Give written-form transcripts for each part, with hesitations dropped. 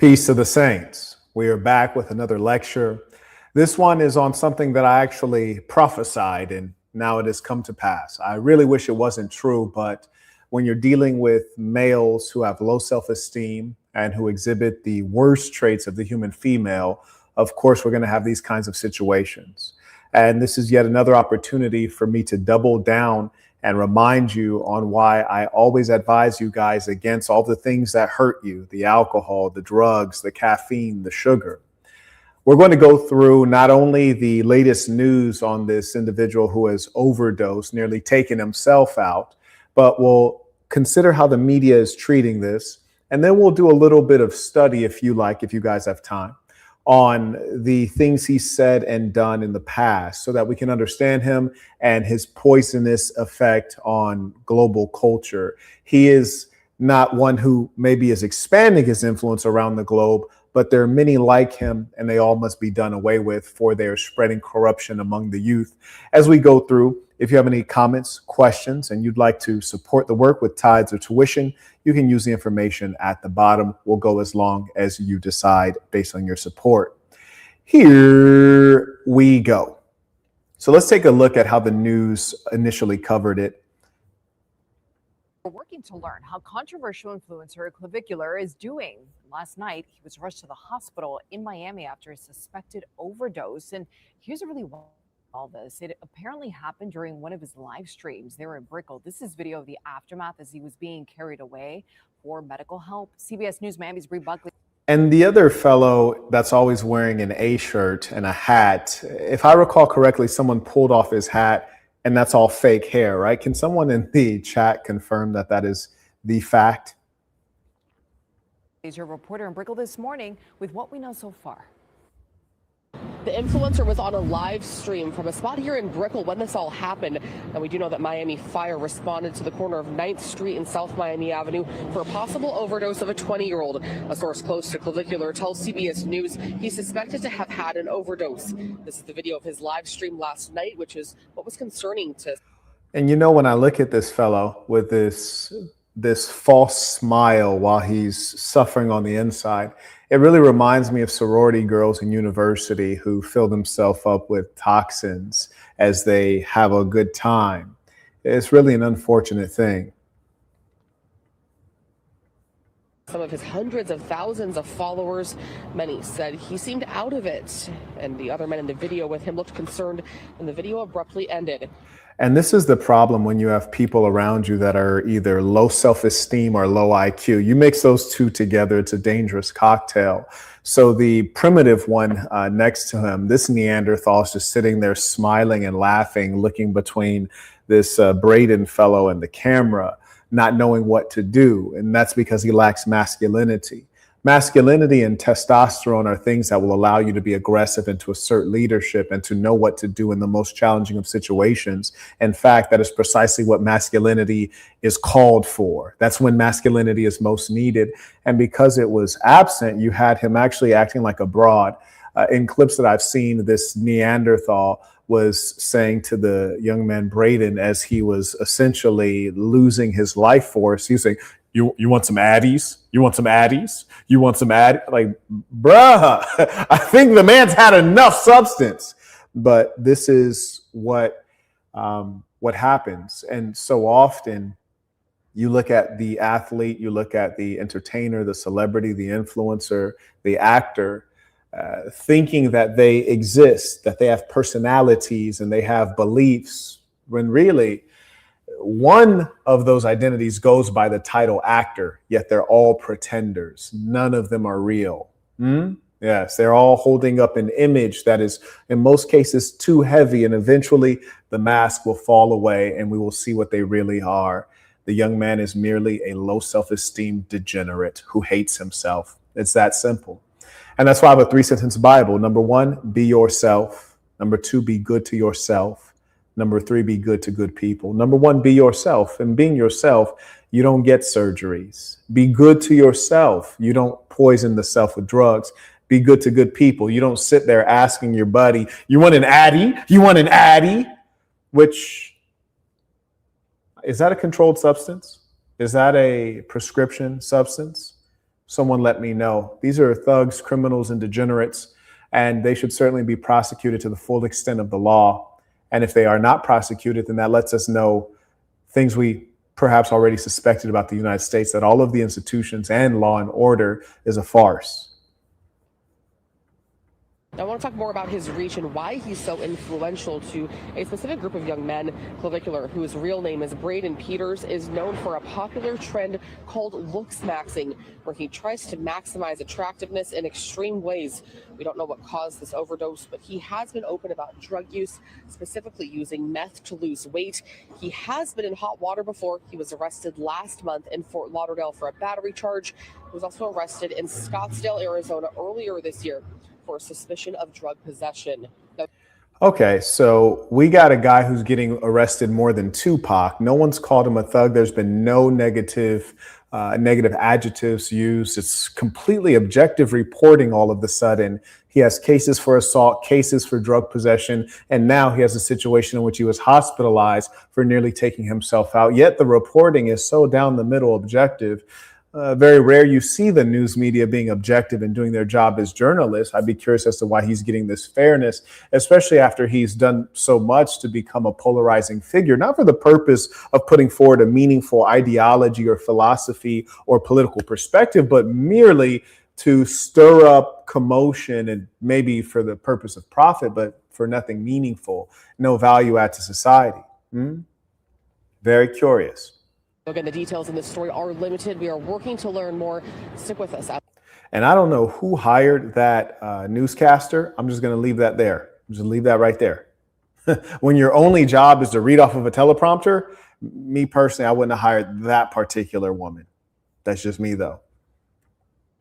Peace to the saints. We are back with another lecture. This one is on something that I actually prophesied and now it has come to pass. I really wish it wasn't true, but when you're dealing with males who have low self-esteem and who exhibit the worst traits of the human female, of course, we're going to have these kinds of situations. And this is yet another opportunity for me to double down and remind you on why I always advise you guys against all the things that hurt you: the alcohol, the drugs, the caffeine, the sugar. We're going to go through not only the latest news on this individual who has overdosed, nearly taken himself out, but we'll consider how the media is treating this. And then we'll do a little bit of study, if you like, if you guys have time, on the things he said and done in the past so that we can understand him and his poisonous effect on global culture. He is not one who maybe is expanding his influence around the globe, but there are many like him, and they all must be done away with, for they are spreading corruption among the youth. As we go through, if you have any comments, questions, and you'd like to support the work with tithes or tuition, you can use the information at the bottom. We'll go as long as you decide based on your support. Here we go. So let's take a look at how the news initially covered it. We're working to learn how controversial influencer Clavicular is doing. Last night, he was rushed to the hospital in Miami after a suspected overdose. And here's a really wild all this. It apparently happened during one of his live streams there in Brickell. This is video of the aftermath as he was being carried away for medical help. CBS News Miami's Bree Buckley. And the other fellow that's always wearing an A shirt and a hat, if I recall correctly, someone pulled off his hat and that's all fake hair, right? Can someone in the chat confirm that that is the fact? Is your reporter in Brickell this morning with what we know so far. The influencer was on a live stream from a spot here in Brickell when this all happened. And we do know that Miami Fire responded to the corner of 9th Street and South Miami Avenue for a possible overdose of a 20-year-old. A source close to Clavicular tells CBS News he's suspected to have had an overdose. This is the video of his live stream last night, which is what was concerning to. And you know, when I look at this fellow with this false smile while he's suffering on the inside, it really reminds me of sorority girls in university who fill themselves up with toxins as they have a good time. It's really an unfortunate thing. Some of his hundreds of thousands of followers, many said he seemed out of it. And the other men in the video with him looked concerned, and the video abruptly ended. And this is the problem when you have people around you that are either low self-esteem or low IQ. You mix those two together, it's a dangerous cocktail. So the primitive one next to him, this Neanderthal, is just sitting there smiling and laughing, looking between this Braden fellow and the camera, not knowing what to do. And that's because he lacks masculinity. Masculinity and testosterone are things that will allow you to be aggressive and to assert leadership and to know what to do in the most challenging of situations. In fact, that is precisely what masculinity is called for. That's when masculinity is most needed. And because it was absent, you had him actually acting like a broad. In clips that I've seen, this Neanderthal was saying to the young man Braden, as he was essentially losing his life force, he was saying, You want some addies? You want some addies? You want some addies? Like, bruh, I think the man's had enough substance. But this is what happens. And so often you look at the athlete, you look at the entertainer, the celebrity, the influencer, the actor, thinking that they exist, that they have personalities and they have beliefs, when really one of those identities goes by the title actor, yet they're all pretenders. None of them are real. Yes, they're all holding up an image that is, in most cases, too heavy, and eventually the mask will fall away and we will see what they really are. The young man is merely a low self-esteem degenerate who hates himself. It's that simple. And that's why I have a 3-sentence Bible. Number 1, be yourself. Number 2, be good to yourself. Number 3, be good to good people. Number 1, be yourself. And being yourself, you don't get surgeries. Be good to yourself. You don't poison the self with drugs. Be good to good people. You don't sit there asking your buddy, you want an addy? You want an addy? Which, is that a controlled substance? Is that a prescription substance? someone let me know. These are thugs, criminals, and degenerates, and they should certainly be prosecuted to the full extent of the law. And if they are not prosecuted, then that lets us know things we perhaps already suspected about the United States, that all of the institutions and law and order is a farce. I want to talk more about his reach and why he's so influential to a specific group of young men. Clavicular, whose real name is Braden Peters, is known for a popular trend called Looksmaxxing, where he tries to maximize attractiveness in extreme ways. We don't know what caused this overdose, but he has been open about drug use, specifically using meth to lose weight. He has been in hot water before. He was arrested last month in Fort Lauderdale for a battery charge. He was also arrested in Scottsdale, Arizona earlier this year for suspicion of drug possession. Okay, so we got a guy who's getting arrested more than Tupac. No one's called him a thug. There's been no negative adjectives used. It's completely objective reporting all of a sudden. He has cases for assault, cases for drug possession, and now he has a situation in which he was hospitalized for nearly taking himself out. Yet the reporting is so down the middle objective. Very rare you see the news media being objective and doing their job as journalists. I'd be curious as to why he's getting this fairness, especially after he's done so much to become a polarizing figure, not for the purpose of putting forward a meaningful ideology or philosophy or political perspective, but merely to stir up commotion and maybe for the purpose of profit, but for nothing meaningful, no value add to society. Very curious. Again, the details in this story are limited. We are working to learn more. Stick with us. And I don't know who hired that newscaster. I'm just going to leave that there. I'm just going to leave that right there. When your only job is to read off of a teleprompter, me personally, I wouldn't have hired that particular woman. That's just me, though.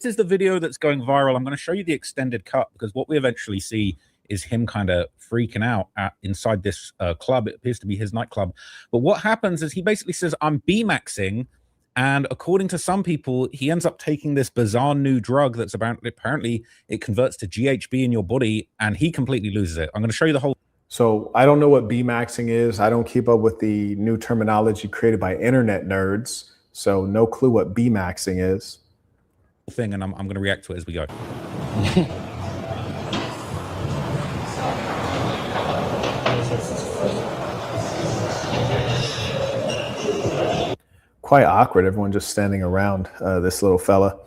This is the video that's going viral. I'm going to show you the extended cut because what we eventually see is him kind of freaking out inside this club. It appears to be his nightclub. But what happens is he basically says, I'm B-maxing. And according to some people, he ends up taking this bizarre new drug that's apparently it converts to GHB in your body, and he completely loses it. I'm going to show you the whole. So I don't know what B-maxing is. I don't keep up with the new terminology created by internet nerds. So no clue what B-maxing is. Thing, and I'm going to react to it as we go. Quite awkward, everyone just standing around this little fella.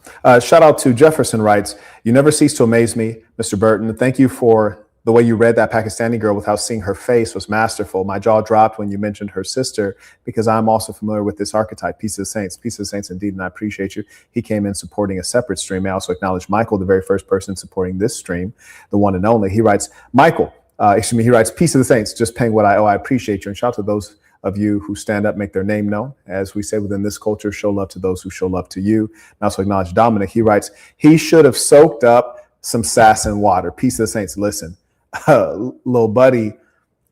Shout out to Jefferson writes, you never cease to amaze me, Mr. Burton. Thank you for the way you read that Pakistani girl without seeing her face was masterful. My jaw dropped when you mentioned her sister because I'm also familiar with this archetype, Peace of the Saints. Peace of the Saints indeed, and I appreciate you. He came in supporting a separate stream. I also acknowledge Michael, the very first person supporting this stream, the one and only. He writes, Michael, he writes, Peace of the Saints, just paying what I owe. I appreciate you. And shout out to those of you who stand up, make their name known. As we say within this culture, show love to those who show love to you. And also acknowledge Dominic. He writes, he should have soaked up some sass and water. Peace of the Saints. Listen, little buddy,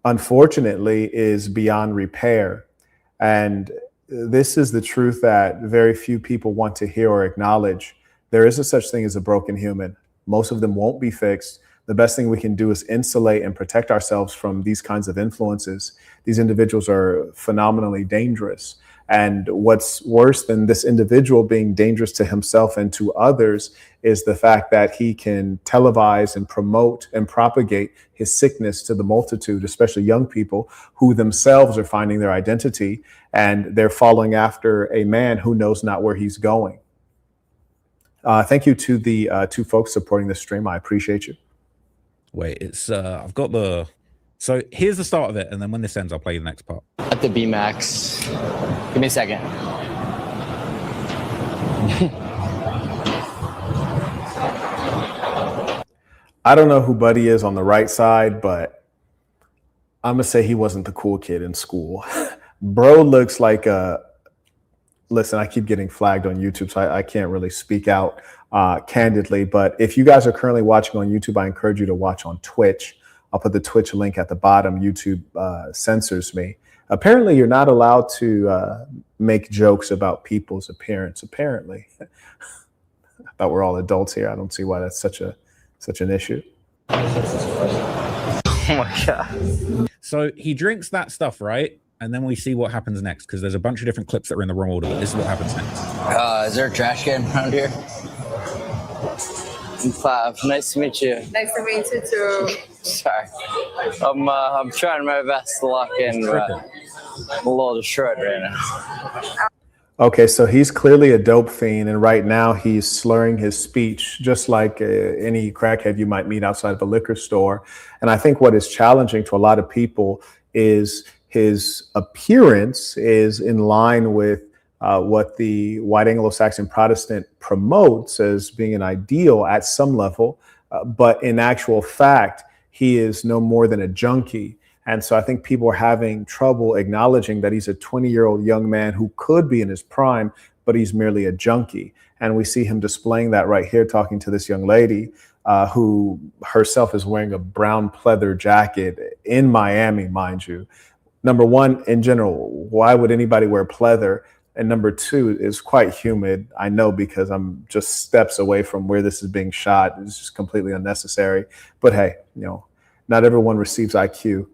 unfortunately, is beyond repair. And this is the truth that very few people want to hear or acknowledge. There is a such thing as a broken human. Most of them won't be fixed. The best thing we can do is insulate and protect ourselves from these kinds of influences. These individuals are phenomenally dangerous. And what's worse than this individual being dangerous to himself and to others is the fact that he can televise and promote and propagate his sickness to the multitude, especially young people who themselves are finding their identity and they're following after a man who knows not where he's going. Thank you to the two folks supporting this stream. I appreciate you. Wait, it's I've got the. So here's the start of it, and then when this ends, I'll play the next part. At the B-max. Give me a second. I don't know who Buddy is on the right side, but I'm gonna say he wasn't the cool kid in school. Bro looks like a. Listen, I keep getting flagged on YouTube, so I can't really speak out candidly. But if you guys are currently watching on YouTube, I encourage you to watch on Twitch. I'll put the Twitch link at the bottom. YouTube censors me. Apparently, you're not allowed to make jokes about people's appearance. Apparently, I thought we're all adults here. I don't see why that's such an issue. Oh my God. So he drinks that stuff, right? And then we see what happens next because there's a bunch of different clips that are in the wrong order. But this is what happens next. Is there a trash can around here? I'm Clav. Nice to meet you. Nice to meet you too. Sorry. I'm trying my best to lock in, but I'm a little destroyed right now. Okay, so he's clearly a dope fiend, and right now he's slurring his speech just like any crackhead you might meet outside of a liquor store. And I think what is challenging to a lot of people is his appearance is in line with what the white Anglo-Saxon Protestant promotes as being an ideal at some level, but in actual fact, he is no more than a junkie. And so I think people are having trouble acknowledging that he's a 20-year-old young man who could be in his prime, but he's merely a junkie. And we see him displaying that right here, talking to this young lady who herself is wearing a brown pleather jacket in Miami, mind you. Number one, in general, why would anybody wear pleather? And number two, it's quite humid. I know because I'm just steps away from where this is being shot. It's just completely unnecessary. But hey, you know, not everyone receives IQ.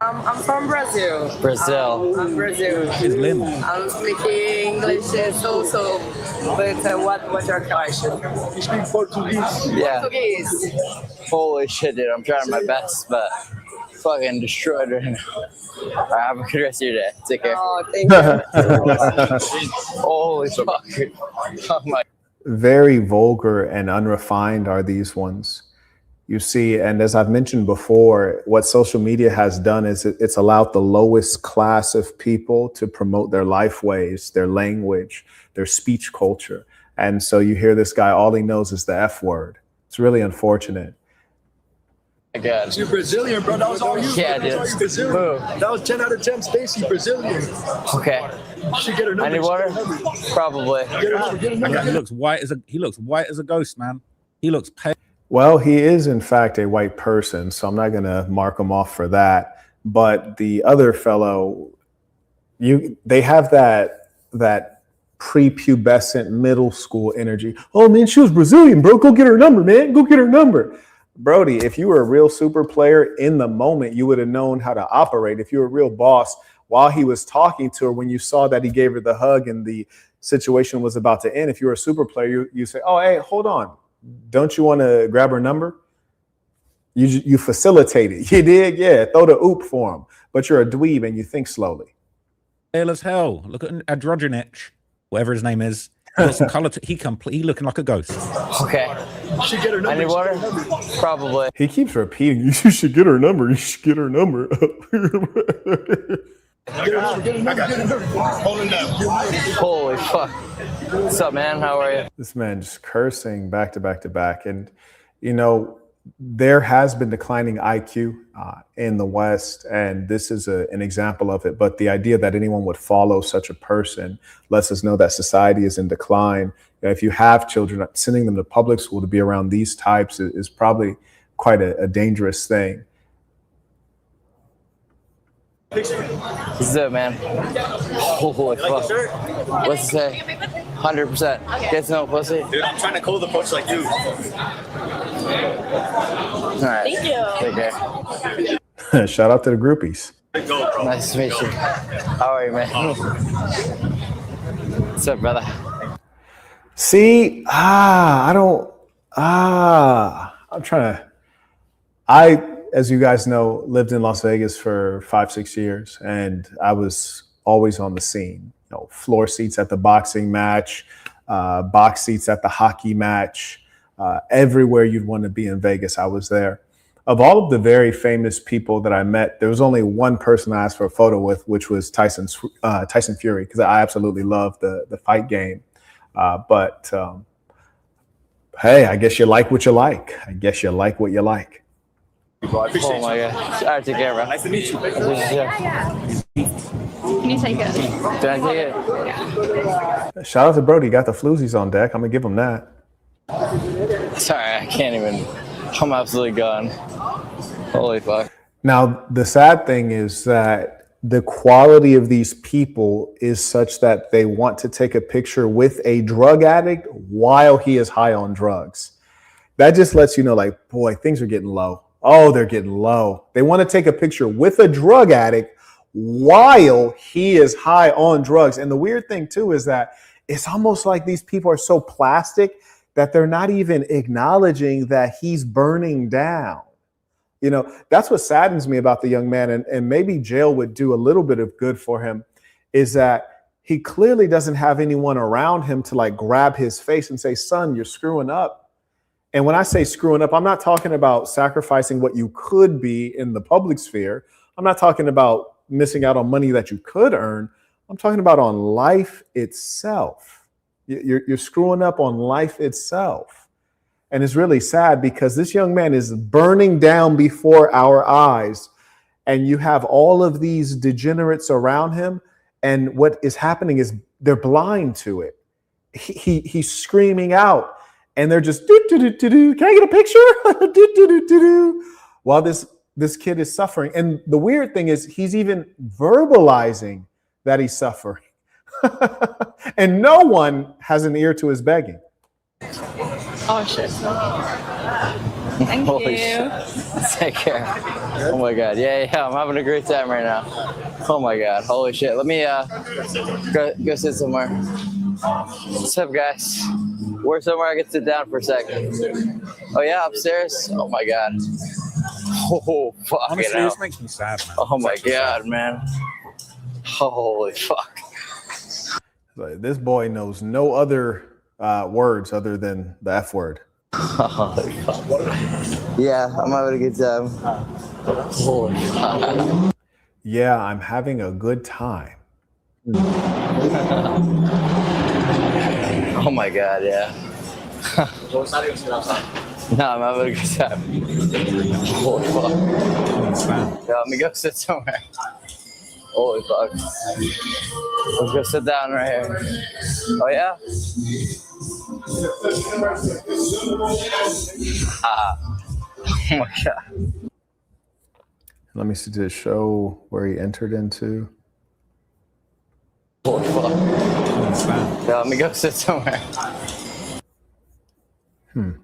I'm from Brazil. Brazil. I'm Brazil. I'm speaking English also, but what's your question? You speak Portuguese? Yeah. Portuguese. Holy shit, dude. I'm trying my best, but fucking destroyed right now. All right, have a good rest of your day. Take care. Oh, thank you. Holy fuck. Oh my. Very vulgar and unrefined are these ones. You see, and as I've mentioned before, what social media has done is it's allowed the lowest class of people to promote their life ways, their language, their speech culture. And so you hear this guy, all he knows is the F word. It's really unfortunate. My God. You're Brazilian, bro. That was all you. Yeah, That's dude. all you Brazilian. That was 10 out of 10 Stacy, Brazilian. Okay. You should get her number. Any water? Probably. Get her number. Get her number. He looks white as a ghost, man. He looks pale. Well, he is in fact a white person, so I'm not going to mark him off for that. But the other fellow, they have that prepubescent middle school energy. Oh man, she was Brazilian, bro. Go get her number, man. Go get her number. Brody, if you were a real super player in the moment, you would have known how to operate. If you were a real boss, while he was talking to her, when you saw that he gave her the hug and the situation was about to end, if you were a super player, you say, oh, hey, hold on. Don't you want to grab her number? You facilitate it. You did? Yeah, throw the oop for him. But you're a dweeb and you think slowly. Pale as hell. Look at Androgenich, whatever his name is. He got some color he looking like a ghost. Okay. You should get her number. Any water? Probably. He keeps repeating, you should get her number. You should get her number. Get her number. Get her number. Get her number. Hold him down. Holy fuck. What's up, man? How are you? This man just cursing back to back to back. And, you know, there has been declining IQ in the West, and this is an example of it. But the idea that anyone would follow such a person lets us know that society is in decline. You know, if you have children, sending them to public school to be around these types is probably quite a dangerous thing. What's up, man? Holy fuck. What's it say? 100%. Get to know pussy. Dude, I'm trying to call the poach like you. All right. Thank you. Take care. Shout out to the groupies. Go, bro. Nice to meet you. How are you, man? What's up, brother? See, I'm trying to, as you guys know, lived in Las Vegas for 5-6 years, and I was always on the scene. You know, floor seats at the boxing match, box seats at the hockey match, everywhere you'd want to be in Vegas, I was there. Of all of the very famous people that I met, there was only one person I asked for a photo with, which was Tyson Fury, because I absolutely love the fight game. But hey, I guess you like what you like. I guess you like what you like. Oh my god. All right, take care, bro. Nice to meet you. Can you take it? Can I take it? Shout out to Brody. Got the floozies on deck. I'm going to give him that. Sorry, I can't even. I'm absolutely gone. Holy fuck. Now, the sad thing is that the quality of these people is such that they want to take a picture with a drug addict while he is high on drugs. That just lets you know, like, boy, things are getting low. Oh, they're getting low. They want to take a picture with a drug addict while he is high on drugs. And the weird thing, too, is that it's almost like these people are so plastic that they're not even acknowledging that he's burning down. You know, that's what saddens me about the young man, and maybe jail would do a little bit of good for him, is that he clearly doesn't have anyone around him to like grab his face and say, son, you're screwing up. And when I say screwing up, I'm not talking about sacrificing what you could be in the public sphere. I'm not talking about missing out on money that you could earn. I'm talking about on life itself. You're screwing up on life itself. And it's really sad because this young man is burning down before our eyes. And you have all of these degenerates around him. And what is happening is they're blind to it. He's screaming out and they're just, do. Can I get a picture? While this kid is suffering. And the weird thing is he's even verbalizing that he's suffering. And no one has an ear to his begging. Oh, shit. Thank Holy you. shit. Take care. Oh my God. Yeah, I'm having a great time right now. Oh my God. Holy shit. Let me go sit somewhere. What's up, guys? Where's somewhere I can sit down for a second? Oh yeah, upstairs? Oh my God. Oh, fuck. Honestly, this makes me sad, man. Oh my God, man. Holy fuck. This boy knows no other words other than the F word. Holy fuck. Yeah, I'm having a good time. Holy fuck. Yeah, I'm having a good time. Oh my God, yeah. No, I'm having a good time. Holy fuck. Yeah, let me go sit somewhere. Holy fuck. Let's go sit down right here. Oh yeah? Oh my God. Let me see to show where he entered into. Holy fuck. Yeah, let me go sit somewhere.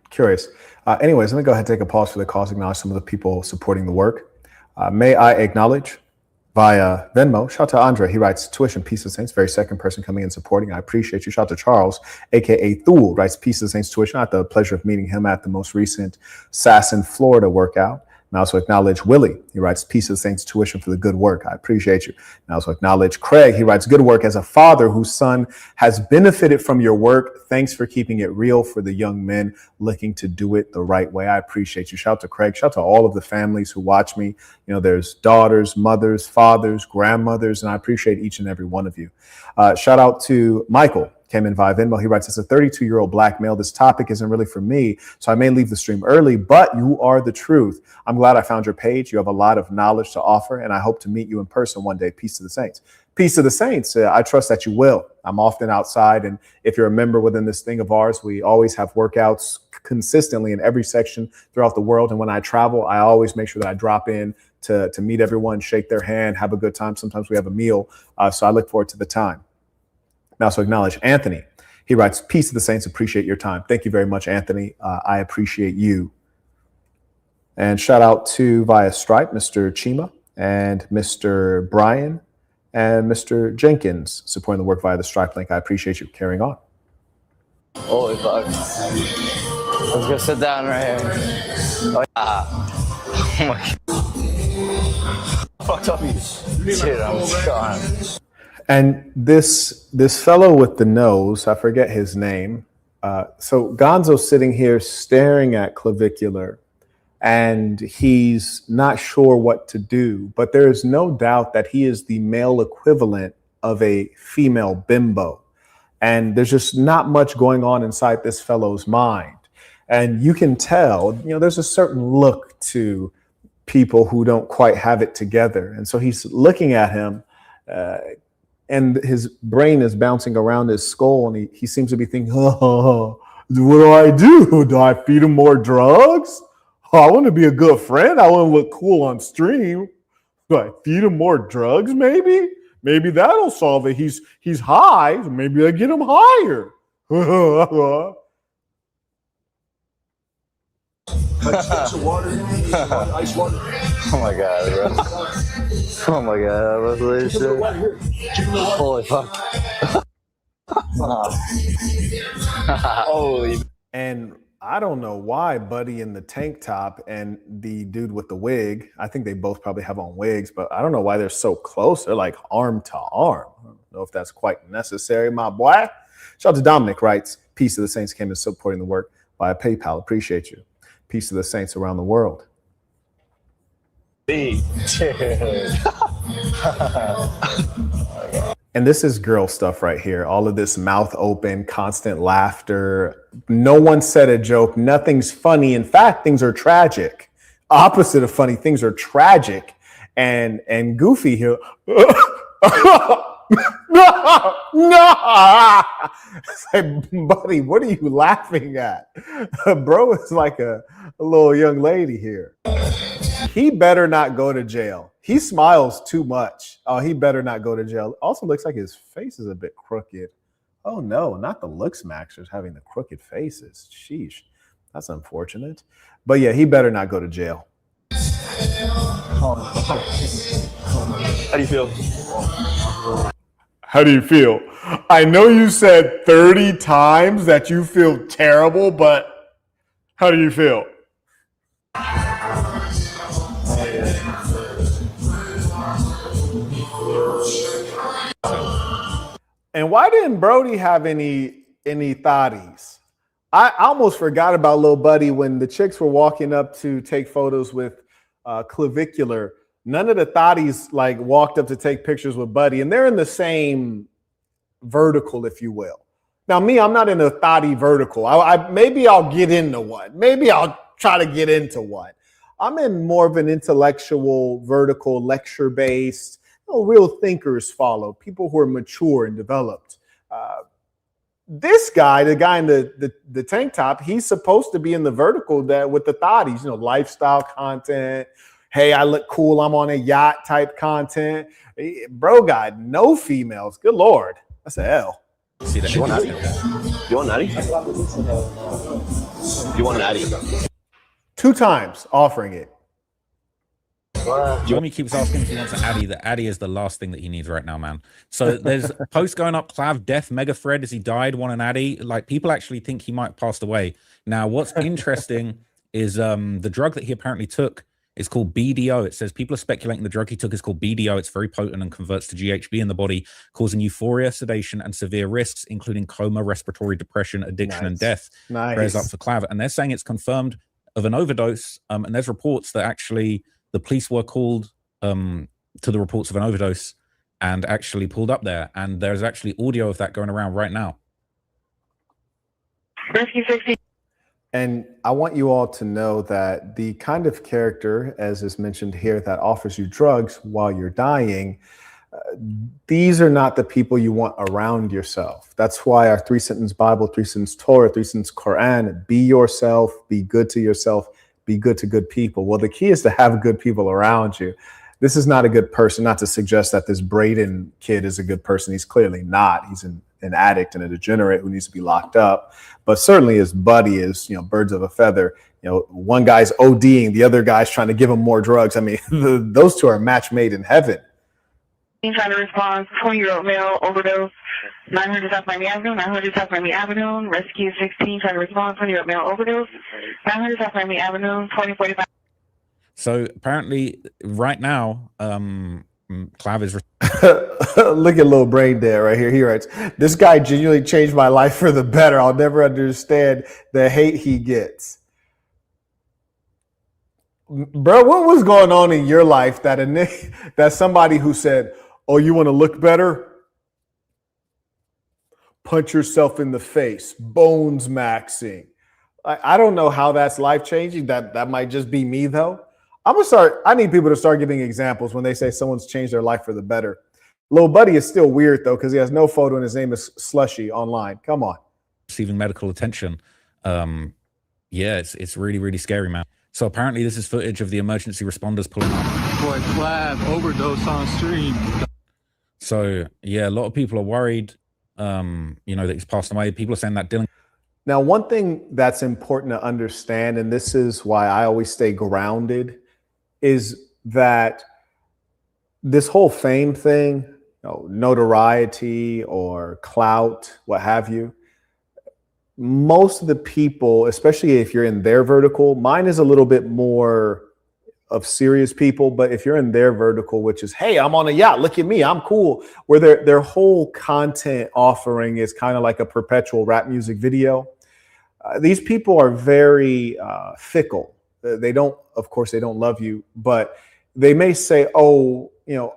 Curious. Anyways, let me go ahead and take a pause for the cause, acknowledge some of the people supporting the work. May I acknowledge via Venmo, shout out to Andre. He writes, tuition, Peace of Saints, very second person coming in supporting. I appreciate you. Shout out to Charles, aka Thule, writes, Peace of Saints tuition. I had the pleasure of meeting him at the most recent Sasson, Florida workout. And I also acknowledge Willie. He writes, Peace of the Saints tuition for the good work. I appreciate you. And I also acknowledge Craig. He writes, good work as a father whose son has benefited from your work. Thanks for keeping it real for the young men looking to do it the right way. I appreciate you. Shout out to Craig. Shout out to all of the families who watch me. You know, there's daughters, mothers, fathers, grandmothers, and I appreciate each and every one of you. Shout out to Michael. Came in via Venmo. He writes, as a 32-year-old black male, this topic isn't really for me, so I may leave the stream early, but you are the truth. I'm glad I found your page. You have a lot of knowledge to offer, and I hope to meet you in person one day. Peace to the saints. Peace to the saints. I trust that you will. I'm often outside, and if you're a member within this thing of ours, we always have workouts consistently in every section throughout the world, and when I travel, I always make sure that I drop in to meet everyone, shake their hand, have a good time. Sometimes we have a meal, so I look forward to the time. Now, also acknowledge Anthony. He writes, peace to the saints, appreciate your time. Thank you very much, Anthony. I appreciate you. And shout out to via Stripe, Mr. Chima and Mr. Brian and Mr. Jenkins supporting the work via the Stripe link. I appreciate you. Carrying on. Holy fuck. Let's go sit down right here. Oh yeah. Oh my God. Fucked up. Dude, I'm gone. And this fellow with the nose, I forget his name. So Gonzo's sitting here staring at Clavicular, and he's not sure what to do. But there is no doubt that he is the male equivalent of a female bimbo. And there's just not much going on inside this fellow's mind. And you can tell, you know, there's a certain look to people who don't quite have it together. And so he's looking at him, and his brain is bouncing around his skull, and he seems to be thinking, what do I do? Do I feed him more drugs? Oh, I want to be a good friend. I want to look cool on stream. Do I feed him more drugs, maybe? Maybe that'll solve it. He's high. So maybe I get him higher. Ice water. Oh my God, bro. Oh my God, I was really sure. Holy fuck. Holy. And I don't know why Buddy in the tank top and the dude with the wig, I think they both probably have on wigs, but I don't know why they're so close. They're like arm to arm. I don't know if that's quite necessary, my boy. Shout out to Dominic writes, Peace to the Saints came in supporting the work via PayPal. Appreciate you. Peace to the Saints around the world. And this is girl stuff right here. All of this mouth open, constant laughter. No one said a joke. Nothing's funny. In fact, things are tragic. Opposite of funny, things are tragic. And Goofy here. No. Say, buddy, what are you laughing at? Bro is like a little young lady here. He better not go to jail. He smiles too much. Oh, he better not go to jail. Also looks like his face is a bit crooked. Oh no, not the Looksmaxxers having the crooked faces. Sheesh, that's unfortunate. But yeah, he better not go to jail. How do you feel? How do you feel? I know you said 30 times that you feel terrible, but how do you feel? And why didn't Brody have any thotties? I almost forgot about Lil Buddy when the chicks were walking up to take photos with Clavicular. None of the thotties like walked up to take pictures with Buddy, and they're in the same vertical, if you will. Now, me, I'm not in a thotty vertical. Maybe I'll get into one. Maybe I'll try to get into one. I'm in more of an intellectual vertical, lecture-based. Real thinkers follow, people who are mature and developed. This guy, the guy in the tank top, he's supposed to be in the vertical that with the thotties, lifestyle content. Hey, I look cool. I'm on a yacht type content. Bro got no females. Good Lord. That's an L. See that? You want natty? You want natty? You want natty? 2 times offering it. Jeremy keeps asking if he wants an Addy. The Addy is the last thing that he needs right now, man. So there's a post going up, Clav death, mega thread as he died, want an Addy. Like, people actually think he might have passed away. Now, what's interesting is the drug that he apparently took is called BDO. It says people are speculating the drug he took is called BDO. It's very potent and converts to GHB in the body, causing euphoria, sedation, and severe risks, including coma, respiratory depression, addiction, and death. Prayers up for Clav. And they're saying it's confirmed of an overdose. And there's reports that actually the police were called to the reports of an overdose and actually pulled up there. And there's actually audio of that going around right now. And I want you all to know that the kind of character, as is mentioned here, that offers you drugs while you're dying, these are not the people you want around yourself. That's why our 3-sentence Bible, 3-sentence Torah, 3-sentence Quran, be yourself, be good to yourself, be good to good people. Well, the key is to have good people around you. This is not a good person, not to suggest that this Braden kid is a good person. He's clearly not. He's an addict and a degenerate who needs to be locked up. But certainly his buddy is, birds of a feather. One guy's ODing, the other guy's trying to give him more drugs. I mean, those two are match made in heaven. Trying to respond, 20-year-old male overdose, 900 South Miami Avenue, 900 South Miami Avenue, rescue 16, trying to respond, 20-year-old male overdose, 900 South Miami Avenue, 2045. So apparently right now, Clav is... Look at little brain dead right here. He writes, this guy genuinely changed my life for the better. I'll never understand the hate he gets. Bro, what was going on in your life that somebody who said, oh, you want to look better? Punch yourself in the face. Bones maxing. I don't know how that's life-changing. That might just be me, though. I need people to start giving examples when they say someone's changed their life for the better. Lil Buddy is still weird, though, because he has no photo and his name is Slushy online. Come on. Receiving medical attention. Yeah, it's really, really scary, man. So apparently this is footage of the emergency responders pulling up. Boy, Clav overdose on stream. So yeah, a lot of people are worried, that he's passed away. People are saying that Dylan. Now, one thing that's important to understand, and this is why I always stay grounded, is that this whole fame thing, notoriety or clout, what have you, most of the people, especially if you're in their vertical, mine is a little bit more of serious people, but if you're in their vertical, which is, hey, I'm on a yacht, look at me, I'm cool, where their whole content offering is kind of like a perpetual rap music video. These people are very fickle. They don't, of course, they don't love you, but they may say, oh, you know,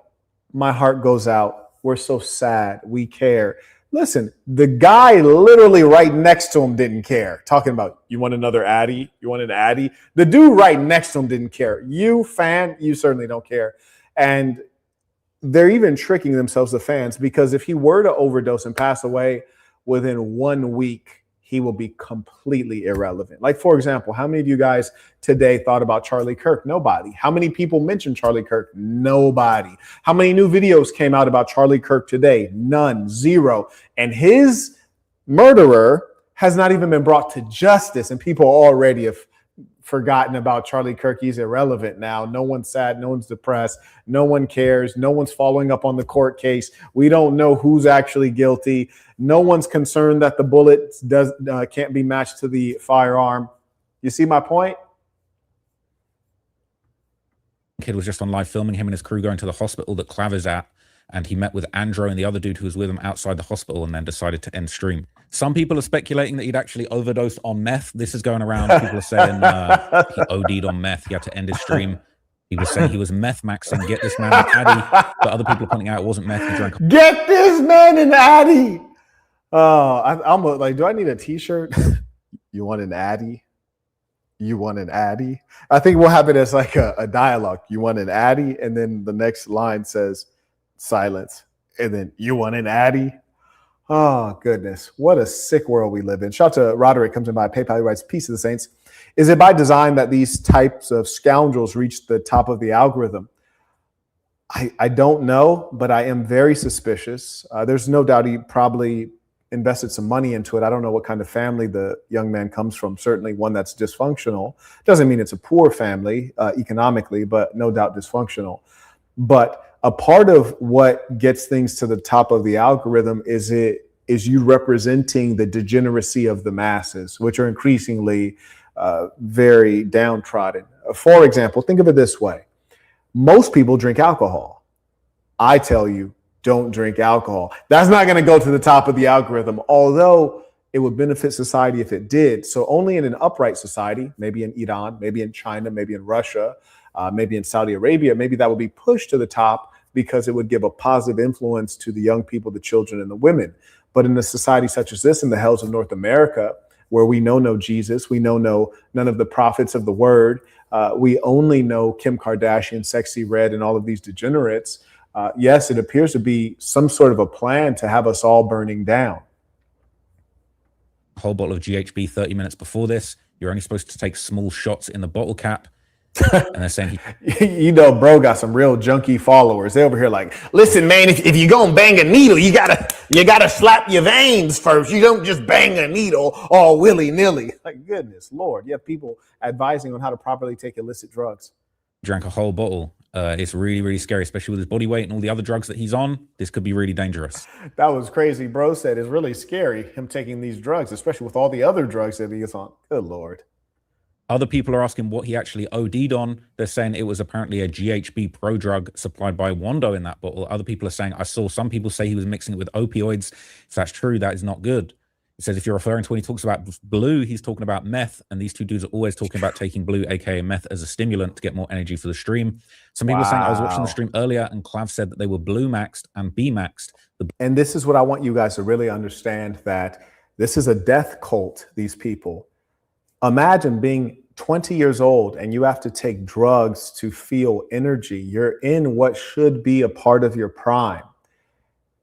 my heart goes out. We're so sad. We care. Listen, the guy literally right next to him didn't care. Talking about, you want another Addy? You want an Addy? The dude right next to him didn't care. You, fan, you certainly don't care. And they're even tricking themselves, the fans, because if he were to overdose and pass away within 1 week, he will be completely irrelevant. Like, for example, how many of you guys today thought about Charlie Kirk? Nobody. How many people mentioned Charlie Kirk? Nobody. How many new videos came out about Charlie Kirk today? None. Zero. And his murderer has not even been brought to justice, and people already have forgotten about Charlie Kirk. He's irrelevant now. No one's sad. No one's depressed. No one cares. No one's following up on the court case. We don't know who's actually guilty. No one's concerned that the bullet can't be matched to the firearm. You see my point? Kid was just on live filming him and his crew going to the hospital that Clav is at, and he met with Andro and the other dude who was with him outside the hospital and then decided to end stream. Some people are speculating that he'd actually overdosed on meth. This is going around. People are saying he OD'd on meth. He had to end his stream. People are saying he was meth maxing. Get this man an Addy. But other people are pointing out it wasn't meth. He drank. Get this man an Addy. I'm like, do I need a t-shirt? You want an Addy? You want an Addy? I think we'll have it as like a dialogue. You want an Addy? And then the next line says silence. And then you want an Addy? Oh, goodness. What a sick world we live in. Shout out to Roderick, comes in by PayPal. He writes, peace of the saints. Is it by design that these types of scoundrels reach the top of the algorithm? I don't know, but I am very suspicious. There's no doubt he probably invested some money into it. I don't know what kind of family the young man comes from. Certainly one that's dysfunctional. Doesn't mean it's a poor family economically, but no doubt dysfunctional. But a part of what gets things to the top of the algorithm is you representing the degeneracy of the masses, which are increasingly very downtrodden. For example, think of it this way. Most people drink alcohol. I tell you, don't drink alcohol. That's not going to go to the top of the algorithm, although it would benefit society if it did. So only in an upright society, maybe in Iran, maybe in China, maybe in Russia, maybe in Saudi Arabia, maybe that would be pushed to the top because it would give a positive influence to the young people, the children, and the women. But in a society such as this, in the hells of North America, where we know no Jesus, we know none of the prophets of the word, we only know Kim Kardashian, Sexy Red, and all of these degenerates. Yes, it appears to be some sort of a plan to have us all burning down. A whole bottle of GHB 30 minutes before this. You're only supposed to take small shots in the bottle cap. And they're saying you know, bro got some real junky followers. They over here like, listen, man, if you're gonna bang a needle, you gotta slap your veins first. You don't just bang a needle all willy-nilly. Like, goodness Lord, you have people advising on how to properly take illicit drugs. Drank a whole bottle. It's really, really scary, especially with his body weight and all the other drugs that he's on. This could be really dangerous. That was crazy. Bro said it's really scary, him taking these drugs, especially with all the other drugs that he is on. Good Lord. Other people are asking what he actually OD'd on. They're saying it was apparently a GHB pro drug supplied by Wando in that bottle. Other people are saying, I saw some people say he was mixing it with opioids. If that's true, that is not good. It says if you're referring to when he talks about blue, he's talking about meth. And these two dudes are always talking about taking blue, aka meth, as a stimulant to get more energy for the stream. Some people are saying, I was watching the stream earlier and Clav said that they were blue maxed and B maxed. And this is what I want you guys to really understand, that this is a death cult, these people. Imagine being 20 years old and you have to take drugs to feel energy. You're in what should be a part of your prime.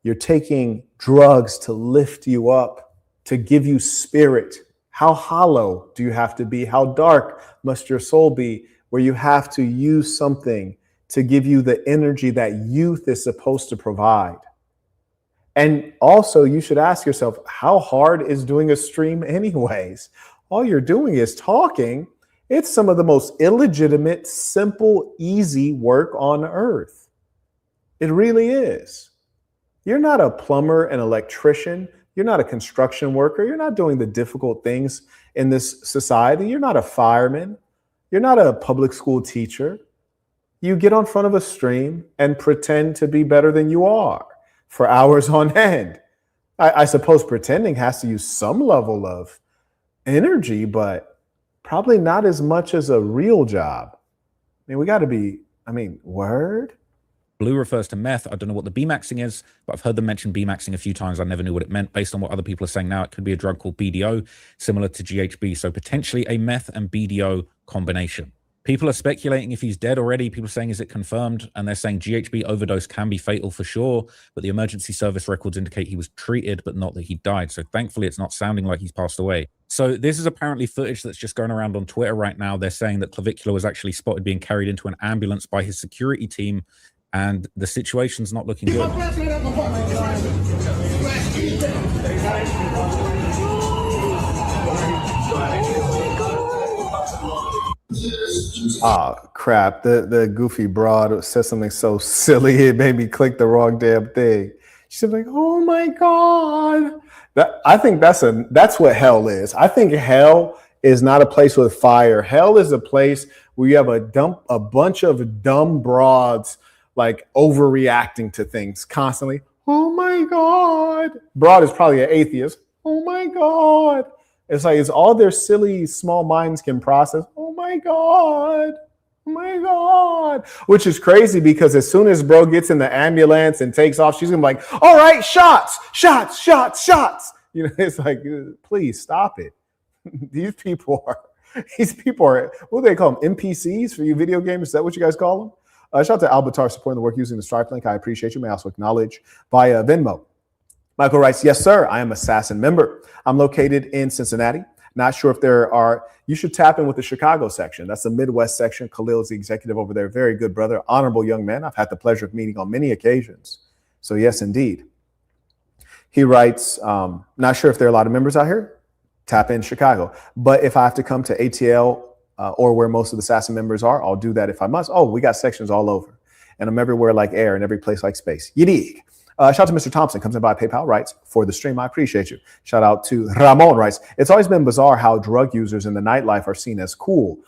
You're taking drugs to lift you up, to give you spirit. How hollow do you have to be? How dark must your soul be, where you have to use something to give you the energy that youth is supposed to provide? And also, you should ask yourself, how hard is doing a stream anyways? All you're doing is talking. It's some of the most illegitimate, simple, easy work on earth. It really is. You're not a plumber, an electrician. You're not a construction worker. You're not doing the difficult things in this society. You're not a fireman. You're not a public school teacher. You get on front of a stream and pretend to be better than you are for hours on end. I suppose pretending has to use some level of energy, but probably not as much as a real job. I mean, we got to be, word? Blue refers to meth. I don't know what the B-maxing is, but I've heard them mention B-maxing a few times. I never knew what it meant. Based on what other people are saying now, it could be a drug called BDO, similar to GHB. So potentially a meth and BDO combination. People are speculating if he's dead already. People are saying, is it confirmed? And they're saying GHB overdose can be fatal for sure, but the emergency service records indicate he was treated, but not that he died. So thankfully, it's not sounding like he's passed away. So this is apparently footage that's just going around on Twitter right now. They're saying that Clavicular was actually spotted being carried into an ambulance by his security team, and the situation's not looking good. Oh, crap. The goofy broad said something so silly, it made me click the wrong damn thing. She's like, oh my God. I think that's what hell is. I think hell is not a place with fire. Hell is a place where you have a bunch of dumb broads like overreacting to things constantly. Oh my God. Broad is probably an atheist. Oh my God. It's like it's all their silly small minds can process. Oh my God. Oh my God. Which is crazy because as soon as bro gets in the ambulance and takes off, she's gonna be like, all right, shots. You know, it's like, please stop it. These people are, what do they call them? NPCs for you video gamers? Is that what you guys call them? Shout out to Albatar supporting the work using the Stripe link. I appreciate you. May I also acknowledge via Venmo. Michael writes, yes, sir. I am Assassin member. I'm located in Cincinnati. Not sure if there are, you should tap in with the Chicago section. That's the Midwest section. Khalil is the executive over there. Very good brother, honorable young man. I've had the pleasure of meeting on many occasions. So yes, indeed. He writes, not sure if there are a lot of members out here. Tap in Chicago. But if I have to come to ATL or where most of the Assassin members are, I'll do that if I must. Oh, we got sections all over. And I'm everywhere like air and every place like space. You dig? Shout out to Mr. Thompson, comes in by PayPal, writes, for the stream, I appreciate you. Shout out to Ramon, writes, it's always been bizarre how drug users in the nightlife are seen as cool.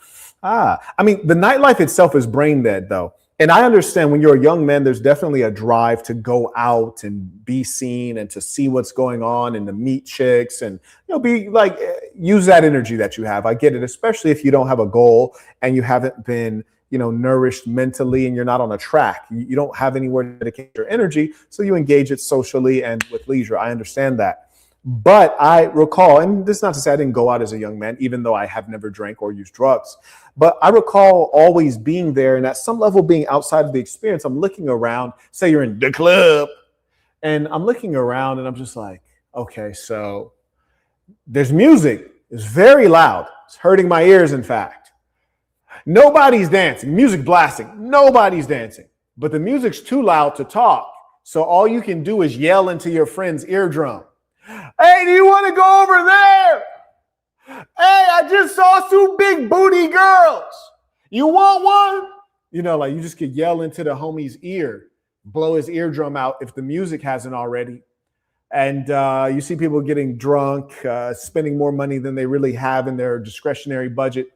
The nightlife itself is brain dead, though. And I understand when you're a young man, there's definitely a drive to go out and be seen and to see what's going on and to meet chicks and, be like, use that energy that you have. I get it, especially if you don't have a goal and you haven't been nourished mentally and you're not on a track. You don't have anywhere to dedicate your energy, so you engage it socially and with leisure. I understand that. But I recall, and this is not to say I didn't go out as a young man, even though I have never drank or used drugs, but I recall always being there and at some level being outside of the experience. I'm looking around, say you're in the club, and I'm looking around and I'm just like, okay, so there's music. It's very loud. It's hurting my ears, in fact. Nobody's dancing, music blasting, nobody's dancing, but the music's too loud to talk. So all you can do is yell into your friend's eardrum. Hey, do you want to go over there? Hey, I just saw two big booty girls. You want one? You just could yell into the homie's ear, blow his eardrum out if the music hasn't already. And you see people getting drunk, spending more money than they really have in their discretionary budget.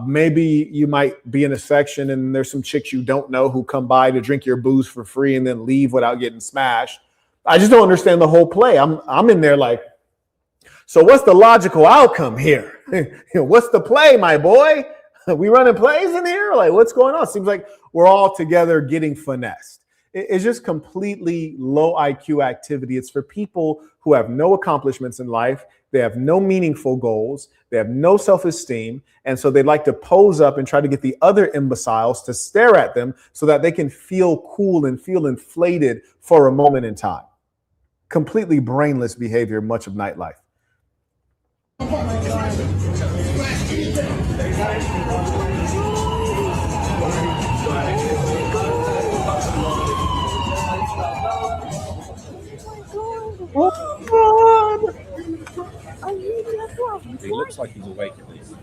Maybe you might be in a section and there's some chicks you don't know who come by to drink your booze for free and then leave without getting smashed. I just don't understand the whole play. I'm in there like, so what's the logical outcome here? What's the play, my boy? We running plays in here? Like, what's going on? Seems like we're all together getting finessed. It's just completely low IQ activity. It's for people who have no accomplishments in life. They have no meaningful goals. They have no self-esteem. And so they like to pose up and try to get the other imbeciles to stare at them so that they can feel cool and feel inflated for a moment in time. Completely brainless behavior, much of nightlife. Oh, God. He looks like he's awake at least.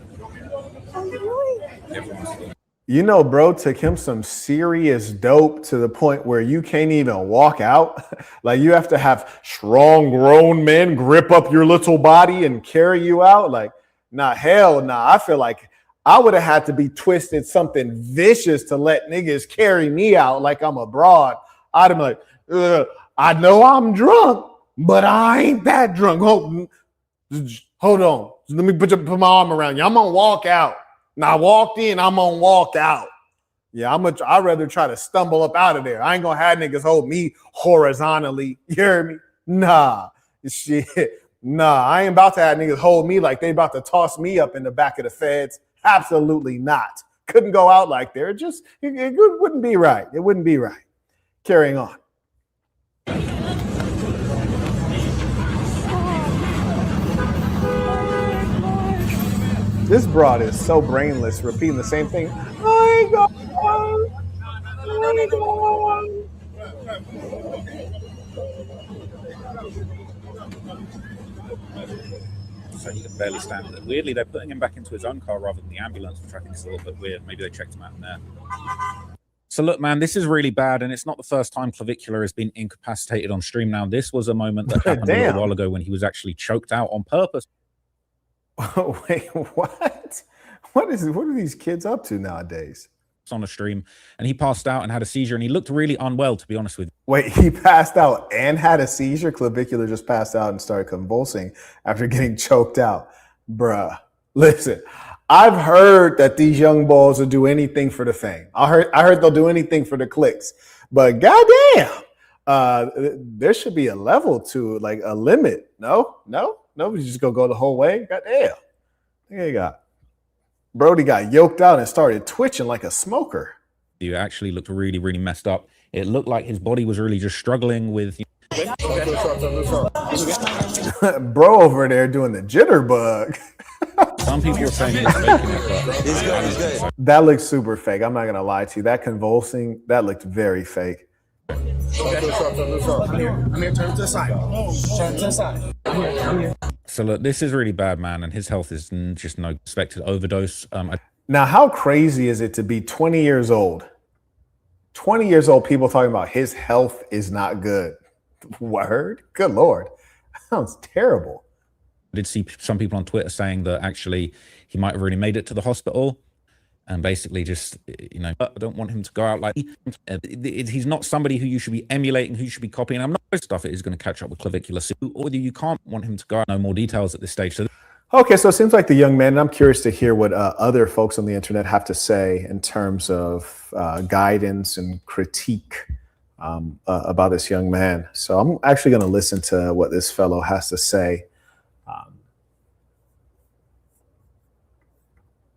Everyone's asleep. You know, bro took him some serious dope to the point where you can't even walk out. Like you have to have strong grown men grip up your little body and carry you out. Like, nah, hell nah. I feel like I would have had to be twisted something vicious to let niggas carry me out like I'm abroad. I'd have been like, I know I'm drunk, but I ain't that drunk. Hold on. Let me put my arm around you. I'm gonna walk out. Now I walked in, I'm gonna walk out. Yeah, I'd rather try to stumble up out of there. I ain't gonna have niggas hold me horizontally. You hear me? Nah, shit. Nah, I ain't about to have niggas hold me like they about to toss me up in the back of the feds. Absolutely not. Couldn't go out like there. It wouldn't be right. It wouldn't be right. Carrying on. This broad is so brainless, repeating the same thing. I got So he can barely stand it. Weirdly, they're putting him back into his own car rather than the ambulance, which I think is a little bit weird. Maybe they checked him out in there. So look, man, this is really bad, and it's not the first time Clavicular has been incapacitated on stream. Now, this was a moment that happened a little while ago when he was actually choked out on purpose. Wait, what? What are these kids up to nowadays? On a stream, and he passed out and had a seizure, and he looked really unwell, to be honest with you. Wait, he passed out and had a seizure? Clavicular just passed out and started convulsing after getting choked out. Bruh, listen, I've heard that these young balls will do anything for the fame. I heard they'll do anything for the clicks, but goddamn, there should be a level to it, like a limit. Nobody's just gonna go the whole way. Goddamn. Brody got yoked out and started twitching like a smoker. You actually looked really, really messed up. It looked like his body was really just struggling with. Bro over there doing the jitterbug. Some people are saying it's faking it, but that looks super fake. I'm not gonna lie to you. That convulsing, that looked very fake. I'm here. Turn to the side. Turn to the side. I'm here. So look, this is really bad, man, and his health is just no expected overdose. Now, how crazy is it to be 20 years old? 20 years old, people talking about his health is not good. Word? Good Lord. That sounds terrible. I did see some people on Twitter saying that actually he might have really made it to the hospital. And basically just, I don't want him to go out like he's not somebody who you should be emulating, who you should be copying. I'm not stuff it is going to catch up with Clavicular soon, or you can't want him to go out. No more details at this stage. So okay, so it seems like the young man, and I'm curious to hear what other folks on the internet have to say in terms of guidance and critique about this young man. So I'm actually going to listen to what this fellow has to say.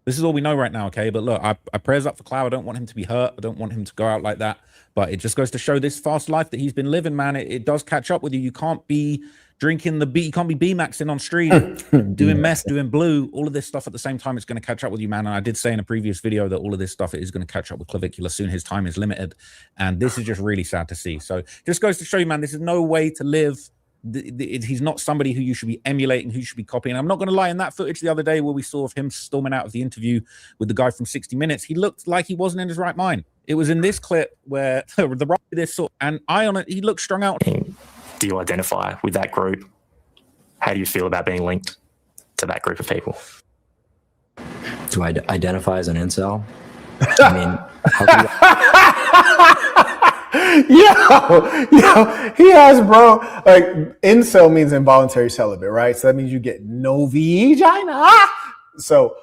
This is all we know right now, okay? But look, I prayers up for Clow. I don't want him to be hurt. I don't want him to go out like that. But it just goes to show this fast life that he's been living, man. It does catch up with you. You can't be drinking you can't be B-maxing on stream, doing meth, doing blue, all of this stuff at the same time. It's going to catch up with you, man. And I did say in a previous video that all of this stuff is going to catch up with Clavicular soon. His time is limited. And this is just really sad to see. So just goes to show you, man, this is no way to live. He's not somebody who you should be emulating, who you should be copying. I'm not going to lie, in that footage the other day where we saw of him storming out of the interview with the guy from 60 Minutes, he looked like he wasn't in his right mind. It was in this clip where the right this sort, and he looked strung out. Do you identify with that group? How do you feel about being linked to that group of people? Do I identify as an incel? I mean, Yo, he has, bro, like, incel means involuntary celibate, right? So that means you get no vagina. So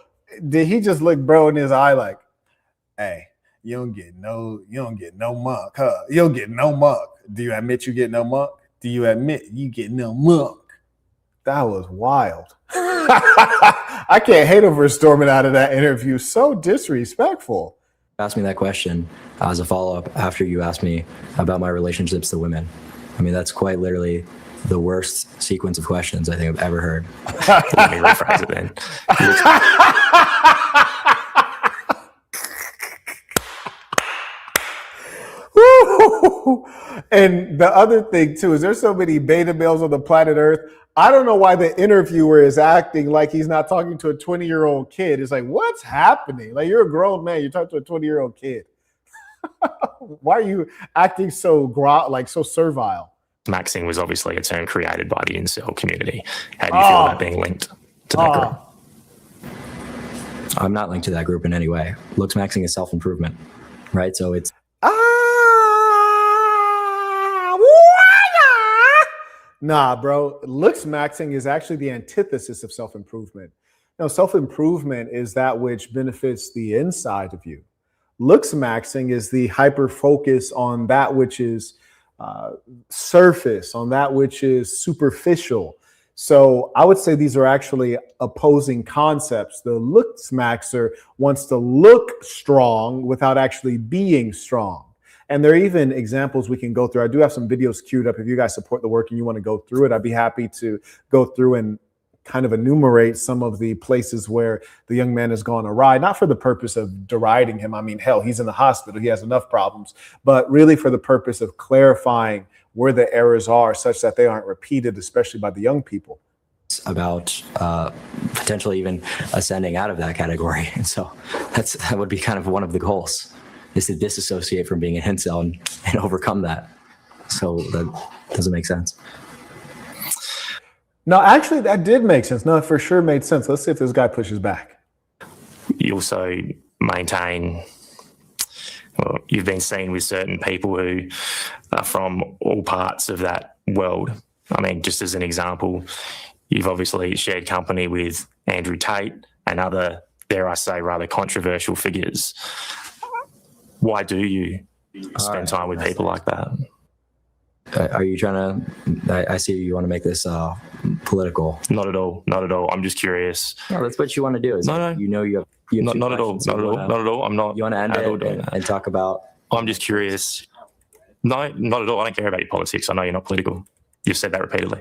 did he just look bro in his eye like, hey, you don't get no muck, huh? You don't get no muck. Do you admit you get no muck? Do you admit you get no muck? That was wild. I can't hate over storming out of that interview. So disrespectful. Ask me that question as a follow-up after you asked me about my relationships to women. I mean, that's quite literally the worst sequence of questions I think I've ever heard. Let me rephrase it then. And the other thing too is there's so many beta males on the planet Earth. I don't know why the interviewer is acting like he's not talking to a 20-year-old kid. It's like, what's happening? Like, you're a grown man. You're talking to a 20-year-old kid. Why are you acting so so servile? Maxing was obviously a term created by the incel community. How do you feel about being linked to that group? I'm not linked to that group in any way. Looksmaxxing is self-improvement, right? So it's Nah, bro. Looksmaxxing is actually the antithesis of self-improvement. No, self-improvement is that which benefits the inside of you. Looksmaxxing is the hyper focus on that which is surface, on that which is superficial. So I would say these are actually opposing concepts. The Looksmaxxer wants to look strong without actually being strong. And there are even examples we can go through. I do have some videos queued up. If you guys support the work and you want to go through it, I'd be happy to go through and kind of enumerate some of the places where the young man has gone awry, not for the purpose of deriding him. I mean, hell, he's in the hospital. He has enough problems, but really for the purpose of clarifying where the errors are such that they aren't repeated, especially by the young people. About potentially even ascending out of that category. And so that would be kind of one of the goals, is to disassociate from being an incel and overcome that. So that doesn't make sense. No, actually, that did make sense. No, it for sure made sense. Let's see if this guy pushes back. You also maintain, well, you've been seen with certain people who are from all parts of that world. I mean, just as an example, you've obviously shared company with Andrew Tate and other, dare I say, rather controversial figures. Why do you spend time with people like that? Are you trying to, I see you want to make this political. Not at all. Not at all. I'm just curious. No, that's what you want to do. No. You know you have not at all. Not at all. Not at all. I'm not. You want to end it and talk about. I'm just curious. No, not at all. I don't care about your politics. I know you're not political. You've said that repeatedly.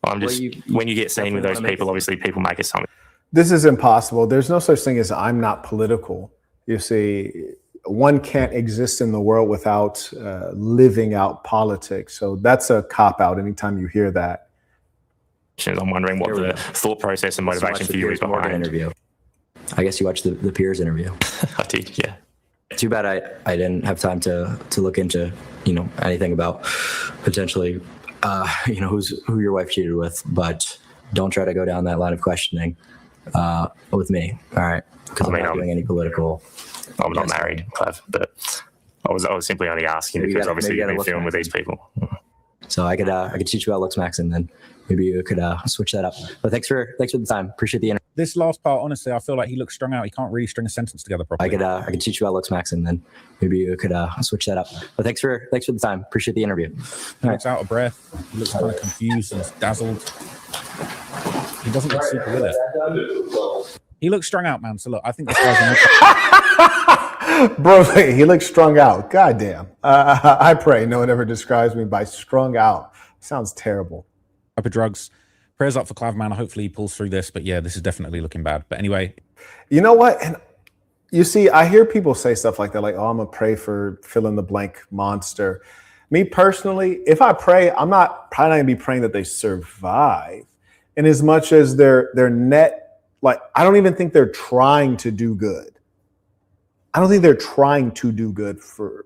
I'm just, when you get seen with those people, obviously people make it something. This is impossible. There's no such thing as I'm not political. You see, one can't exist in the world without living out politics. So that's a cop-out anytime you hear that. I'm wondering what the thought process and motivation for you is behind it. Interview. I guess you watched the Piers interview. I did, yeah. Too bad I didn't have time to look into, anything about potentially, who your wife cheated with, but don't try to go down that line of questioning with me. All right. Because I'm not doing any political. I'm not married, Clav, but I was simply only asking because obviously you've been filming with these people. So I could teach you about Looksmaxxing, and then maybe you could switch that up. But thanks for the time. Appreciate the interview. This last part, honestly, I feel like he looks strung out. He can't really string a sentence together properly. I could teach you about Looksmaxxing, and then maybe you could switch that up. But thanks for the time. Appreciate the interview. He looks out of breath. He looks kind of confused and dazzled. He doesn't look super with it. He looks strung out, man. So look, I think this guy's Bro, he looks strung out. Goddamn. I pray no one ever describes me by strung out. Sounds terrible. Type of drugs. Prayers up for Clav, man. Hopefully he pulls through this. But yeah, this is definitely looking bad. But anyway. You know what? And you see, I hear people say stuff like that, like, oh, I'm going to pray for fill in the blank monster. Me personally, if I pray, I'm probably not going to be praying that they survive. In as much as their net, like, I don't even think they're trying to do good. I don't think they're trying to do good for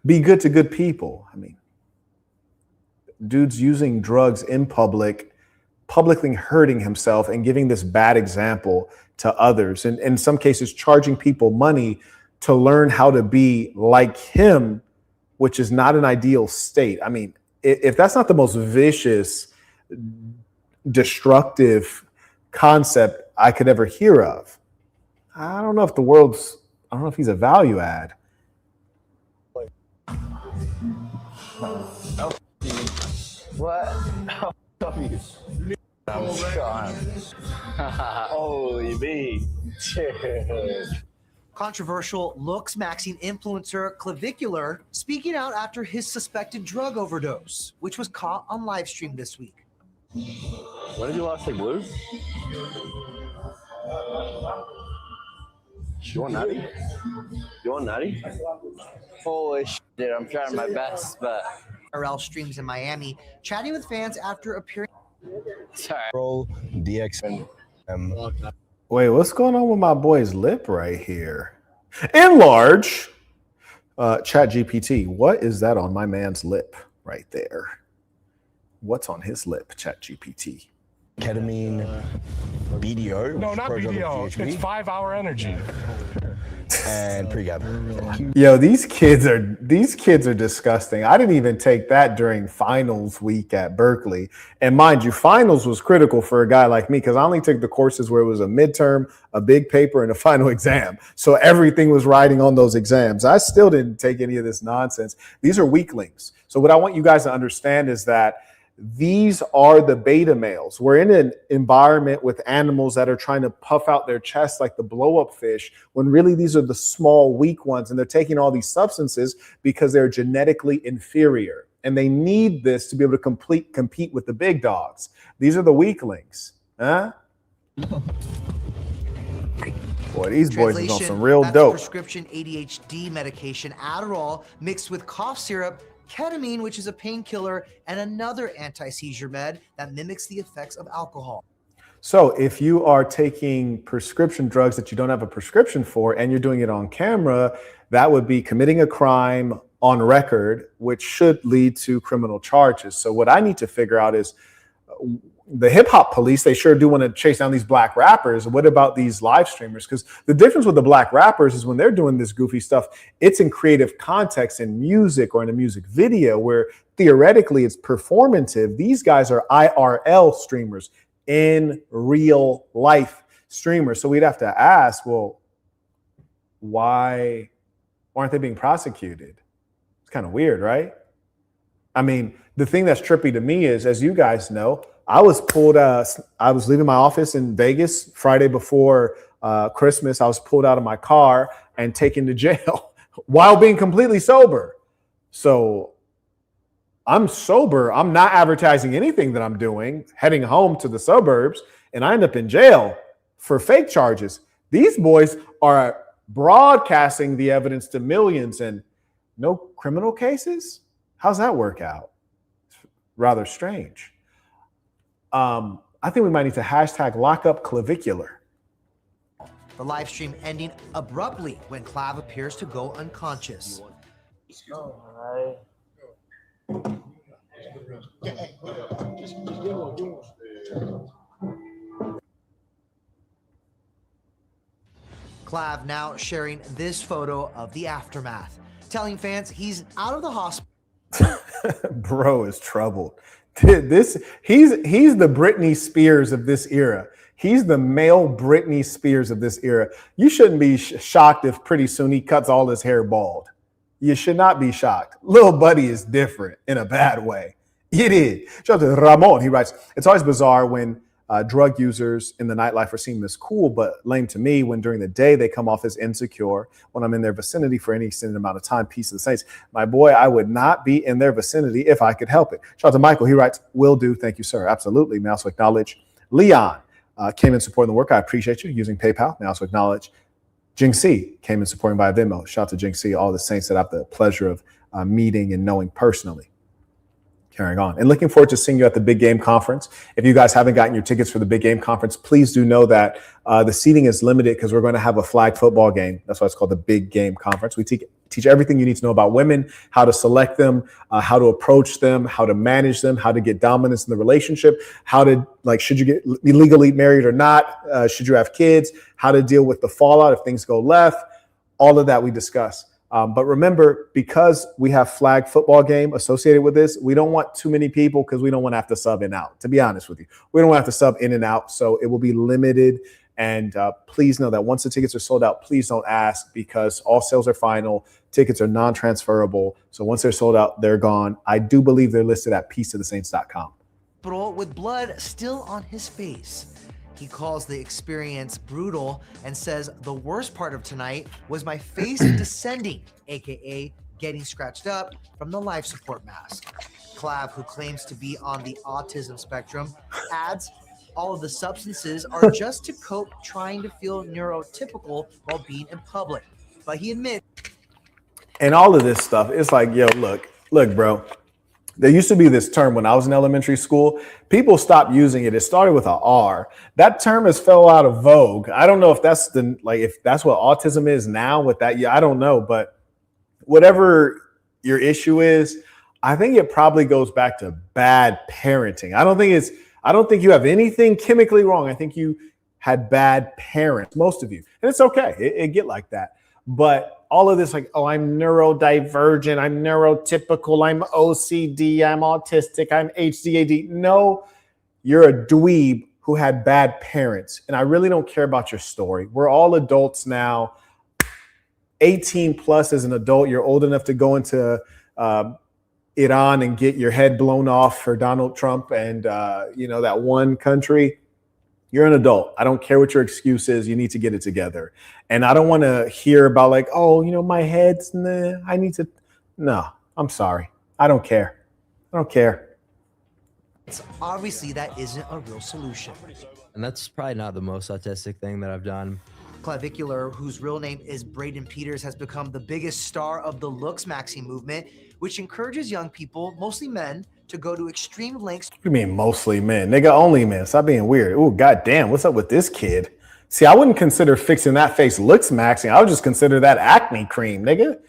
be good to good people. I mean, dude's using drugs in public, publicly hurting himself and giving this bad example to others. And in some cases, charging people money to learn how to be like him, which is not an ideal state. I mean, if that's not the most vicious, destructive concept I could ever hear of, I don't know if he's a value add. What? I'm Sean. Holy B. Controversial Looksmaxxing influencer Clavicular speaking out after his suspected drug overdose, which was caught on live stream this week. When did you last take blues? You want natty? You want natty? Holy shit, I'm trying my best, but RL streams in Miami, chatting with fans after appearing. sorry. Roll DX and Wait, what's going on with my boy's lip right here? Enlarge. Chat GPT, what is that on my man's lip right there? What's on his lip, Chat GPT? ketamine, BDO. No, not BDO. PHB, It's 5-hour energy. and pre-gab. Yo, these kids are disgusting. I didn't even take that during finals week at Berkeley. And mind you, finals was critical for a guy like me because I only took the courses where it was a midterm, a big paper, and a final exam. So everything was riding on those exams. I still didn't take any of this nonsense. These are weaklings. So what I want you guys to understand is that these are the beta males. We're in an environment with animals that are trying to puff out their chests like the blow-up fish, when really these are the small, weak ones, and they're taking all these substances because they're genetically inferior, and they need this to be able to compete with the big dogs. These are the weaklings. Huh? Boy, these boys are on some real dope. Prescription ADHD medication, Adderall, mixed with cough syrup, ketamine, which is a painkiller, and another anti-seizure med that mimics the effects of alcohol. So if you are taking prescription drugs that you don't have a prescription for and you're doing it on camera, that would be committing a crime on record, which should lead to criminal charges. So what I need to figure out is the hip hop police, they sure do want to chase down these black rappers. What about these live streamers? Because the difference with the black rappers is when they're doing this goofy stuff, it's in creative context in music or in a music video where theoretically it's performative. These guys are IRL streamers, in real life streamers. So we'd have to ask, well, why aren't they being prosecuted? It's kind of weird, right? I mean, the thing that's trippy to me is, as you guys know, I was leaving my office in Vegas Friday before Christmas. I was pulled out of my car and taken to jail while being completely sober. So I'm sober. I'm not advertising anything that I'm doing, heading home to the suburbs, and I end up in jail for fake charges. These boys are broadcasting the evidence to millions and no criminal cases? How's that work out? It's rather strange. I think we might need to hashtag lockup Clavicular. The live stream ending abruptly when Clav appears to go unconscious. Clav now sharing this photo of the aftermath, telling fans he's out of the hospital. Bro is troubled. He's the Britney Spears of this era. He's the male Britney Spears of this era. You shouldn't be shocked if pretty soon he cuts all his hair bald. You should not be shocked. Lil Buddy is different in a bad way. It is. Shout out to Ramon. He writes, it's always bizarre when drug users in the nightlife are seen as cool, but lame to me when during the day they come off as insecure when I'm in their vicinity for any extended amount of time. Peace of the saints. My boy, I would not be in their vicinity if I could help it. Shout out to Michael. He writes, will do. Thank you, sir. Absolutely. May I also acknowledge Leon came in supporting the work. I appreciate you using PayPal. May I also acknowledge Jing C came in supporting via Venmo. Shout out to Jing C, all the saints that I have the pleasure of meeting and knowing personally. Carrying on and looking forward to seeing you at the Big Game Conference. If you guys haven't gotten your tickets for the Big Game Conference, please do know that the seating is limited because we're going to have a flag football game. That's why it's called the Big Game Conference. We teach everything you need to know about women, how to select them, how to approach them, how to manage them, how to get dominance in the relationship, how to, like, should you be legally married or not? Should you have kids? How to deal with the fallout if things go left? All of that we discuss. But remember, because we have flag football game associated with this, we don't want too many people because we don't want to have to sub in out, to be honest with you. We don't want to have to sub in and out, so it will be limited. And please know that once the tickets are sold out, please don't ask because all sales are final. Tickets are non-transferable. So once they're sold out, they're gone. I do believe they're listed at peaceofthesaints.com. With blood still on his face. He calls the experience brutal and says the worst part of tonight was my face descending, aka getting scratched up from the life support mask. Clav, who claims to be on the autism spectrum, adds, all of the substances are just to cope trying to feel neurotypical while being in public. But he admits. And all of this stuff, it's like, yo, look, bro. There used to be this term when I was in elementary school. People stopped using it. It started with an R. That term has fell out of vogue. I don't know if that's if that's what autism is now with that. Yeah, I don't know. But whatever your issue is, I think it probably goes back to bad parenting. I don't think you have anything chemically wrong. I think you had bad parents, most of you. And it's okay. It get like that. But all of this, like, oh, I'm neurodivergent, I'm neurotypical, I'm OCD, I'm autistic, I'm HDAD. No, you're a dweeb who had bad parents. And I really don't care about your story. We're all adults now. 18 plus as an adult, you're old enough to go into Iran and get your head blown off for Donald Trump and, that one country. You're an adult. I don't care what your excuse is. You need to get it together. And I don't want to hear about like, oh, my head's, I need to. No, I'm sorry. I don't care. I don't care. Obviously, that isn't a real solution. And that's probably not the most autistic thing that I've done. Clavicular, whose real name is Braden Peters, has become the biggest star of the Looksmaxxing movement, which encourages young people, mostly men, to go to extreme lengths. What do you mean mostly men? Nigga, only men. Stop being weird. Oh, goddamn. What's up with this kid? See, I wouldn't consider fixing that face Looksmaxxing. I would just consider that acne cream, nigga.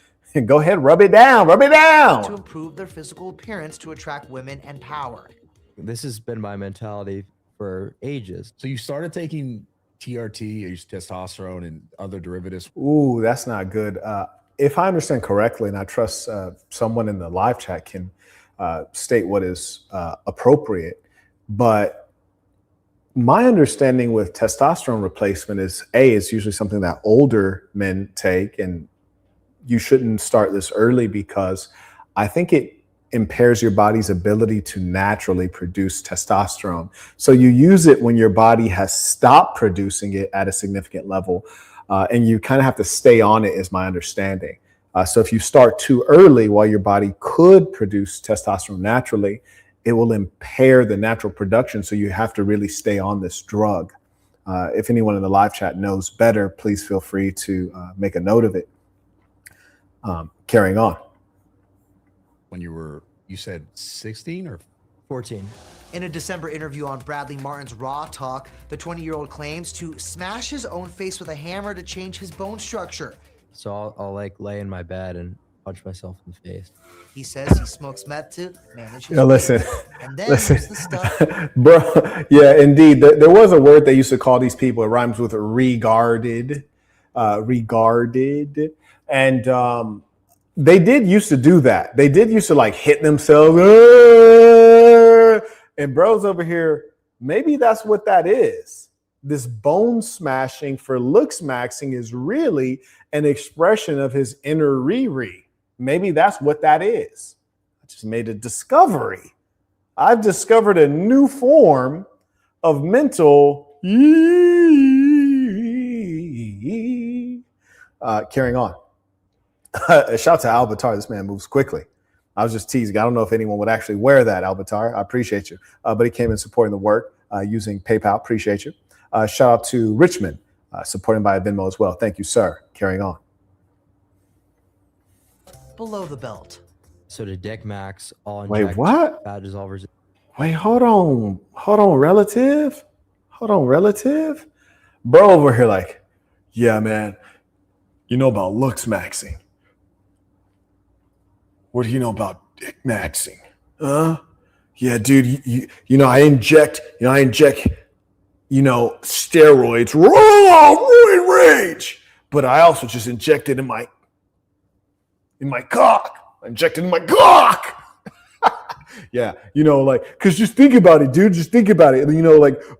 Go ahead, rub it down. Rub it down. To improve their physical appearance to attract women and power. This has been my mentality for ages. So you started taking TRT, testosterone, and other derivatives. Ooh, that's not good. If I understand correctly, and I trust someone in the live chat can state what is appropriate, but my understanding with testosterone replacement is it's usually something that older men take, and you shouldn't start this early because I think it impairs your body's ability to naturally produce testosterone. So you use it when your body has stopped producing it at a significant level, and you kind of have to stay on it, is my understanding. So if you start too early while your body could produce testosterone naturally, it will impair the natural production. So you have to really stay on this drug. If anyone in the live chat knows better, please feel free to make a note of it. Carrying on. When you said 16 or 14. In a December interview on Bradley Martin's Raw Talk, the 20-year-old claims to smash his own face with a hammer to change his bone structure. So I'll like lay in my bed and punch myself in the face. He says he smokes meth to manage his listen, weight. And then there's the stuff. Bro, yeah, indeed. There was a word they used to call these people. It rhymes with regarded. And they did used to do that. They did used to like hit themselves. And bro's over here, maybe that's what that is. This bone smashing for Looksmaxxing is really an expression of his inner Riri. Maybe that's what that is. I just made a discovery. I've discovered a new form of mental. Carrying on. Shout out to Albatar. This man moves quickly. I was just teasing. I don't know if anyone would actually wear that, Albatar. I appreciate you. But he came in supporting the work using PayPal. Appreciate you. Shout out to Richmond, supporting by Venmo as well. Thank you, sir. Carrying on. Below the belt. So to Dick Max, all Wait, what? fat dissolvers. Wait, hold on, relative. Bro over here like, yeah, man, you know about Looksmaxxing. What do you know about Dick Maxing? Yeah, dude, I inject, steroids, raw rage. But I also just injected in my cock. I injected in my cock. Yeah, because just think about it, dude. Just think about it.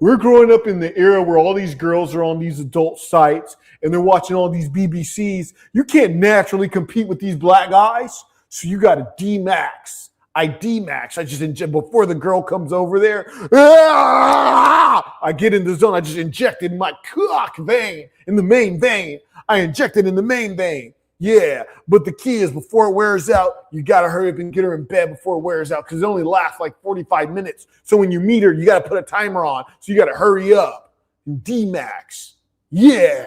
We're growing up in the era where all these girls are on these adult sites and they're watching all these BBCs. You can't naturally compete with these black guys. So you got to D-Max. I just inject before the girl comes over there. I get in the zone. I just injected in my cock vein, in the main vein. I injected in the main vein. Yeah, but the key is before it wears out, you got to hurry up and get her in bed before it wears out because it only lasts like 45 minutes. So when you meet her, you got to put a timer on. So you got to hurry up. D-Max. Yeah.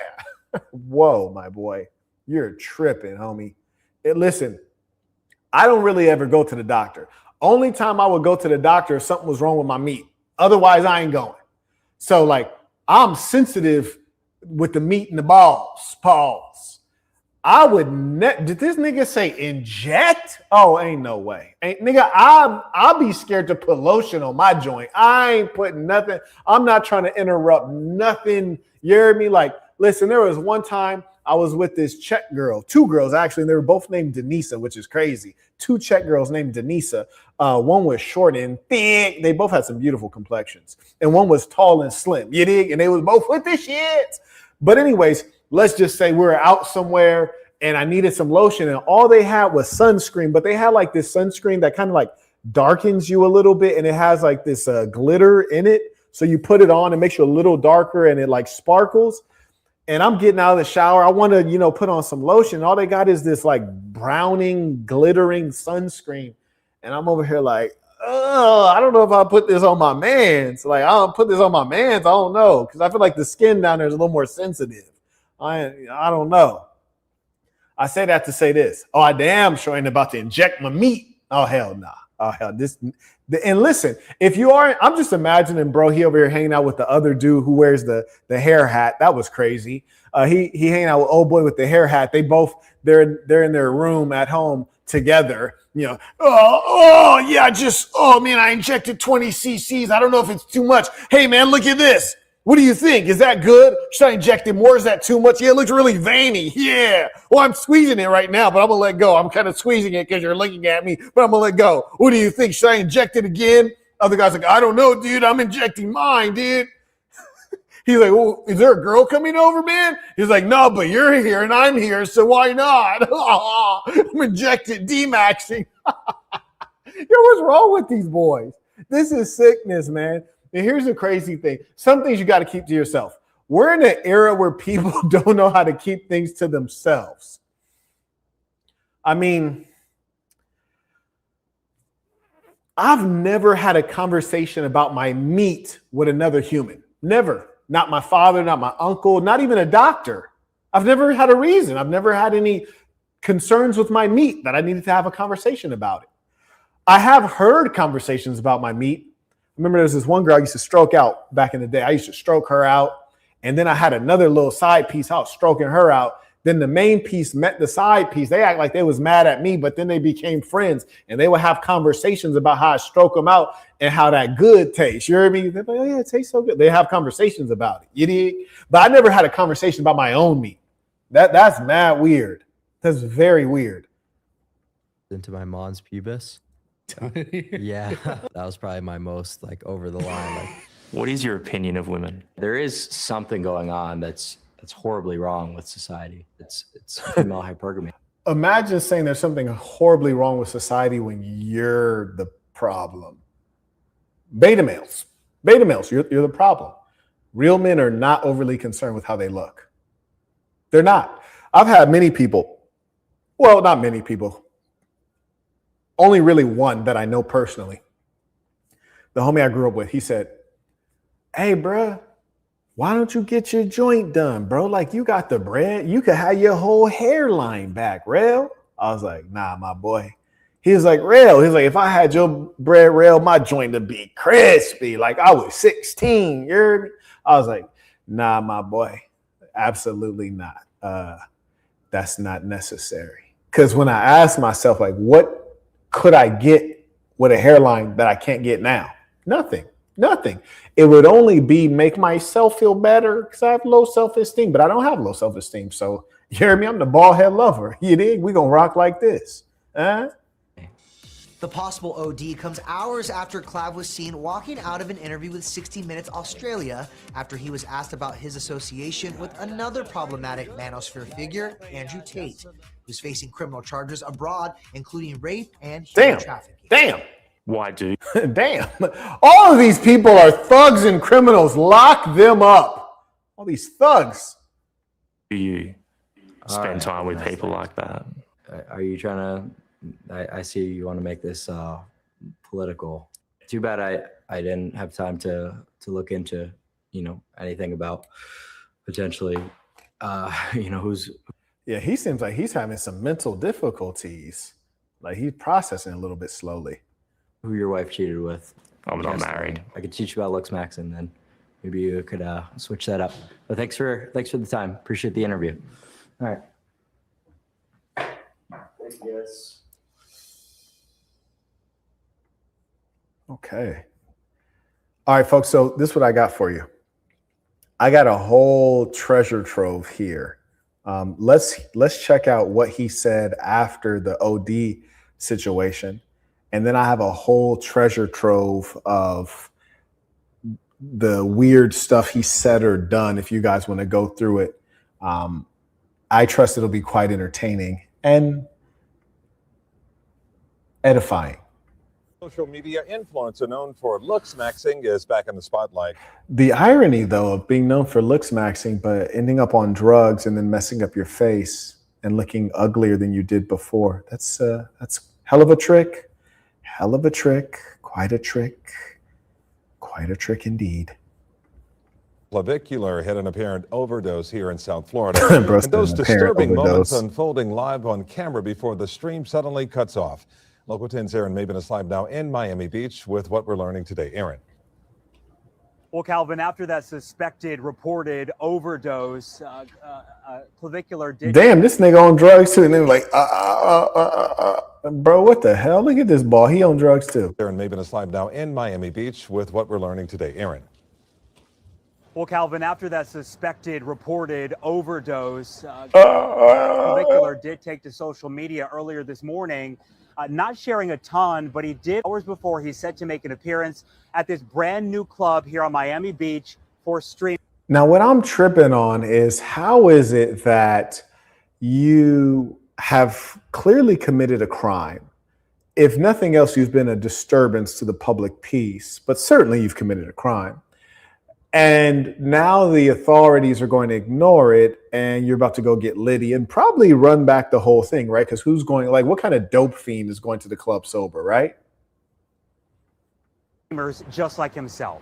Whoa, my boy. You're tripping, homie. Listen, I don't really ever go to the doctor. Only time I would go to the doctor if something was wrong with my meat. Otherwise, I ain't going. So, like, I'm sensitive with the meat and the balls. Pause. I would did this nigga say inject? Oh, ain't no way. Nigga, I'll be scared to put lotion on my joint. I ain't putting nothing. I'm not trying to interrupt nothing. You hear me? Like, listen, there was one time I was with this Czech girl, two girls actually, and they were both named Denisa, which is crazy. Two Czech girls named Denisa. One was short and thick. They both had some beautiful complexions. And one was tall and slim. You dig? And they was both with the shits. But anyways, let's just say we were out somewhere and I needed some lotion and all they had was sunscreen, but they had like this sunscreen that kind of like darkens you a little bit and it has like this glitter in it. So you put it on and makes you a little darker and it like sparkles. And I'm getting out of the shower. I want to, put on some lotion. All they got is this like browning, glittering sunscreen. And I'm over here like, oh, I don't know if I put this on my mans. Like, I don't put this on my mans. I don't know. Because I feel like the skin down there is a little more sensitive. I don't know. I say that to say this. Oh, I damn sure ain't about to inject my meat. Oh, hell nah. Oh, hell. And listen, if you are, I'm just imagining, bro, he over here hanging out with the other dude who wears the hair hat. That was crazy. He hanging out with old boy with the hair hat. They're in their room at home together. Yeah, I injected 20 cc's. I don't know if it's too much. Hey, man, look at this. What do you think? Is that good? Should I inject it more? Is that too much? Yeah, it looks really veiny. Yeah. Well, I'm squeezing it right now, but I'm going to let go. I'm kind of squeezing it because you're looking at me, but I'm going to let go. What do you think? Should I inject it again? Other guy's like, I don't know, dude. I'm injecting mine, dude. He's like, well, is there a girl coming over, man? He's like, no, but you're here and I'm here, so why not? I'm injected D-maxing. Yo, what's wrong with these boys? This is sickness, man. And here's the crazy thing. Some things you got to keep to yourself. We're in an era where people don't know how to keep things to themselves. I mean, I've never had a conversation about my meat with another human. Never. Not my father, not my uncle, not even a doctor. I've never had a reason. I've never had any concerns with my meat that I needed to have a conversation about it. I have heard conversations about my meat. Remember, there was this one girl I used to stroke out back in the day. I used to stroke her out. And then I had another little side piece. I was stroking her out. Then the main piece met the side piece. They act like they was mad at me, but then they became friends. And they would have conversations about how I stroke them out and how that good tastes. You hear me? They're like, oh, yeah, it tastes so good. They have conversations about it. You dig? But I never had a conversation about my own meat. That's mad weird. That's very weird. Into my mons pubis. Yeah, that was probably my most like over the line. Like, what is your opinion of women? There is something going on that's horribly wrong with society. It's female hypergamy. Imagine saying there's something horribly wrong with society when you're the problem. Beta males, you're the problem. Real men are not overly concerned with how they look. They're not. I've had many people, well, not many people, only really one that I know personally. The homie I grew up with, he said, hey, bruh, why don't you get your joint done, bro? Like, you got the bread. You could have your whole hairline back, Rail. I was like, nah, my boy. He was like, Rail. He's like, if I had your bread, Rail, my joint would be crispy. Like, I was 16. You heard me? I was like, nah, my boy. Absolutely not. That's not necessary. Because when I asked myself, like, what could I get with a hairline that I can't get now? Nothing. It would only be make myself feel better because I have low self-esteem, but I don't have low self-esteem. So you hear me? I'm the bald head lover. You dig? We gonna rock like this. The possible OD comes hours after Clav was seen walking out of an interview with 60 Minutes Australia after he was asked about his association with another problematic manosphere figure, Andrew Tate, who's facing criminal charges abroad, including rape and human trafficking. Damn. Why do? Damn. All of these people are thugs and criminals. Lock them up. All these thugs. You spend time with people like that. Are you trying to? I see you want to make this political. Too bad I didn't have time to look into anything about potentially who's. Yeah, he seems like he's having some mental difficulties. Like he's processing a little bit slowly. Who your wife cheated with? I'm not married. I could teach you about Looksmaxxing then. Maybe you could switch that up. But thanks for the time. Appreciate the interview. All right. Thank you, guys. Okay. All right, folks. So this is what I got for you. I got a whole treasure trove here. Let's check out what he said after the OD situation. And then I have a whole treasure trove of the weird stuff he said or done. If you guys want to go through it, I trust it'll be quite entertaining and edifying. Social media influencer known for Looksmaxxing is back in the spotlight. The irony, though, of being known for Looksmaxxing, but ending up on drugs and then messing up your face and looking uglier than you did before. That's hell of a trick. Hell of a trick. Quite a trick. Quite a trick indeed. Clavicular had an apparent overdose here in South Florida. And those An apparent disturbing moments overdose. unfolding live on camera before the stream suddenly cuts off. Local 10's Aaron Maben is live now in Miami Beach with what we're learning today. Aaron. Well, Calvin, after that suspected reported overdose, Clavicular did. Damn, this nigga on drugs too. And then like, bro, what the hell? Look at this ball. He on drugs too. Aaron Maben is live now in Miami Beach with what we're learning today. Aaron. Well, Calvin, after that suspected reported overdose, Clavicular did take to social media earlier this morning, not sharing a ton, but he did hours before he's set to make an appearance at this brand new club here on Miami Beach for stream. Now, what I'm tripping on is how is it that you have clearly committed a crime? If nothing else, you've been a disturbance to the public peace, but certainly you've committed a crime. And now the authorities are going to ignore it and you're about to go get litty and probably run back the whole thing, right? Because who's going, like, what kind of dope fiend is going to the club sober, right? Just like himself.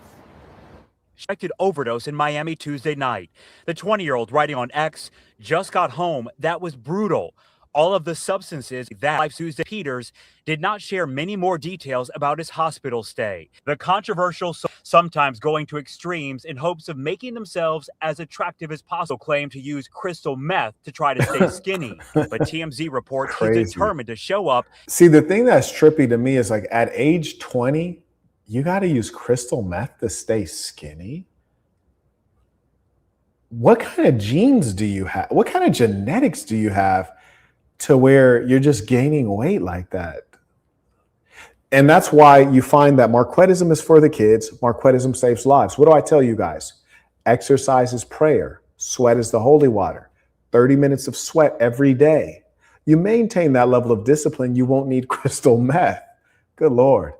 Suspected overdose in Miami Tuesday night. The 20-year-old writing on X just got home. That was brutal. All of the substances that Life Tuesday Peters did not share many more details about his hospital stay. The controversial, sometimes going to extremes in hopes of making themselves as attractive as possible, claim to use crystal meth to try to stay skinny. But TMZ reports he's determined to show up. See, the thing that's trippy to me is like at age 20, you got to use crystal meth to stay skinny. What kind of genes do you have? What kind of genetics do you have to where you're just gaining weight like that? And that's why you find that Marquettism is for the kids. Marquettism saves lives. What do I tell you guys? Exercise is prayer. Sweat is the holy water. 30 minutes of sweat every day. You maintain that level of discipline, you won't need crystal meth. Good Lord.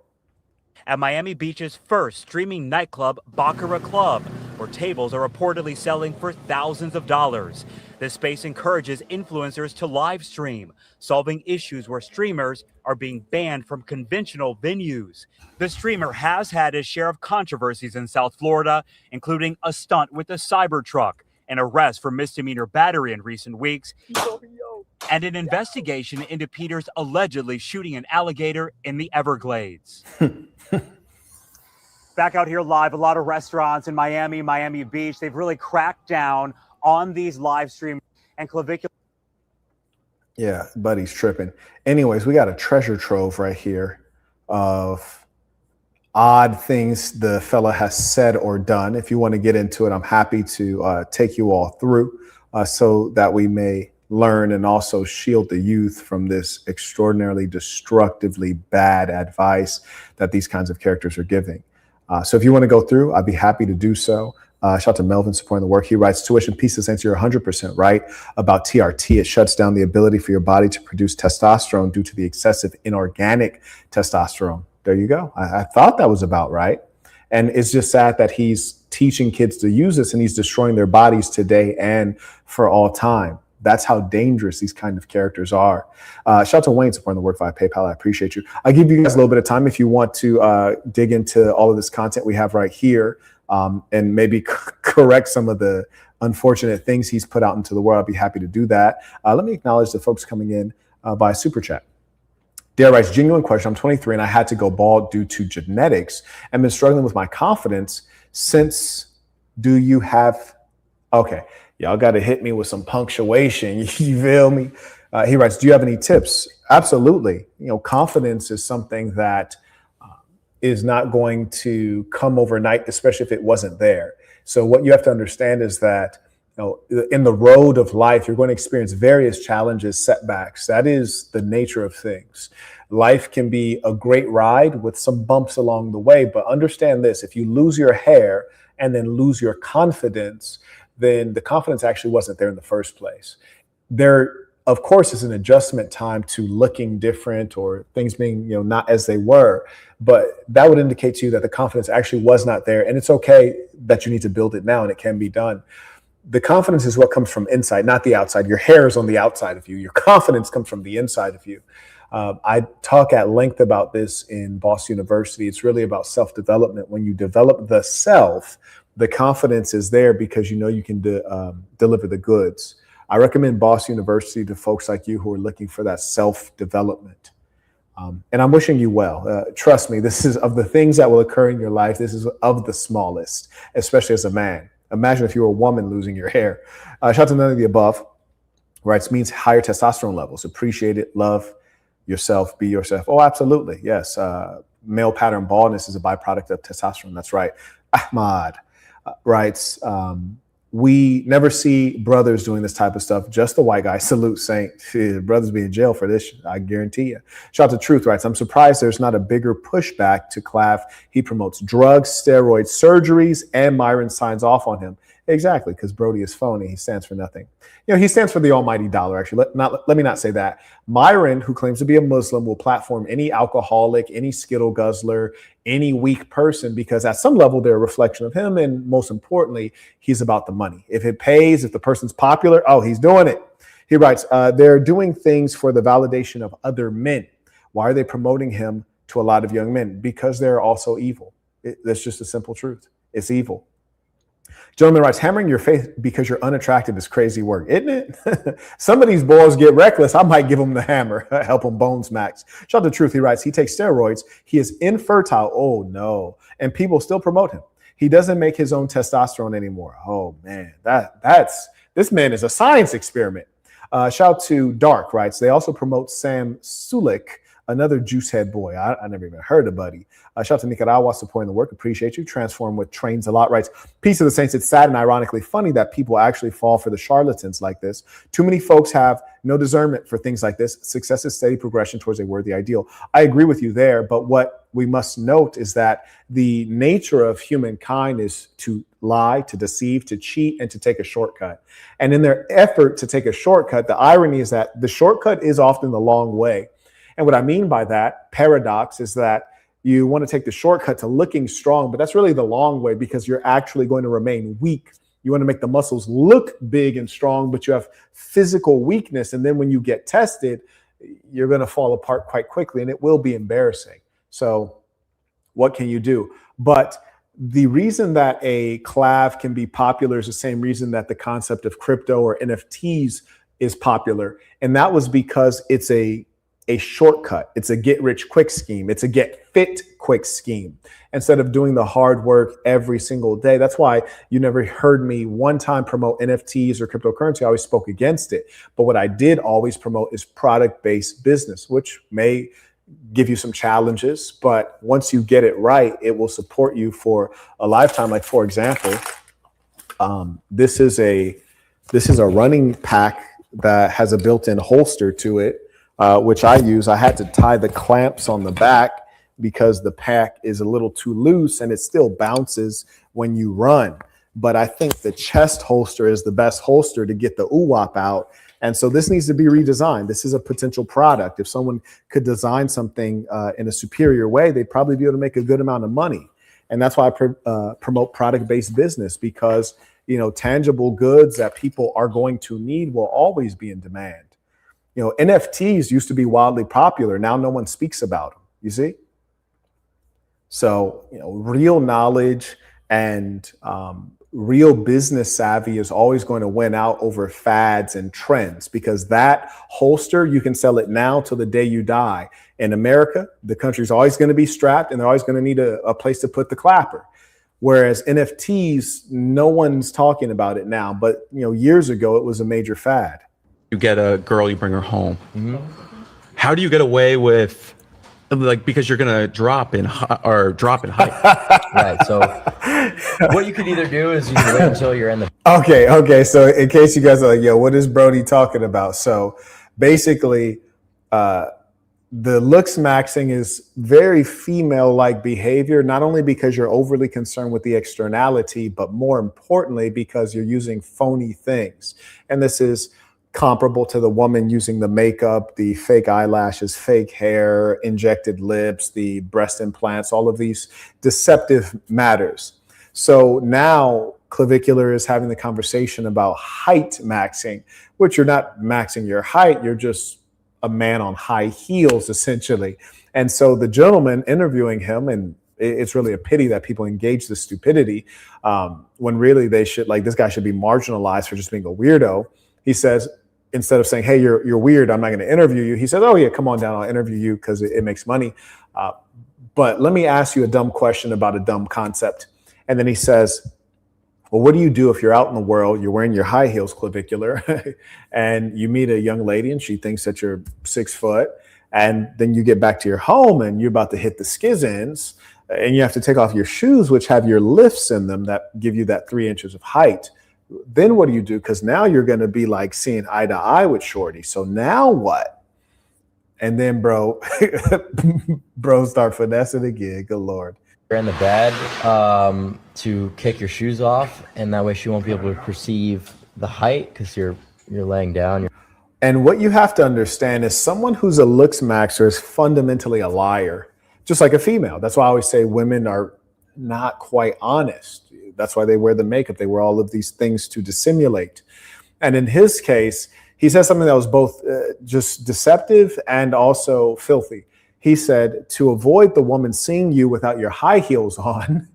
At Miami Beach's first streaming nightclub, Baccarat Club, where tables are reportedly selling for thousands of dollars. This space encourages influencers to live stream, solving issues where streamers are being banned from conventional venues. The streamer has had his share of controversies in South Florida, including a stunt with a Cybertruck, an arrest for misdemeanor battery in recent weeks, and an investigation into Peters allegedly shooting an alligator in the Everglades. Back out here live, a lot of restaurants in Miami, Miami Beach, they've really cracked down on these live streams and Clavicular. Yeah, buddy's tripping. Anyways, we got a treasure trove right here of odd things the fella has said or done. If you want to get into it, I'm happy to take you all through so that we may learn and also shield the youth from this extraordinarily destructively bad advice that these kinds of characters are giving. So if you want to go through, I'd be happy to do so. Shout out to Melvin supporting the work. He writes, tuition pieces answer you're 100% right about TRT. It shuts down the ability for your body to produce testosterone due to the excessive inorganic testosterone. There you go. I thought that was about right. And it's just sad that he's teaching kids to use this and he's destroying their bodies today and for all time. That's how dangerous these kind of characters are. Shout out to Wayne supporting the work via PayPal. I appreciate you. I'll give you guys a little bit of time if you want to dig into all of this content we have right here, and maybe correct some of the unfortunate things he's put out into the world. I'd be happy to do that. Let me acknowledge the folks coming in by Super Chat. Dare writes, genuine question. I'm 23 and I had to go bald due to genetics and been struggling with my confidence since. Do you have, okay, y'all got to hit me with some punctuation. You feel me? He writes, do you have any tips? Absolutely. You know, confidence is something that is not going to come overnight, especially if it wasn't there. So what you have to understand is that, you know, in the road of life, you're going to experience various challenges, setbacks. That is the nature of things. Life can be a great ride with some bumps along the way, but understand this: if you lose your hair and then lose your confidence, then the confidence actually wasn't there in the first place. There, of course, is an adjustment time to looking different or things being, you know, not as they were, but that would indicate to you that the confidence actually was not there. And it's okay that you need to build it now, and it can be done. The confidence is what comes from inside, not the outside. Your hair is on the outside of you. Your confidence comes from the inside of you. I talk at length about this in Boss University. It's really about self-development. When you develop the self, the confidence is there because you know you can deliver the goods. I recommend Boss University to folks like you who are looking for that self-development. And I'm wishing you well. Trust me, this is of the things that will occur in your life. This is of the smallest, especially as a man. Imagine if you were a woman losing your hair. Shout out to none of the above. Right? Means higher testosterone levels. Appreciate it. Love yourself. Be yourself. Oh, absolutely. Yes. Male pattern baldness is a byproduct of testosterone. That's right. Ahmad writes, we never see brothers doing this type of stuff. Just the white guy. Salute, Saint. Brothers be in jail for this, I guarantee you. Shout out to Truth writes, I'm surprised there's not a bigger pushback to Clav. He promotes drugs, steroids, surgeries, and Myron signs off on him. Exactly, because Brody is phony. He stands for nothing. You know, he stands for the almighty dollar, actually. Let me not say that. Myron, who claims to be a Muslim, will platform any alcoholic, any Skittle guzzler, any weak person, because at some level they're a reflection of him. And most importantly, he's about the money. If it pays, if the person's popular, oh, he's doing it. He writes, they're doing things for the validation of other men. Why are they promoting him to a lot of young men? Because they're also evil. That's just a simple truth. It's evil. Gentleman writes, hammering your faith because you're unattractive is crazy work, isn't it? Some of these boys get reckless. I might give them the hammer, help them bones max. Shout out to Truth. He writes, he takes steroids. He is infertile. Oh, no. And people still promote him. He doesn't make his own testosterone anymore. Oh, man, this man is a science experiment. Shout out to Dark writes, they also promote Sam Sulik, another juice head boy. I never even heard of Buddy. Shout out to Nicaragua supporting the work. Appreciate you. Transform with Trains a lot. Writes, Peace of the Saints. It's sad and ironically funny that people actually fall for the charlatans like this. Too many folks have no discernment for things like this. Success is steady progression towards a worthy ideal. I agree with you there, but what we must note is that the nature of humankind is to lie, to deceive, to cheat, and to take a shortcut. And in their effort to take a shortcut, the irony is that the shortcut is often the long way. And what I mean by that paradox is that you want to take the shortcut to looking strong, but that's really the long way because you're actually going to remain weak. You want to make the muscles look big and strong, but you have physical weakness. And then when you get tested, you're going to fall apart quite quickly and it will be embarrassing. So what can you do? But the reason that a Clav can be popular is the same reason that the concept of crypto or NFTs is popular. And that was because it's a shortcut. It's a get rich quick scheme. It's a get fit quick scheme instead of doing the hard work every single day. That's why you never heard me one time promote NFTs or cryptocurrency. I always spoke against it. But what I did always promote is product-based business, which may give you some challenges, but once you get it right, it will support you for a lifetime. Like, for example, this is a running pack that has a built-in holster to it, which I use. I had to tie the clamps on the back because the pack is a little too loose and it still bounces when you run. But I think the chest holster is the best holster to get the UWAP out. And so this needs to be redesigned. This is a potential product. If someone could design something in a superior way, they'd probably be able to make a good amount of money. And that's why I promote product-based business, because tangible goods that people are going to need will always be in demand. NFTs used to be wildly popular. Now no one speaks about them. You see? So, real knowledge and real business savvy is always going to win out over fads and trends, because that holster, you can sell it now till the day you die. In America, the country's always going to be strapped and they're always going to need a place to put the clapper. Whereas NFTs, no one's talking about it now. But, years ago, it was a major fad. You get a girl, you bring her home. How do you get away with, because you're gonna drop in height? Right. So what you could either do is you can wait until you're in the. Okay. So in case you guys are like, what is Brody talking about? So basically, the Looksmaxxing is very female-like behavior, not only because you're overly concerned with the externality, but more importantly, because you're using phony things. And this is comparable to the woman using the makeup, the fake eyelashes, fake hair, injected lips, the breast implants, all of these deceptive matters. So now Clavicular is having the conversation about height maxing, which you're not maxing your height, you're just a man on high heels, essentially. And so the gentleman interviewing him, and it's really a pity that people engage this stupidity when really they should, this guy should be marginalized for just being a weirdo. He says, instead of saying, hey, you're weird, I'm not going to interview you, he says, oh yeah, come on down, I'll interview you because it makes money. But let me ask you a dumb question about a dumb concept. And then he says, well, what do you do if you're out in the world, you're wearing your high heels, Clavicular, and you meet a young lady and she thinks that you're 6 foot, and then you get back to your home and you're about to hit the skizzins, and you have to take off your shoes, which have your lifts in them that give you that 3 inches of height. Then what do you do? Because now you're going to be seeing eye to eye with shorty. So now what? And then bro start finessing again. Good Lord. You're in the bed to kick your shoes off, and that way she won't be able to perceive the height because you're laying down. And what you have to understand is someone who's a looks maxer is fundamentally a liar, just like a female. That's why I always say women are not quite honest. That's why they wear the makeup. They wear all of these things to dissimulate. And in his case, he said something that was both just deceptive and also filthy. He said, to avoid the woman seeing you without your high heels on,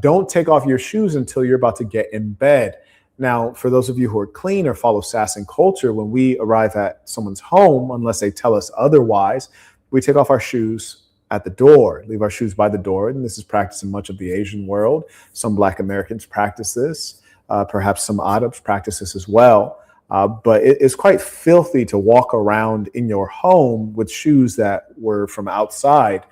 don't take off your shoes until you're about to get in bed. Now, for those of you who are clean or follow sass and culture, when we arrive at someone's home, unless they tell us otherwise, we take off our shoes at the door, leave our shoes by the door. And this is practiced in much of the Asian world. Some Black Americans practice this. Perhaps some Arabs practice this as well. But it's quite filthy to walk around in your home with shoes that were from outside.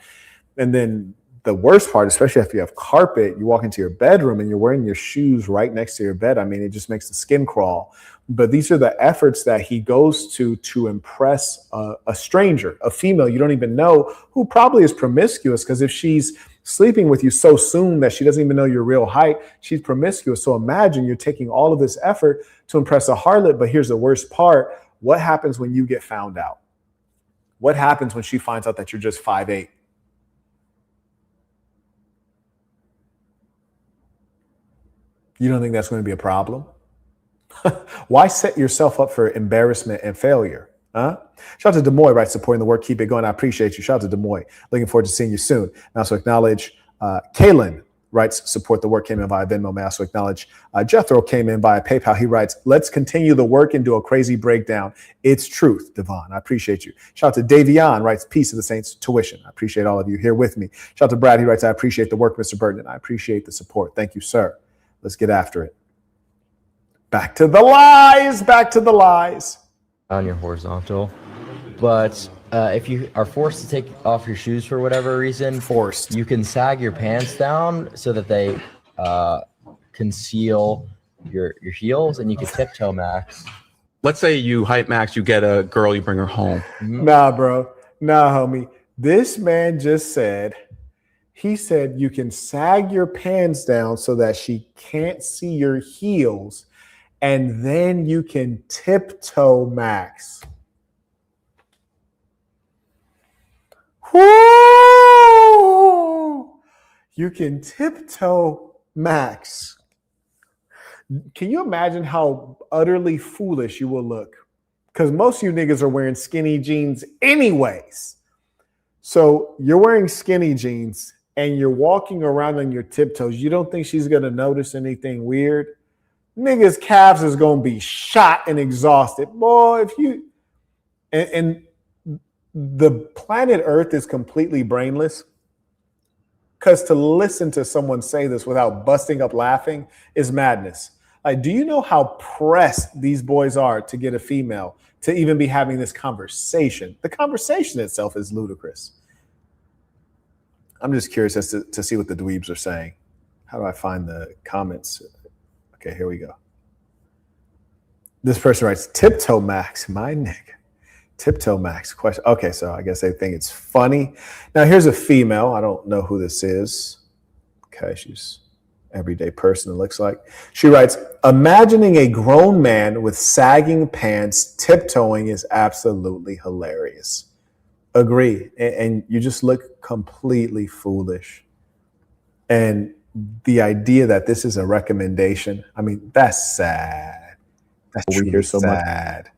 And then the worst part, especially if you have carpet, you walk into your bedroom and you're wearing your shoes right next to your bed. I mean, it just makes the skin crawl. But these are the efforts that he goes to impress a stranger, a female you don't even know, who probably is promiscuous, because if she's sleeping with you so soon that she doesn't even know your real height, she's promiscuous. So imagine you're taking all of this effort to impress a harlot. But here's the worst part. What happens when you get found out? What happens when she finds out that you're just 5'8"? You don't think that's going to be a problem? Why set yourself up for embarrassment and failure? Huh? Shout out to Demoy, right? Supporting the work. Keep it going. I appreciate you. Shout out to Demoy. Looking forward to seeing you soon. May I also acknowledge Kaylin writes, support the work, came in via Venmo. May I also acknowledge Jethro came in via PayPal. He writes, let's continue the work and do a crazy breakdown. It's truth, Devon. I appreciate you. Shout out to Davion, writes, peace of the saints, tuition. I appreciate all of you here with me. Shout out to Brad. He writes, I appreciate the work, Mr. Burton. I appreciate the support. Thank you, sir. Let's get after it. Back to the lies. Back to the lies. On your horizontal. But if you are forced to take off your shoes for whatever reason, you can sag your pants down so that they conceal your heels, and you can tiptoe max. Let's say you height max, you get a girl, you bring her home. Nah, bro. Nah, homie. This man just said, he said you can sag your pants down so that she can't see your heels, and then you can tiptoe max. Woo! You can tiptoe max. Can you imagine how utterly foolish you will look? Because most of you niggas are wearing skinny jeans anyways. So you're wearing skinny jeans and you're walking around on your tiptoes. You don't think she's going to notice anything weird? Niggas' calves is going to be shot and exhausted. Boy, if you... And the planet Earth is completely brainless, because to listen to someone say this without busting up laughing is madness. Like, do you know how pressed these boys are to get a female to even be having this conversation? The conversation itself is ludicrous. I'm just curious as to see what the dweebs are saying. How do I find the comments? Okay, here we go. This person writes, Tiptoe Max, my nigga. Tiptoe Max question. Okay, so I guess they think it's funny. Now here's a female. I don't know who this is. Okay, she's everyday person, it looks like. She writes, imagining a grown man with sagging pants tiptoeing is absolutely hilarious. Agree. And you just look completely foolish. And the idea that this is a recommendation, I mean, that's sad. That's We hear so much. sad.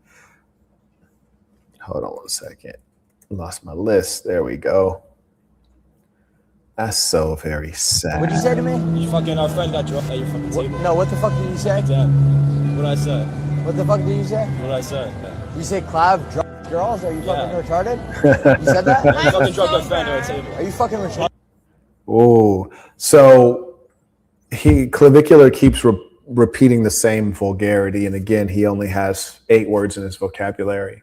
Hold on 1 second. Lost my list. There we go. That's so very sad. What'd you say to me? You fucking our friend got dropped at your fucking table. No, what the fuck did you say? What'd I say? What the fuck did you say? What'd I say? You say Clav dropped girls? Are you fucking retarded? You said that? You fucking dropped our friend at our table. Are you fucking retarded? Oh, so Clavicular keeps repeating the same vulgarity. And again, he only has 8 words in his vocabulary.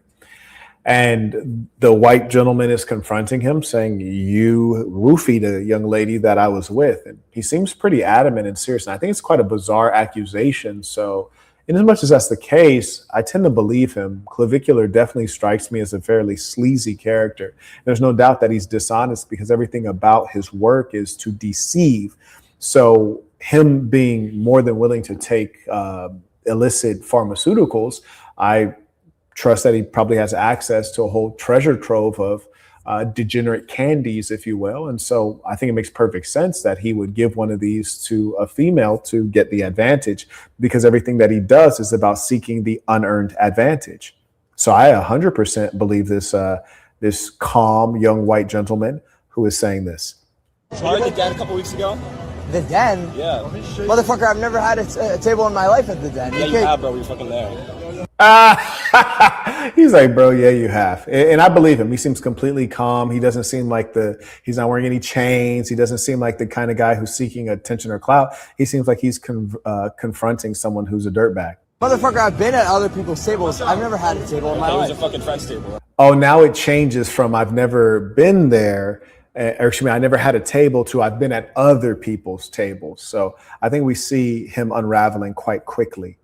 And the white gentleman is confronting him, saying, you roofied a young lady that I was with. And he seems pretty adamant and serious. And I think it's quite a bizarre accusation. So in as much as that's the case, I tend to believe him. Clavicular definitely strikes me as a fairly sleazy character. There's no doubt that he's dishonest because everything about his work is to deceive. So him being more than willing to take illicit pharmaceuticals, I trust that he probably has access to a whole treasure trove of degenerate candies, if you will. And so I think it makes perfect sense that he would give one of these to a female to get the advantage, because everything that he does is about seeking the unearned advantage. So I 100% believe this this calm young white gentleman who is saying this. Tried the den a couple weeks ago. The den? Yeah. Motherfucker, I've never had a table in my life at the den. Yeah, you have, bro. You're fucking there. He's like, bro, yeah, you have. And I believe him. He seems completely calm. He doesn't seem like he's not wearing any chains. He doesn't seem like the kind of guy who's seeking attention or clout. He seems like he's confronting someone who's a dirtbag. Motherfucker, I've been at other people's tables. I've never had a table in my life. It was a fucking friend's table. Oh, now it changes from I've never been there, or excuse me, I never had a table, to I've been at other people's tables. So I think we see him unraveling quite quickly.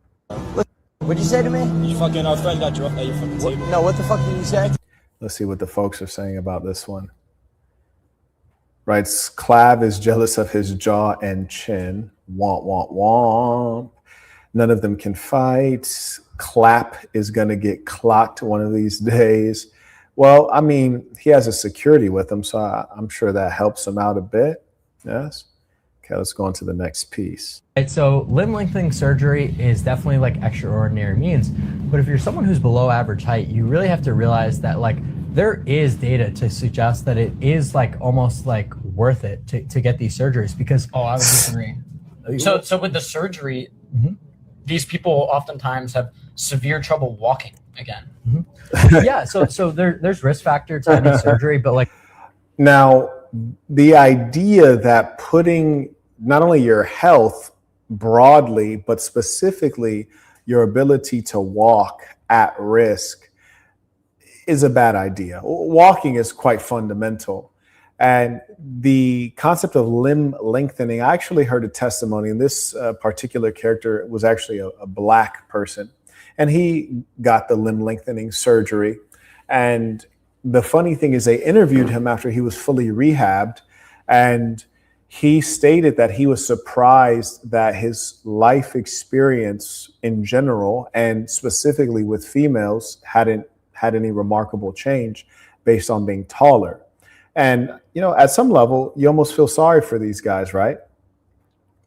What'd you say to me? You fucking our friend got dropped at your fucking table. No, what the fuck did you say? Let's see what the folks are saying about this one. Writes, Clav is jealous of his jaw and chin. Womp, womp, womp. None of them can fight. Clap is going to get clocked one of these days. Well, I mean, he has a security with him, so I'm sure that helps him out a bit. Yes. Okay, let's go on to the next piece. Right, so limb lengthening surgery is definitely like extraordinary means, but if you're someone who's below average height, you really have to realize that like there is data to suggest that it is like almost like worth it to get these surgeries, because I would disagree. So with the surgery, these people oftentimes have severe trouble walking again. Yeah, so there's risk factor to any surgery, but like now the idea that putting not only your health broadly, but specifically your ability to walk at risk is a bad idea. Walking is quite fundamental. And the concept of limb lengthening, I actually heard a testimony, and this particular character was actually a black person, and he got the limb lengthening surgery. And the funny thing is they interviewed him after he was fully rehabbed, and he stated that he was surprised that his life experience in general, and specifically with females, hadn't had any remarkable change based on being taller. And, you know, at some level, you almost feel sorry for these guys, right?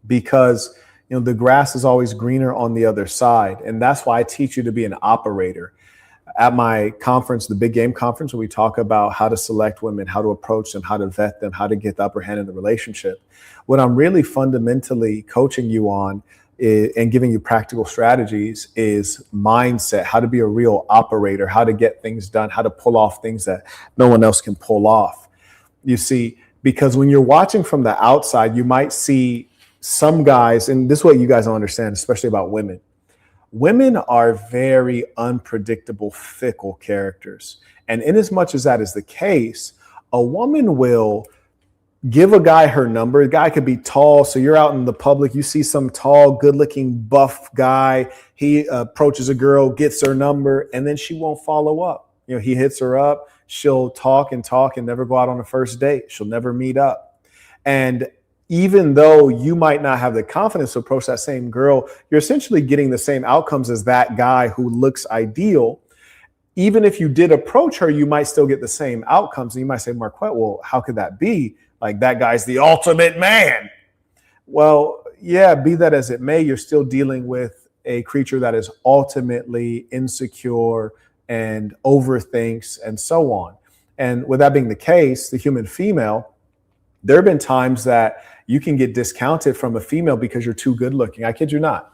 Because The grass is always greener on the other side. And that's why I teach you to be an operator. At my conference, the Big Game Conference, where we talk about how to select women, how to approach them, how to vet them, how to get the upper hand in the relationship. What I'm really fundamentally coaching you on and giving you practical strategies is mindset, how to be a real operator, how to get things done, how to pull off things that no one else can pull off. You see, because when you're watching from the outside, you might see some guys, and this is what you guys don't understand, especially about women. Women are very unpredictable, fickle characters. And in as much as that is the case, a woman will give a guy her number. A guy could be tall. So you're out in the public, you see some tall, good looking, buff guy. He approaches a girl, gets her number, and then she won't follow up. He hits her up. She'll talk and never go out on a first date. She'll never meet up. And even though you might not have the confidence to approach that same girl, you're essentially getting the same outcomes as that guy who looks ideal. Even if you did approach her, you might still get the same outcomes. And you might say, Marquette, well, how could that be? Like, that guy's the ultimate man. Well, yeah, be that as it may, you're still dealing with a creature that is ultimately insecure and overthinks and so on. And with that being the case, the human female, there have been times that you can get discounted from a female because you're too good looking. I kid you not.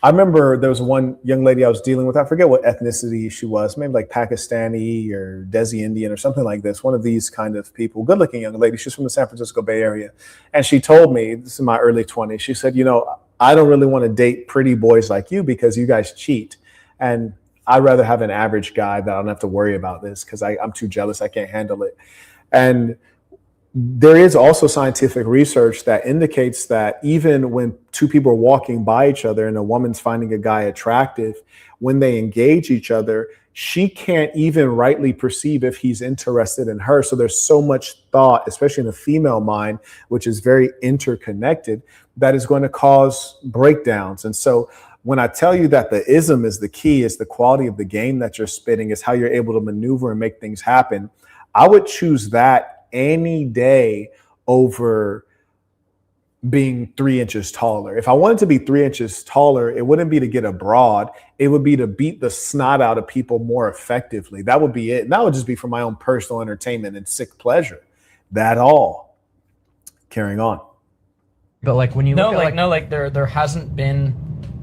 I remember there was one young lady I was dealing with. I forget what ethnicity she was, maybe like Pakistani or Desi Indian or something like this. One of these kind of people, good looking young lady. She's from the San Francisco Bay Area. And she told me, this is in my early 20s, she said, I don't really want to date pretty boys like you because you guys cheat. And I'd rather have an average guy that I don't have to worry about this because I'm too jealous. I can't handle it. And there is also scientific research that indicates that even when two people are walking by each other and a woman's finding a guy attractive, when they engage each other, she can't even rightly perceive if he's interested in her. So there's so much thought, especially in the female mind, which is very interconnected, that is going to cause breakdowns. And so when I tell you that the ism is the key, is the quality of the game that you're spitting, is how you're able to maneuver and make things happen, I would choose that any day over being 3 inches taller. If I wanted to be 3 inches taller, it wouldn't be to get abroad. It would be to beat the snot out of people more effectively. That would be it. And that would just be for my own personal entertainment and sick pleasure. That all. Carrying on. But like when you look at there hasn't been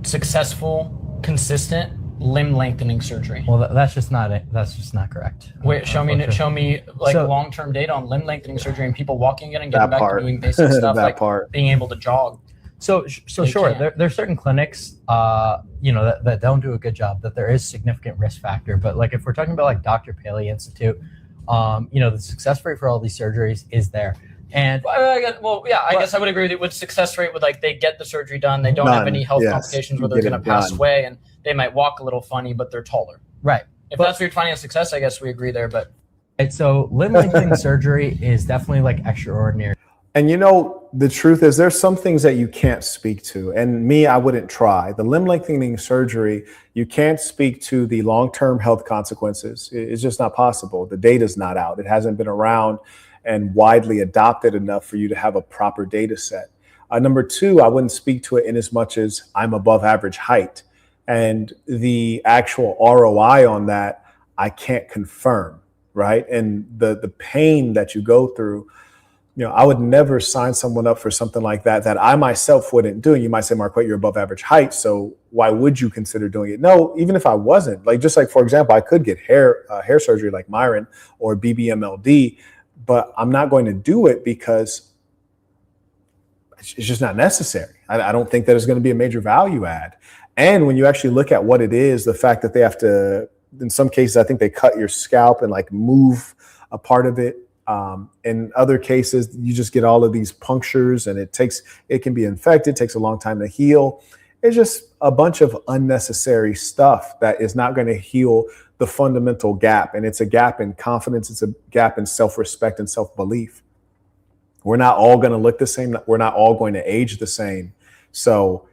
successful, consistent limb lengthening surgery. Well, that's just not it. That's just not correct. Wait, show me long-term data on limb lengthening surgery and people walking in and getting back to doing basic stuff being able to jog. So sure, there are certain clinics, that don't do a good job. That there is significant risk factor. But like if we're talking about like Dr. Paley Institute, the success rate for all these surgeries is there. And I guess I would agree with success rate with like they get the surgery done, they don't have any health complications where they're going to pass away, and they might walk a little funny, but they're taller. Right. If that's what you're finding a success, I guess we agree there. But so limb lengthening surgery is definitely like extraordinary. And the truth is there's some things that you can't speak to. And me, I wouldn't try. The limb lengthening surgery, you can't speak to the long-term health consequences. It's just not possible. The data's not out. It hasn't been around and widely adopted enough for you to have a proper data set. Number two, I wouldn't speak to it in as much as I'm above average height. And the actual ROI on that, I can't confirm, right? And the pain that you go through, I would never sign someone up for something like that I myself wouldn't do. And you might say, Marquette, you're above average height, so why would you consider doing it? No, even if I wasn't, for example, I could get hair surgery like Myron or BBMLD, but I'm not going to do it because it's just not necessary. I don't think that is going to be a major value add. And when you actually look at what it is, the fact that they have to, in some cases, I think they cut your scalp and move a part of it. In other cases, you just get all of these punctures and it can be infected, takes a long time to heal. It's just a bunch of unnecessary stuff that is not going to heal the fundamental gap. And it's a gap in confidence. It's a gap in self-respect and self-belief. We're not all going to look the same. We're not all going to age the same. So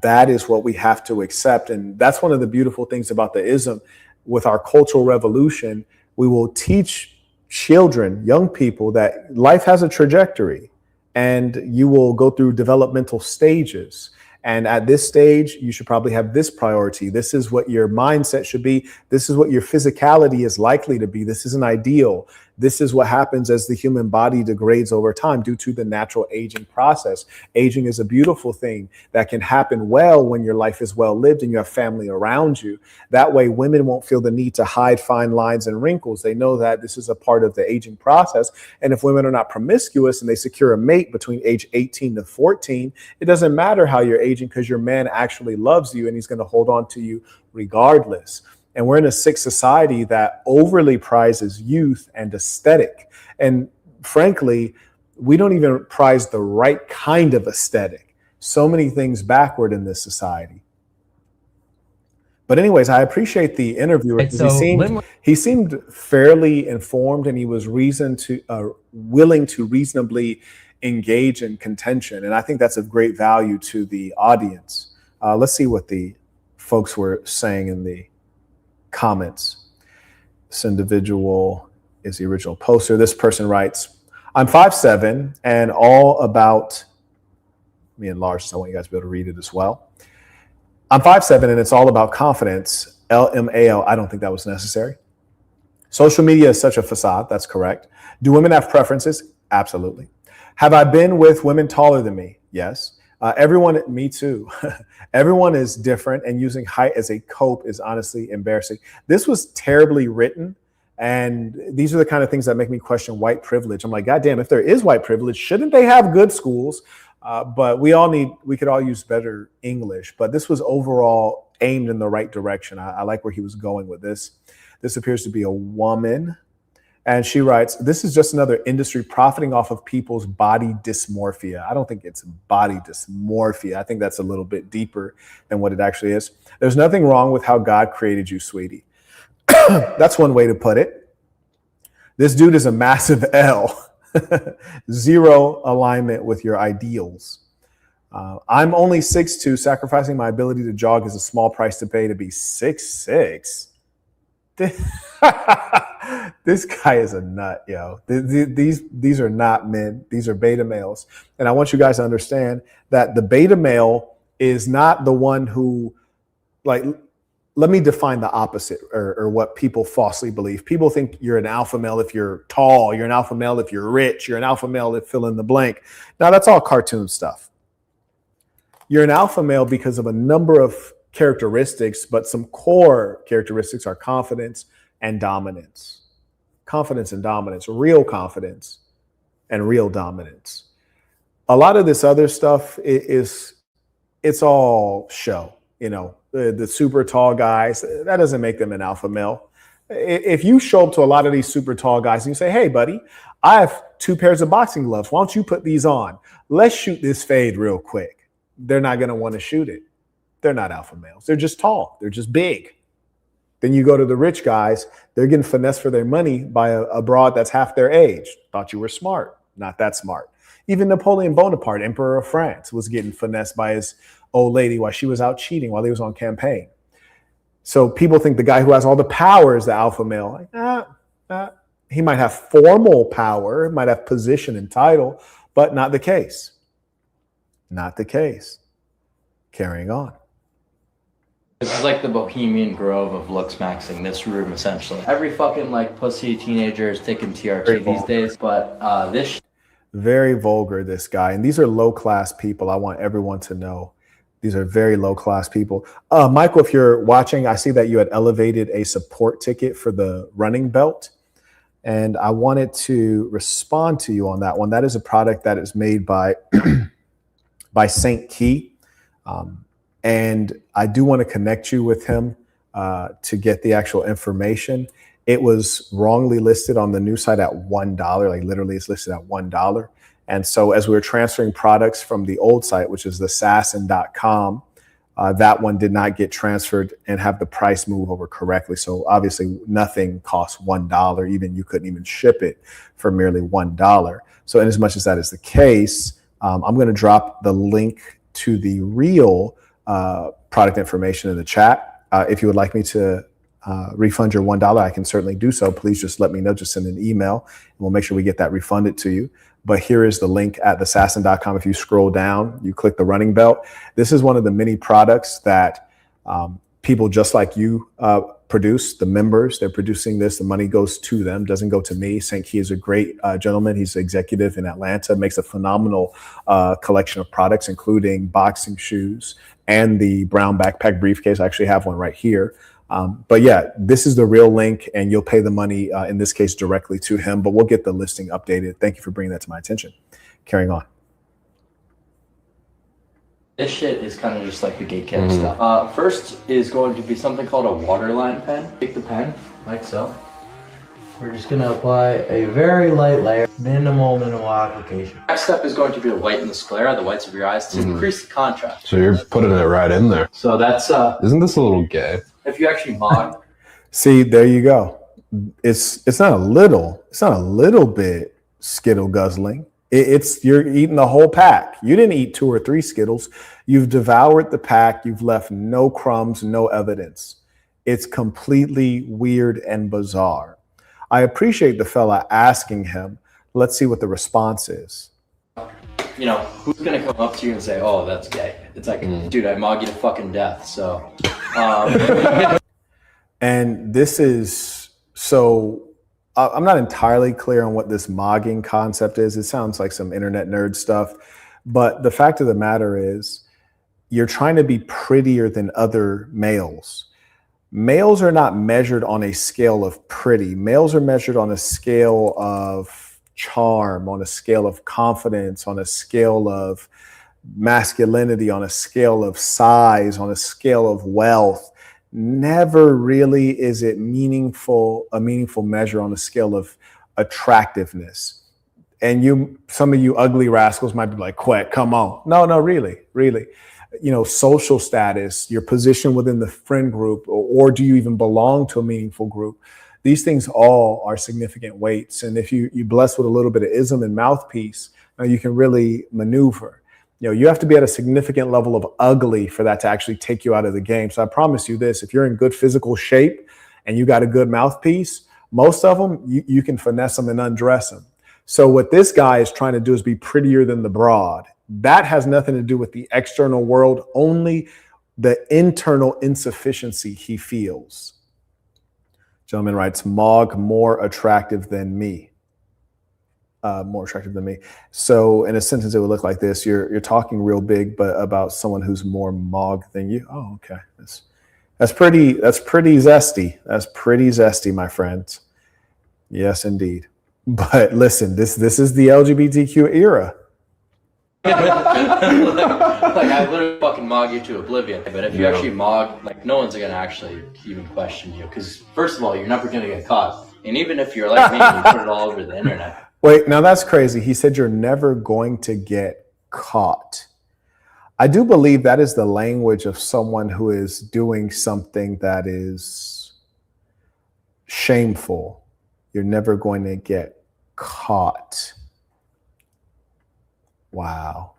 that is what we have to accept. And that's one of the beautiful things about the ism. With our cultural revolution, we will teach children, young people, that life has a trajectory. and you will go through developmental stages. And at this stage, you should probably have this priority. This is what your mindset should be. This is what your physicality is likely to be. This is an ideal. This is what happens as the human body degrades over time due to the natural aging process. Aging is a beautiful thing that can happen well when your life is well lived and you have family around you. That way, women won't feel the need to hide fine lines and wrinkles. They know that this is a part of the aging process. And if women are not promiscuous and they secure a mate between age 18 to 14, it doesn't matter how you're aging because your man actually loves you and he's going to hold on to you regardless. And we're in a sick society that overly prizes youth and aesthetic. And frankly, we don't even prize the right kind of aesthetic. So many things backward in this society. But anyways, I appreciate the interviewer. Right, so he seemed fairly informed, and he was willing to reasonably engage in contention. And I think that's of great value to the audience. Let's see what the folks were saying in the comments. This individual is the original poster. This person writes, I'm 5'7" and all about, me enlarge so I want you guys to be able to read it as well. I'm 5'7" and it's all about confidence. LMAO, I don't think that was necessary. Social media is such a facade. That's correct. Do women have preferences? Absolutely. Have I been with women taller than me? Yes. Everyone, me too. Everyone is different, and using height as a cope is honestly embarrassing. This was terribly written, and these are the kind of things that make me question white privilege. I'm like, God damn, if there is white privilege, shouldn't they have good schools? But we could all use better English. But this was overall aimed in the right direction. I like where he was going with this. This appears to be a woman. And she writes, this is just another industry profiting off of people's body dysmorphia. I don't think it's body dysmorphia. I think that's a little bit deeper than what it actually is. There's nothing wrong with how God created you, sweetie. That's one way to put it. This dude is a massive L. Zero alignment with your ideals. I'm only 6'2". Sacrificing my ability to jog is a small price to pay to be 6'6". This guy is a nut, yo. These are not men. These are beta males. And I want you guys to understand that the beta male is not the one who, like, let me define the opposite or what people falsely believe. People think you're an alpha male if you're tall. You're an alpha male if you're rich. You're an alpha male if fill in the blank. Now, that's all cartoon stuff. You're an alpha male because of a number of characteristics, but some core characteristics are confidence and dominance. Confidence and dominance, real confidence and real dominance. A lot of this other stuff it's all show, you know, the super tall guys, that doesn't make them an alpha male. If you show up to a lot of these super tall guys and you say, hey, buddy, I have 2 pairs of boxing gloves. Why don't you put these on? Let's shoot this fade real quick. They're not going to want to shoot it. They're not alpha males. They're just tall. They're just big. Then you go to the rich guys. They're getting finessed for their money by a broad that's half their age. Thought you were smart. Not that smart. Even Napoleon Bonaparte, Emperor of France, was getting finessed by his old lady while she was out cheating while he was on campaign. So people think the guy who has all the power is the alpha male. Like, he might have formal power, might have position and title, but not the case. Not the case. Carrying on. This is like the Bohemian Grove of Looksmaxxing, this room essentially. Every fucking like pussy teenager is taking TRT these days, but this very vulgar, this guy. And these are low-class people. I want everyone to know these are very low-class people. Michael, if you're watching, I see that you had elevated a support ticket for the running belt. And I wanted to respond to you on that one. That is a product that is made by, by St. Key. And I do want to connect you with him to get the actual information. It was wrongly listed on the new site at $1. Like literally it's listed at $1. And so as we were transferring products from the old site, which is the assassin.com, that one did not get transferred and have the price move over correctly. So obviously nothing costs $1. Even you couldn't even ship it for merely $1. So in as much as that is the case, I'm going to drop the link to the real product information in the chat. If you would like me to refund your $1, I can certainly do so. Please just let me know. Just send an email and we'll make sure we get that refunded to you. But here is the link at thesassin.com. If you scroll down, you click the running belt. This is one of the many products that people just like you produce, the members. They're producing this. The money goes to them, doesn't go to me. Sankey is a great gentleman. He's an executive in Atlanta, makes a phenomenal collection of products, including boxing shoes and the brown backpack briefcase. I actually have one right here. But yeah, this is the real link, and you'll pay the money, in this case, directly to him, but we'll get the listing updated. Thank you for bringing that to my attention. Carrying on. This shit is kind of just like the gate cap stuff. First is going to be something called a waterline pen. Take the pen, like so. We're just gonna apply a very light layer, minimal application. Next step is going to be to whiten the sclera, the whites of your eyes, to increase the contrast. So you're putting it right in there. So that's Isn't this a little gay? if you actually mod. See, there you go. It's not a little bit Skittle guzzling. You're eating the whole pack. You didn't eat 2 or 3 Skittles. You've devoured the pack. You've left no crumbs, no evidence. It's completely weird and bizarre. I appreciate the fella asking him. Let's see what the response is. You know, who's gonna come up to you and say, "Oh, that's gay"? It's like, dude, I mog you to fucking death. So, and this is so. I'm not entirely clear on what this mogging concept is. It sounds like some internet nerd stuff, but the fact of the matter is, you're trying to be prettier than other males. Males are not measured on a scale of pretty. Males are measured on a scale of charm, on a scale of confidence, on a scale of masculinity, on a scale of size, on a scale of wealth. Never really is it a meaningful measure on a scale of attractiveness. And some of you ugly rascals might be like, "Quack, come on." No, really. You know, social status, your position within the friend group, or do you even belong to a meaningful group? These things all are significant weights. And if you bless with a little bit of ism and mouthpiece, you can really maneuver. You know, you have to be at a significant level of ugly for that to actually take you out of the game. So I promise you this, if you're in good physical shape and you got a good mouthpiece, most of them, you can finesse them and undress them. So what this guy is trying to do is be prettier than the broad. That has nothing to do with the external world, only the internal insufficiency he feels. Gentleman writes, "Mog more attractive than me." More attractive than me. So in a sentence, it would look like this. You're talking real big, but about someone who's more mog than you. Oh, okay. That's pretty zesty. That's pretty zesty, my friends. Yes, indeed. But listen, this is the LGBTQ era. Like I literally fucking mog you to oblivion. But if you actually mog, like no one's gonna actually even question you, because first of all, you're never gonna get caught. And even if you're like me, you put it all over the internet. Wait, now that's crazy. He said you're never going to get caught. I do believe that is the language of someone who is doing something that is shameful. You're never going to get caught. Wow.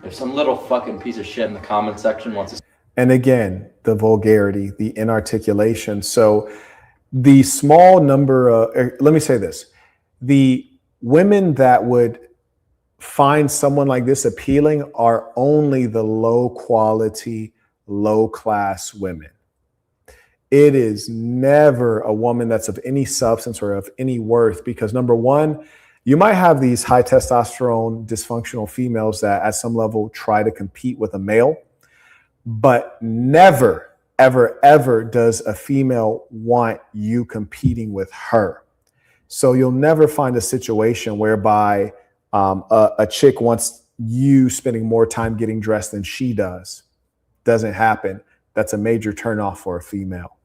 If some little fucking piece of shit in the comment section wants to... And again, the vulgarity, the inarticulation. So the small number let me say this. The women that would find someone like this appealing are only the low quality, low class women. It is never a woman that's of any substance or of any worth, because number one, you might have these high testosterone, dysfunctional females that at some level try to compete with a male, but never, ever, ever does a female want you competing with her. So you'll never find a situation whereby a chick wants you spending more time getting dressed than she does. Doesn't happen. That's a major turnoff for a female.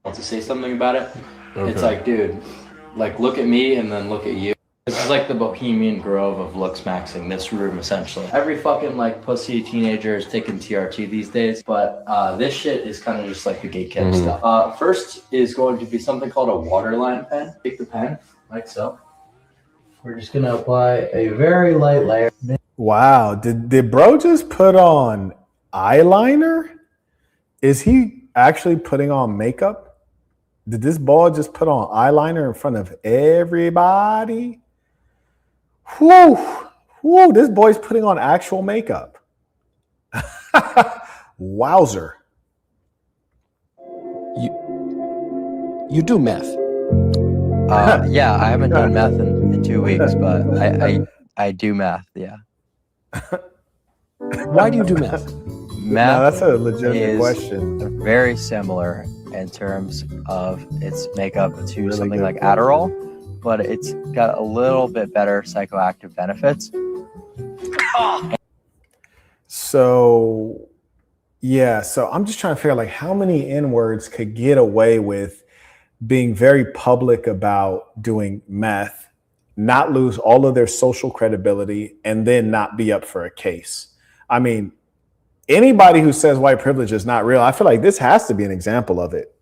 Want to say something about it? Okay. It's like, dude, like look at me and then look at you. This is like the Bohemian Grove of Looksmaxxing, this room essentially. Every fucking like pussy teenager is taking TRT these days, but this shit is kind of just like the gate cap stuff. First is going to be something called a waterline pen. Take the pen, like so. We're just gonna apply a very light layer. Wow, did bro just put on eyeliner? Is he actually putting on makeup? Did this boy just put on eyeliner in front of everybody? Whew. Whew, this boy's putting on actual makeup. Wowzer. You do meth? Yeah, I haven't done meth in 2 weeks, but I do math. Yeah. Why do you do meth? Math that's a legitimate is question. very similar in terms of its makeup to something like Adderall, but it's got a little bit better psychoactive benefits. So, yeah, so I'm just trying to figure out like how many N-words could get away with being very public about doing meth, not lose all of their social credibility, and then not be up for a case. I mean, anybody who says white privilege is not real, I feel like this has to be an example of it.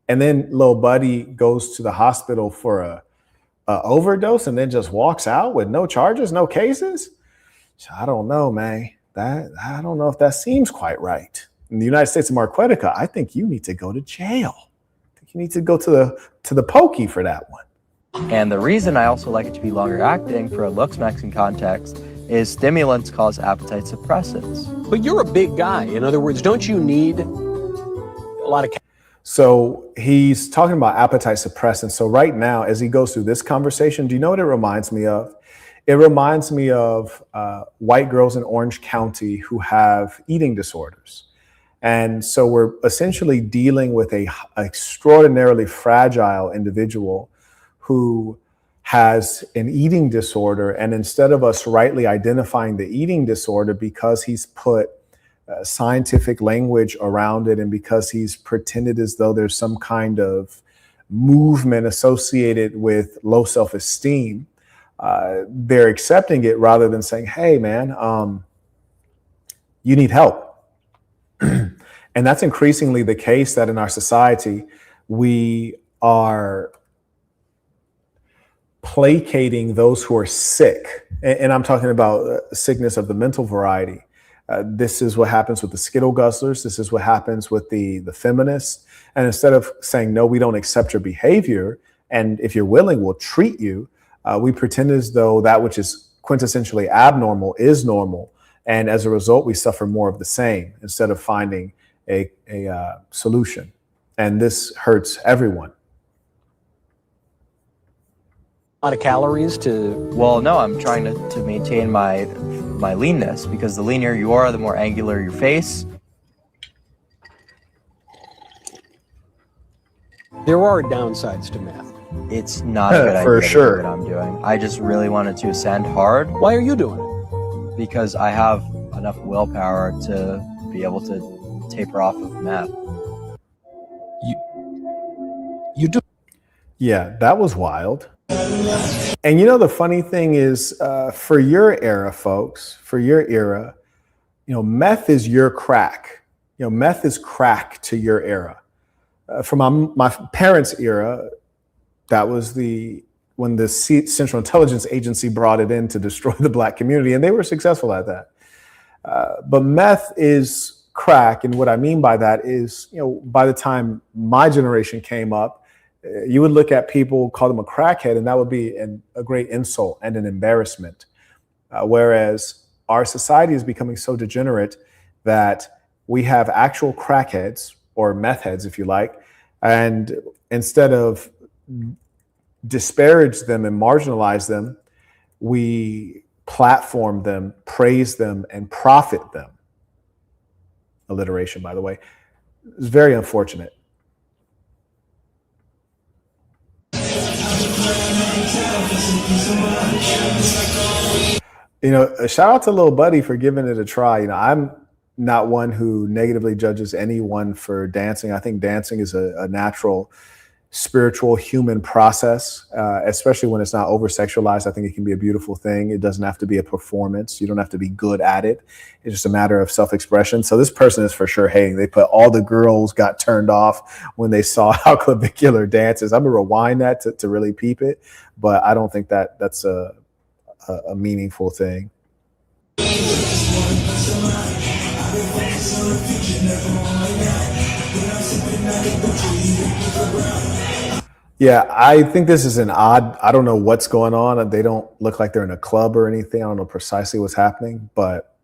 And then little buddy goes to the hospital for a overdose and then just walks out with no charges, no cases. So I don't know, man. I don't know if that seems quite right. In the United States of Marquetica, I think you need to go to jail. I think you need to go to the pokey for that one. And the reason I also like it to be longer acting for a Looksmaxxing context is stimulants cause appetite suppressants. But you're a big guy. In other words, don't you need a lot of... So he's talking about appetite suppressants. So right now, as he goes through this conversation, do you know what it reminds me of? It reminds me of white girls in Orange County who have eating disorders. And so we're essentially dealing with an extraordinarily fragile individual who has an eating disorder. And instead of us rightly identifying the eating disorder because he's put scientific language around it and because he's pretended as though there's some kind of movement associated with low self-esteem, they're accepting it rather than saying, hey, man, you need help. And that's increasingly the case that in our society, we are placating those who are sick. And I'm talking about sickness of the mental variety. This is what happens with the Skittle guzzlers. This is what happens with the feminists. And instead of saying, no, we don't accept your behavior, and if you're willing, we'll treat you, we pretend as though that which is quintessentially abnormal is normal. And as a result, we suffer more of the same instead of finding a solution. And this hurts everyone. A lot of calories to... Well, no, I'm trying to maintain my leanness, because the leaner you are, the more angular your face. There are downsides to meth. It's not a good idea for sure. to do what I'm doing. I just really wanted to ascend hard. Why are you doing it? Because I have enough willpower to be able to taper off of meth. You do? Yeah, that was wild. And you know, the funny thing is, for your era, folks, for your era, you know, meth is your crack. You know, meth is crack to your era. From my parents' era, that was when the Central Intelligence Agency brought it in to destroy the Black community, and they were successful at that. But meth is crack, and what I mean by that is, you know, by the time my generation came up, you would look at people, call them a crackhead, and that would be a great insult and an embarrassment. Whereas our society is becoming so degenerate that we have actual crackheads, or meth heads, if you like, and instead of disparage them and marginalize them, we platform them, praise them, and profit them. Alliteration, by the way. It's very unfortunate. You know, a shout out to Lil Buddy for giving it a try. You know, I'm not one who negatively judges anyone for dancing. I think dancing is a natural, spiritual, human process, especially when it's not over-sexualized. I think it can be a beautiful thing. It doesn't have to be a performance. You don't have to be good at it. It's just a matter of self-expression. So this person is for sure hating. They put all the girls got turned off when they saw how Clavicular dances. I'm going to rewind that to really peep it, but I don't think that's a meaningful thing. Yeah, I think this is an odd, I don't know what's going on. They don't look like they're in a club or anything. I don't know precisely what's happening, but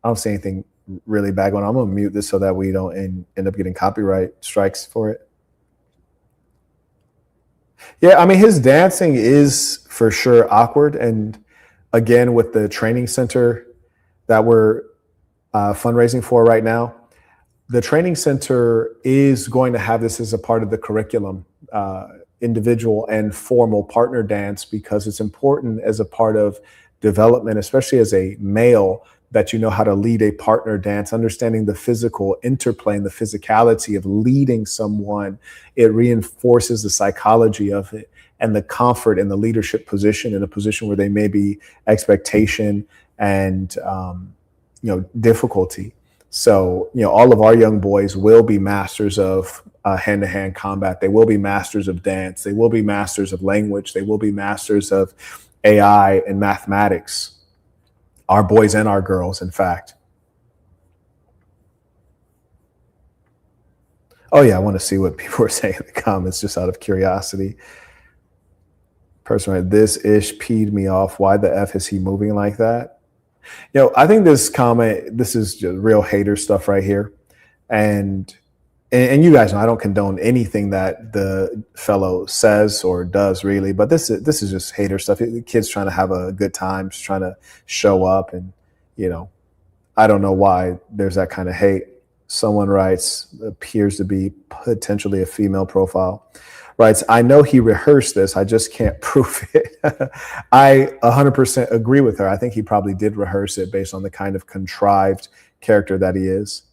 I don't see anything really bad going on. I'm going to mute this so that we don't end up getting copyright strikes for it. Yeah, I mean, his dancing is for sure awkward. And again, with the training center that we're fundraising for right now, the training center is going to have this as a part of the curriculum, individual and formal partner dance, because it's important as a part of development, especially as a male, that you know how to lead a partner dance, understanding the physical interplay and the physicality of leading someone. It reinforces the psychology of it and the comfort in the leadership position, in a position where they may be expectation and difficulty. So, all of our young boys will be masters of hand-to-hand combat. They will be masters of dance. They will be masters of language. They will be masters of AI and mathematics. Our boys and our girls, in fact. Oh yeah, I want to see what people are saying in the comments, just out of curiosity. Person, right, this ish peed me off. Why the F is he moving like that? I think this comment, this is just real hater stuff right here. And you guys know I don't condone anything that the fellow says or does, really, but this is just hater stuff. The kid's trying to have a good time, just trying to show up, and I don't know why there's that kind of hate. Someone writes, appears to be potentially a female profile. Writes, I know he rehearsed this, I just can't prove it. I 100% agree with her. I think he probably did rehearse it based on the kind of contrived character that he is.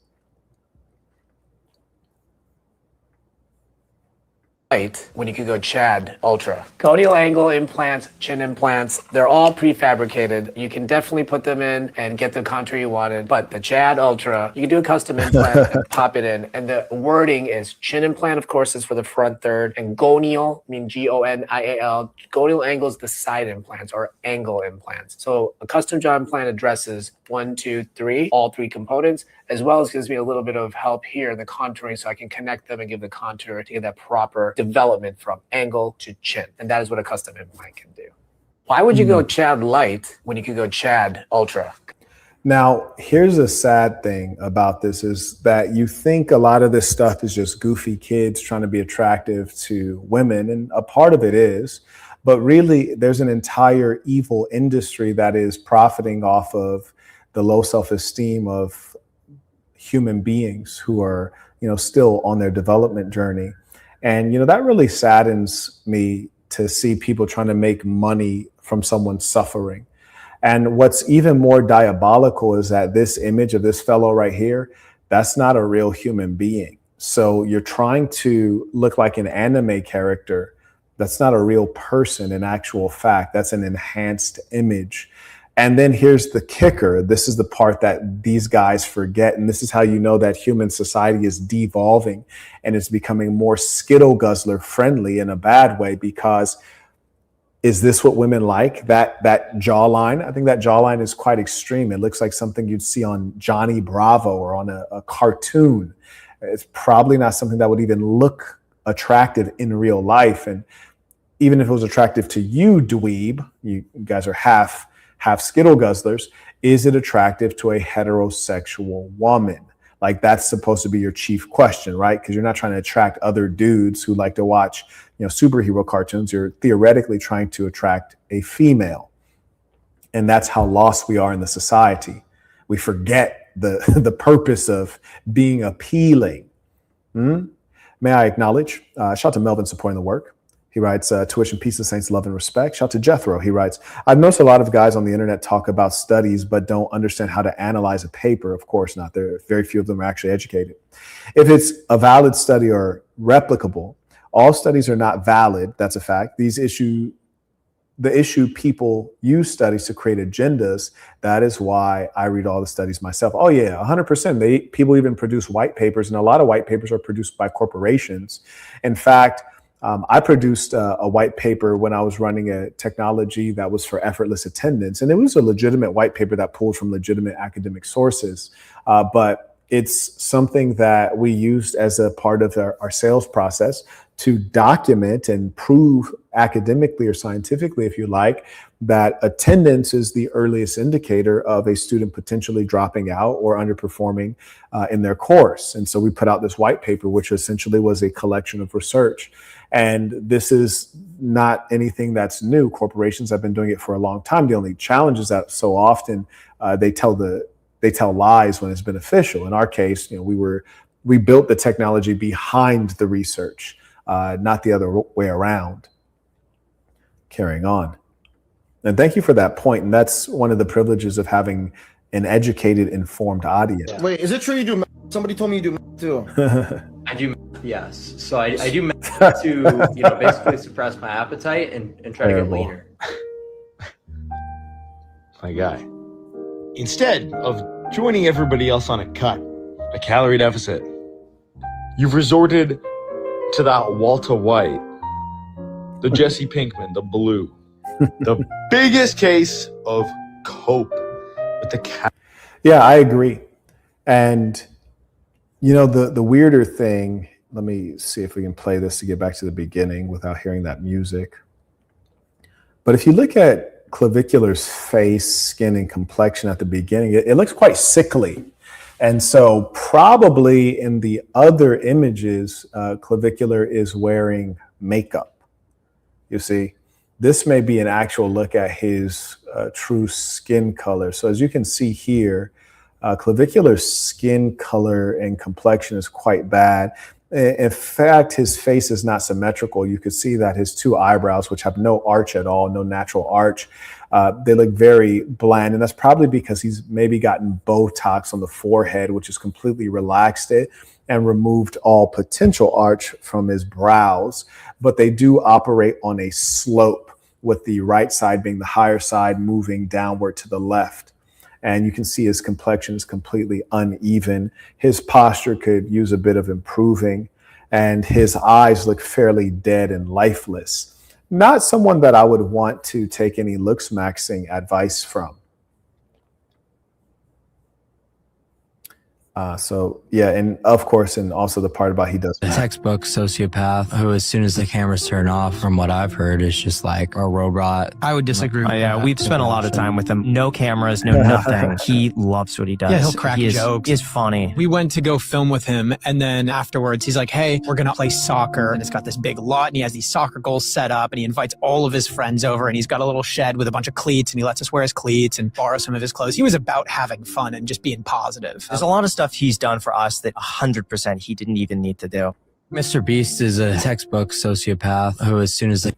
When you could go Chad Ultra. Gonial angle implants, chin implants, they're all prefabricated. You can definitely put them in and get the contour you wanted, but the Chad Ultra, you can do a custom implant and pop it in. And the wording is chin implant, of course, is for the front third, and gonial, I mean G-O-N-I-A-L, gonial angle is the side implants or angle implants. So a custom jaw implant addresses 1, 2, 3, all three components, as well as gives me a little bit of help here in the contouring so I can connect them and give the contour to get that proper development from angle to chin. And that is what a custom implant can do. Why would you go Chad Light when you could go Chad Ultra? Now, here's a sad thing about this is that you think a lot of this stuff is just goofy kids trying to be attractive to women, and a part of it is, but really there's an entire evil industry that is profiting off of the low self-esteem of human beings who are, still on their development journey. And, that really saddens me to see people trying to make money from someone suffering. And what's even more diabolical is that this image of this fellow right here, that's not a real human being. So you're trying to look like an anime character. That's not a real person in actual fact. That's an enhanced image. And then here's the kicker. This is the part that these guys forget. And this is how you know that human society is devolving and it's becoming more Skittle Guzzler friendly in a bad way, because is this what women like? That jawline? I think that jawline is quite extreme. It looks like something you'd see on Johnny Bravo or on a cartoon. It's probably not something that would even look attractive in real life. And even if it was attractive to you, dweeb, you guys are half Skittle Guzzlers, is it attractive to a heterosexual woman? Like, that's supposed to be your chief question, right? Because you're not trying to attract other dudes who like to watch, superhero cartoons. You're theoretically trying to attract a female. And that's how lost we are in the society. We forget the purpose of being appealing. May I acknowledge, shout out to Melvin supporting the work. He writes, tuition, peace, and saints, love and respect. Shout out to Jethro. He writes, I've noticed a lot of guys on the internet talk about studies, but don't understand how to analyze a paper. Of course not. Very few of them are actually educated. If it's a valid study or replicable, all studies are not valid. That's a fact. The issue people use studies to create agendas. That is why I read all the studies myself. Oh yeah, 100%. People even produce white papers, and a lot of white papers are produced by corporations. In fact, I produced a white paper when I was running a technology that was for effortless attendance. And it was a legitimate white paper that pulled from legitimate academic sources. But it's something that we used as a part of our sales process to document and prove academically or scientifically, if you like, that attendance is the earliest indicator of a student potentially dropping out or underperforming in their course. And so we put out this white paper, which essentially was a collection of research. And this is not anything that's new. Corporations have been doing it for a long time. The only challenge is that so often they tell lies when it's beneficial. In our case, we built the technology behind the research, not the other way around. Carrying on. And thank you for that point. And that's one of the privileges of having an educated, informed audience. Wait, is it true you do math? Somebody told me you do math too. I do math, yes. So I do math to basically suppress my appetite and try to get leaner. My guy. Instead of joining everybody else on a cut, a calorie deficit, you've resorted to that Walter White, the Jesse Pinkman, the blue, the biggest case of cope with the Yeah, I agree. And the weirder thing, let me see if we can play this to get back to the beginning without hearing that music. But if you look at Clavicular's face, skin, and complexion at the beginning, it looks quite sickly. And so probably in the other images, Clavicular is wearing makeup. You see, this may be an actual look at his true skin color. So as you can see here, Clavicular's skin color and complexion is quite bad. In fact, his face is not symmetrical. You could see that his two eyebrows, which have no arch at all, no natural arch, they look very bland. And that's probably because he's maybe gotten Botox on the forehead, which has completely relaxed it and removed all potential arch from his brows. But they do operate on a slope, with the right side being the higher side, moving downward to the left. And you can see his complexion is completely uneven. His posture could use a bit of improving, and his eyes look fairly dead and lifeless. Not someone that I would want to take any Looksmaxxing advice from. So yeah, and of course, and also the part about he does a textbook sociopath who, as soon as the cameras turn off, from what I've heard, is just like a robot. I would disagree with that. We've spent a lot of time with him. No cameras, no nothing. He loves what he does. Yeah, he'll crack jokes. He's funny. We went to go film with him, and then afterwards he's like, hey, we're gonna play soccer, and it's got this big lot, and he has these soccer goals set up, and he invites all of his friends over, and he's got a little shed with a bunch of cleats, and he lets us wear his cleats and borrow some of his clothes. He was about having fun and just being positive. There's a lot of stuff he's done for us that 100% he didn't even need to do. Mr. Beast is a textbook sociopath who, as soon as they...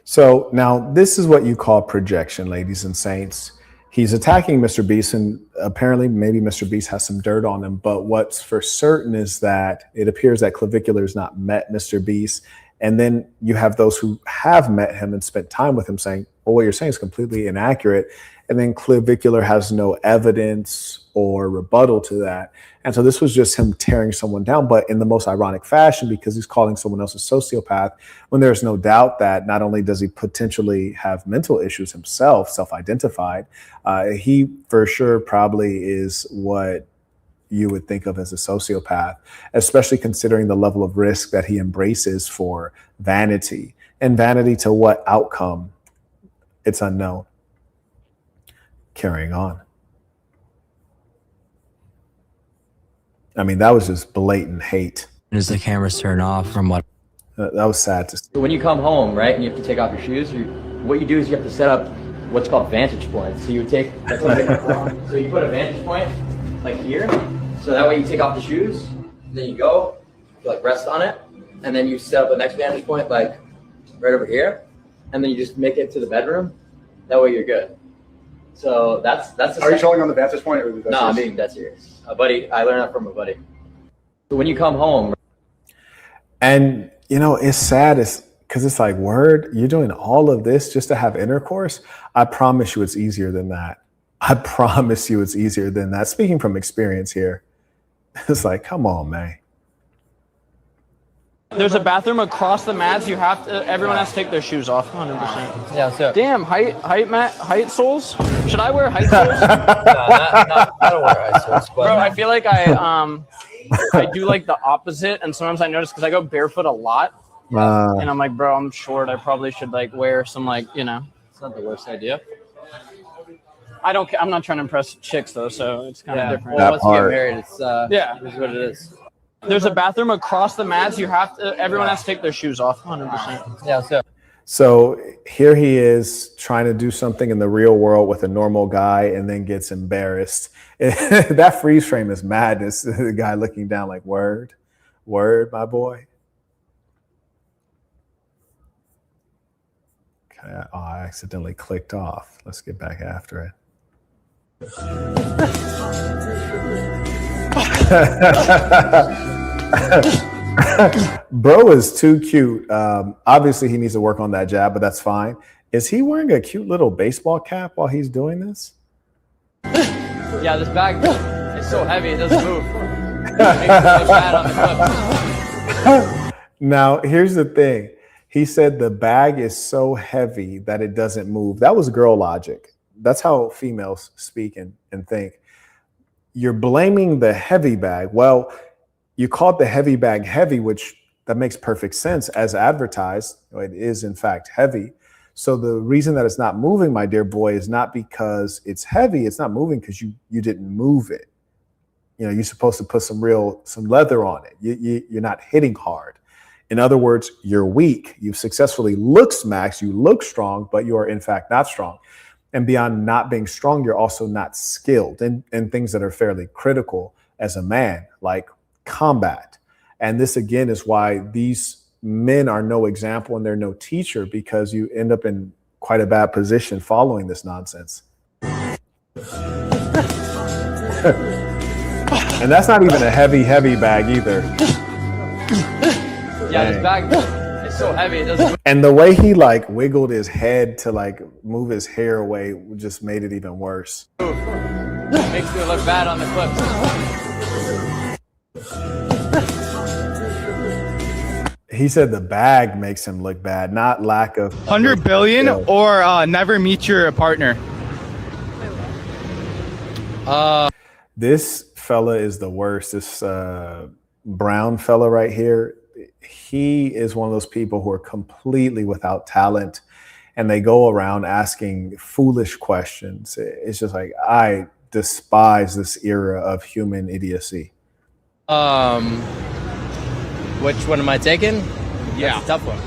So now this is what you call projection, ladies and saints. He's attacking Mr. Beast, and apparently maybe Mr. Beast has some dirt on him, but what's for certain is that it appears that Clavicular has not met Mr. Beast. And then you have those who have met him and spent time with him saying, well, what you're saying is completely inaccurate. And then Clavicular has no evidence or rebuttal to that. And so this was just him tearing someone down, but in the most ironic fashion, because he's calling someone else a sociopath, when there's no doubt that not only does he potentially have mental issues himself, self-identified, he for sure probably is what you would think of as a sociopath, especially considering the level of risk that he embraces for vanity. And vanity to what outcome? It's unknown. Carrying on. I mean, that was just blatant hate. As the cameras turn off, from what... That was sad to see. When you come home, right, and you have to take off your shoes, what you do is you have to set up what's called vantage points. So you take, so you put a vantage point like here, so that way you take off the shoes, then you go, you like rest on it, and then you set up the next vantage point like right over here, and then you just make it to the bedroom. That way you're good. So that's. Are you showing on the vantage point? Or no, I'm being dead serious. A buddy, I learned that from a buddy. So when you come home, and it's sad, because it's like, word, you're doing all of this just to have intercourse? I promise you, it's easier than that. I promise you, it's easier than that. Speaking from experience here, it's like, come on, man. There's a bathroom across the mats. You have to. Everyone has to take their shoes off. 100%. Yeah, so. Damn, height soles. Should I wear height soles? I don't wear height soles. But... Bro, I feel like I do like the opposite, and sometimes I notice because I go barefoot a lot, and I'm like, bro, I'm short. I probably should like wear some like, you know. It's not the worst idea. I'm not trying to impress chicks though, so it's kind of different. Well, once you get married, it's yeah, it's what it is. There's a bathroom across the mats. You have to. Everyone has to take their shoes off. 100%. Yeah, so. So here he is trying to do something in the real world with a normal guy and then gets embarrassed. That freeze frame is madness. The guy looking down like, word, my boy. Okay, oh, I accidentally clicked off. Let's get back after it. Bro is too cute. Obviously, he needs to work on that jab, but that's fine. Is he wearing a cute little baseball cap while he's doing this? Yeah, this bag is so heavy, it doesn't move. It makes it look bad on the clip. Now, here's the thing. He said the bag is so heavy that it doesn't move. That was girl logic. That's how females speak and think. You're blaming the heavy bag. Well, you called the heavy bag heavy, which that makes perfect sense as advertised. It is in fact heavy. So the reason that it's not moving, my dear boy, is not because it's heavy. It's not moving because you didn't move it. You know, you're supposed to put some leather on it. You're not hitting hard. In other words, you're weak. You've successfully Looksmaxxed. You look strong, but you are in fact not strong. And beyond not being strong, you're also not skilled in things that are fairly critical as a man, like combat. And this again is why these men are no example and they're no teacher, because you end up in quite a bad position following this nonsense. And that's not even a heavy bag either. Yeah, this bag is so heavy, it doesn't move. And the way he like wiggled his head to like move his hair away just made it even worse. It makes me look bad on the clip. He said the bag makes him look bad, not lack of 100 billion or never meet your partner. This fella is the worst. This brown fella right here. He is one of those people who are completely without talent and they go around asking foolish questions. It's just like, I despise this era of human idiocy. Which one am I taking? Yeah. That's a tough one.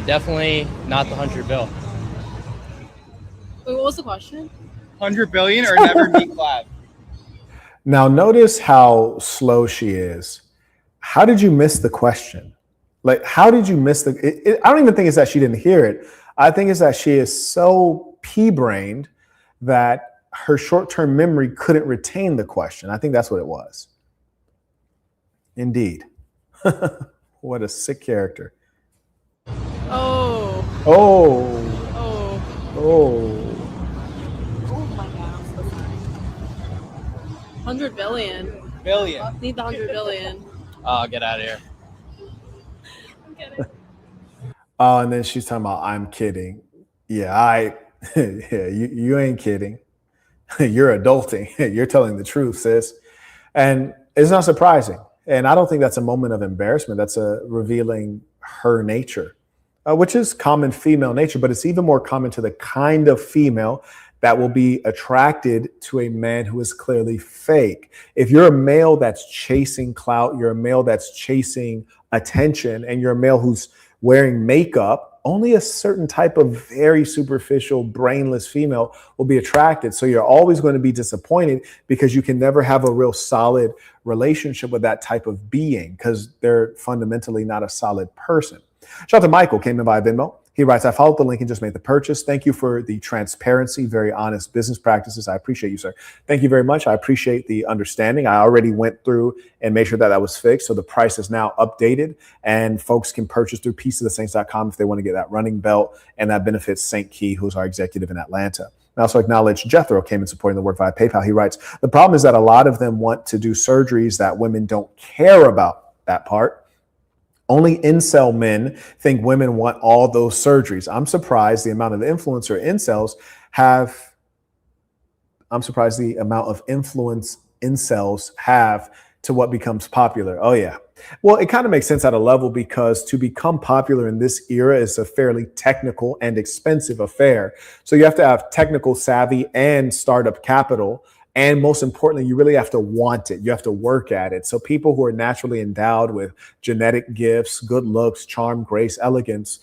Definitely not the 100 bill. Wait, what was the question? 100 billion or never meet Clav? Now notice how slow she is. How did you miss the question? Like, how did you miss I don't even think it's that she didn't hear it. I think it's that she is so pea-brained that her short-term memory couldn't retain the question. I think that's what it was. Indeed. What a sick character. Oh. Oh. Oh. Oh. Oh my god, I'm so sorry. 100 billion. Billion. Need the 100 billion. Oh, get out of here. I'm kidding. Oh, and then she's talking about, I'm kidding. Yeah, yeah, you ain't kidding. You're adulting. You're telling the truth, sis. And it's not surprising. And I don't think that's a moment of embarrassment. That's revealing her nature, which is common female nature, but it's even more common to the kind of female that will be attracted to a man who is clearly fake. If you're a male that's chasing clout, you're a male that's chasing attention, and you're a male who's wearing makeup, only a certain type of very superficial, brainless female will be attracted. So you're always going to be disappointed because you can never have a real solid relationship with that type of being because they're fundamentally not a solid person. Shout out to Michael, came in via Venmo. He writes, I followed the link and just made the purchase. Thank you for the transparency, very honest business practices. I appreciate you, sir. Thank you very much. I appreciate the understanding. I already went through and made sure that that was fixed. So the price is now updated and folks can purchase through pieceofthesaints.com if they want to get that running belt. And that benefits Saint Key, who's our executive in Atlanta. I also acknowledge Jethro came in supporting the work via PayPal. He writes, the problem is that a lot of them want to do surgeries that women don't care about that part. Only incel men think women want all those surgeries. I'm surprised the amount of influence incels have to what becomes popular. Oh yeah. Well, it kind of makes sense at a level because to become popular in this era is a fairly technical and expensive affair. So you have to have technical savvy and startup capital. And most importantly, you really have to want it. You have to work at it. So people who are naturally endowed with genetic gifts, good looks, charm, grace, elegance,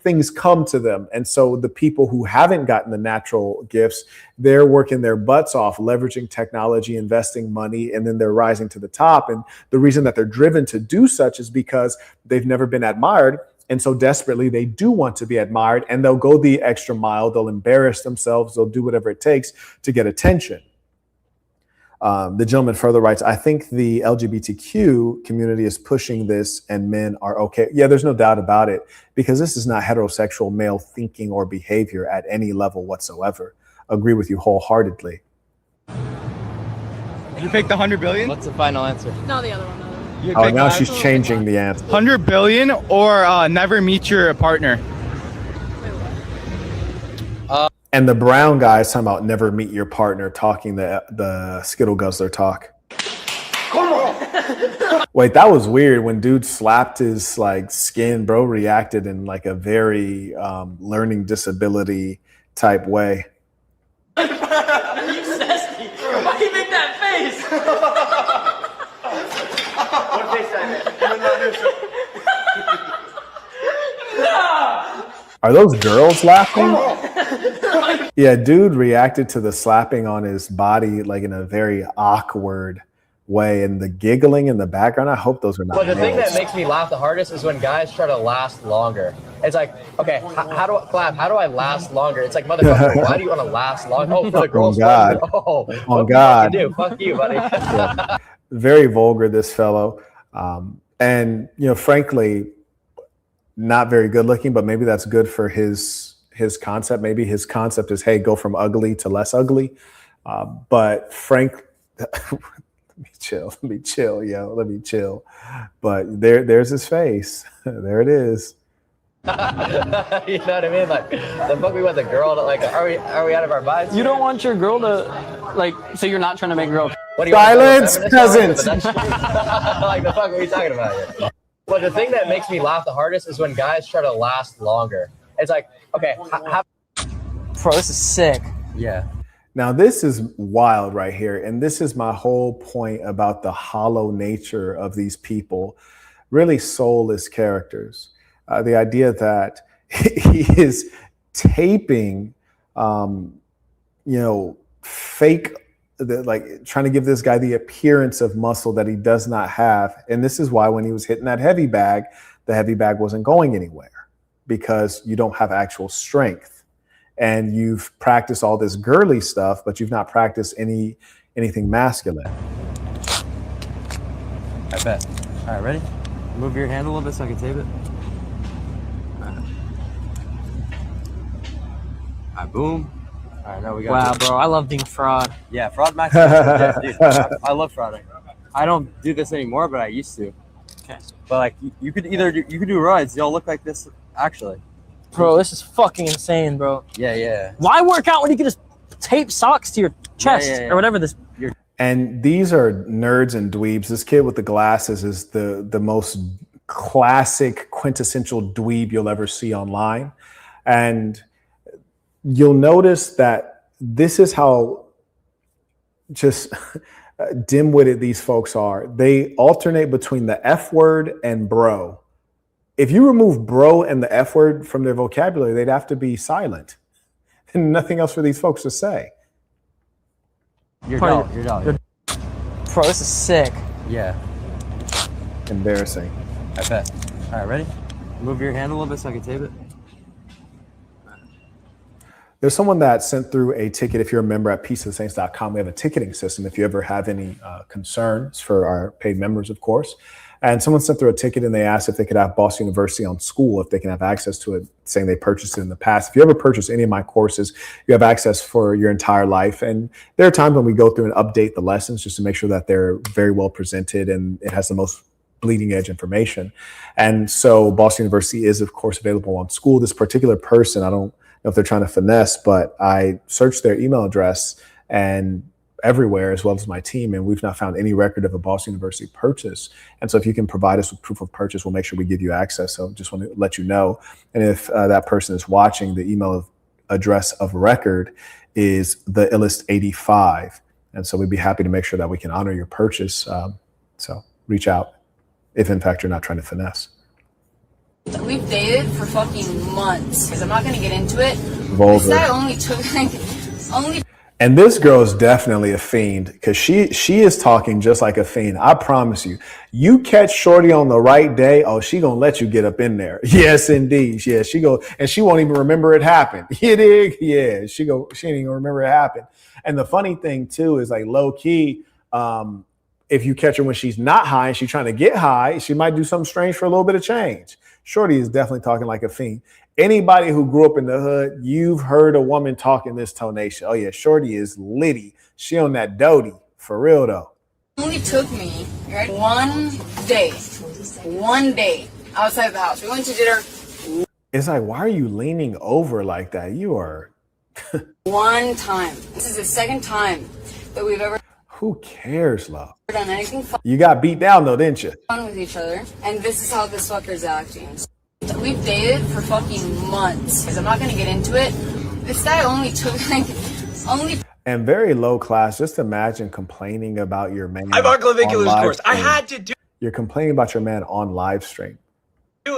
things come to them. And so the people who haven't gotten the natural gifts, they're working their butts off, leveraging technology, investing money, and then they're rising to the top. And the reason that they're driven to do such is because they've never been admired. And so desperately, they do want to be admired, and they'll go the extra mile. They'll embarrass themselves. They'll do whatever it takes to get attention. The gentleman further writes, I think the LGBTQ community is pushing this and men are okay. Yeah, there's no doubt about it, because this is not heterosexual male thinking or behavior at any level whatsoever. Agree with you wholeheartedly. You picked the 100 billion? What's the final answer? No, the other one. Oh, now she's changing the answer. 100 billion or never meet your partner? And the brown guy is talking about never meet your partner, talking the Skittle Guzzler talk. Come on. Wait, that was weird. When dude slapped his skin, bro reacted in a very learning disability type way. You sassy. Why do you make that face? What face that? Are those girls laughing? Yeah, dude reacted to the slapping on his body in a very awkward way, and the giggling in the background. I hope those are not. But the thing girls. that makes me laugh the hardest is when guys try to last longer. It's like, okay, how do I last longer? It's like, motherfucker, why do you want to last longer? Oh, for the girls. Oh God. Oh God. Fuck you, buddy. Yeah. Very vulgar, this fellow, and frankly, not very good looking. But maybe that's good for his concept. Maybe his concept is, hey, go from ugly to less ugly. But Frank, let me chill, yo. Let me chill. But there's his face. There it is. You know what I mean? The fuck we want the girl to are we out of our minds? You don't want your girl to so you're not trying to make girl. What do you Silence, peasants. The fuck are we talking about here? But the thing that makes me laugh the hardest is when guys try to last longer. It's like, okay, Bro, this is sick. Yeah. Now, this is wild right here. And this is my whole point about the hollow nature of these people, really soulless characters. The idea that he is taping, fake, trying to give this guy the appearance of muscle that he does not have. And this is why when he was hitting that heavy bag, the heavy bag wasn't going anywhere, because you don't have actual strength. And you've practiced all this girly stuff, but you've not practiced anything masculine. I bet. All right, ready? Move your hand a little bit so I can tape it. All right, boom. All right, now we got. Wow, bro, I love being fraud. Yeah, fraud max. Yeah, dude, I love frauding. I don't do this anymore, but I used to. Okay. But you could do rides. Y'all look like this actually. Bro, this is fucking insane, bro. Yeah. Why work out when you can just tape socks to your chest or whatever this? And these are nerds and dweebs. This kid with the glasses is the most classic, quintessential dweeb you'll ever see online. And you'll notice that this is how just dim-witted these folks are. They alternate between the F word and bro. If you remove bro and the F word from their vocabulary, they'd have to be silent. And nothing else for these folks to say. You're dog. Bro, this is sick. Yeah. Embarrassing. I bet. All right, ready? Move your hand a little bit so I can tape it. There's someone that sent through a ticket. If you're a member at peaceofthesaints.com, we have a ticketing system if you ever have any concerns for our paid members, of course. And someone sent through a ticket and they asked if they could have Boston University on school, if they can have access to it, saying they purchased it in the past. If you ever purchase any of my courses, you have access for your entire life. And there are times when we go through and update the lessons just to make sure that they're very well presented and it has the most bleeding edge information. And so Boston University is, of course, available on school. This particular person, I don't know if they're trying to finesse, but I searched their email address and everywhere, as well as my team, and we've not found any record of a Boston University purchase. And so if you can provide us with proof of purchase, we'll make sure we give you access. So just want to let you know. And if that person is watching, the email address of record is the illest 85. And so we'd be happy to make sure that we can honor your purchase. So reach out if in fact you're not trying to finesse. We've dated for fucking months. Because I'm not going to get into it. Vulgar. This guy only took only. And this girl is definitely a fiend, because she is talking just like a fiend. I promise you. You catch Shorty on the right day, oh, she gonna let you get up in there. Yes, indeed. Yeah, she go, and she won't even remember it happened. You dig? Yeah, she ain't even remember it happened. And the funny thing too is, like, low key, if you catch her when she's not high and she's trying to get high, she might do something strange for a little bit of change. Shorty is definitely talking like a fiend. Anybody who grew up in the hood, you've heard a woman talking this tonation. Oh yeah, Shorty is litty. She on that doty, for real though. Only took me, right, one day outside the house. We went to dinner. It's like, why are you leaning over like that? You are. One time. This is the second time that we've ever. Who cares, love? Done anything fun You got beat down though, didn't you? with each other, and this is how this fucker's acting. We've dated for fucking months. Because I'm not gonna get into it. This guy only took And very low class. Just imagine complaining about your man. I bought Clavicular's on live course. I stream. had to do You're complaining about your man on live stream.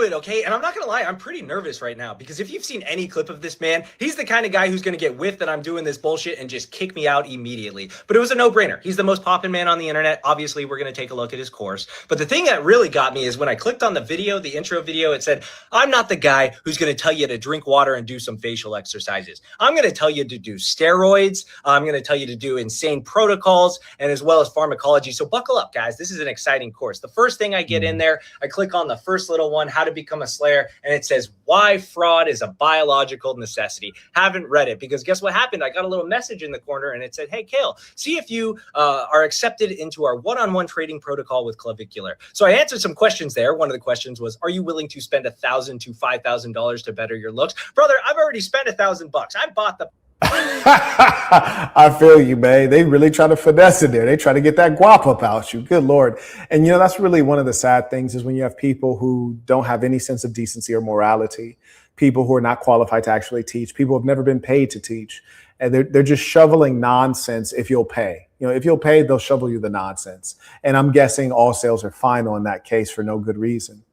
it, okay? And I'm not gonna lie, I'm pretty nervous right now, because if you've seen any clip of this man, he's the kind of guy who's gonna get whiffed that I'm doing this bullshit and just kick me out immediately. But it was a no-brainer. He's the most poppin' man on the internet. Obviously, we're gonna take a look at his course. But the thing that really got me is when I clicked on the video, the intro video, it said, I'm not the guy who's gonna tell you to drink water and do some facial exercises. I'm gonna tell you to do steroids. I'm gonna tell you to do insane protocols, and as well as pharmacology. So buckle up, guys. This is an exciting course. The first thing I get in there, I click on the first little one, how to become a slayer. And it says why fraud is a biological necessity. Haven't read it, because guess what happened? I got a little message in the corner and it said, hey, Kale, see if you are accepted into our one-on-one trading protocol with Clavicular. So I answered some questions there. One of the questions was, are you willing to spend $1,000 to $5,000 to better your looks? Brother, I've already spent $1,000. I bought the I feel you, man. They really try to finesse it there. They try to get that guap up out you. Good Lord. And, that's really one of the sad things, is when you have people who don't have any sense of decency or morality, people who are not qualified to actually teach, people who have never been paid to teach. And they're just shoveling nonsense if you'll pay. If you'll pay, they'll shovel you the nonsense. And I'm guessing all sales are fine on that case for no good reason.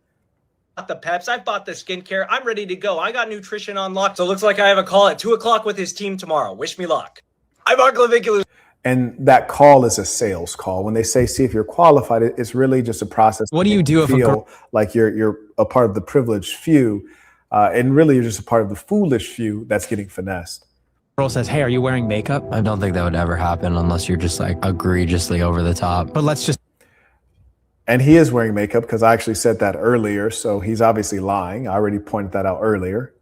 the peps. I've bought the skincare. I'm ready to go. I got nutrition on lock. So it looks like I have a call at 2 o'clock with his team tomorrow. Wish me luck. I bought Clavicular. And that call is a sales call. When they say, see if you're qualified, it's really just a process. What do you do if a feel like you're a part of the privileged few, and really you're just a part of the foolish few that's getting finessed. Girl says, hey, are you wearing makeup? I don't think that would ever happen unless you're just like egregiously over the top. But let's just. And he is wearing makeup, because I actually said that earlier. So he's obviously lying. I already pointed that out earlier.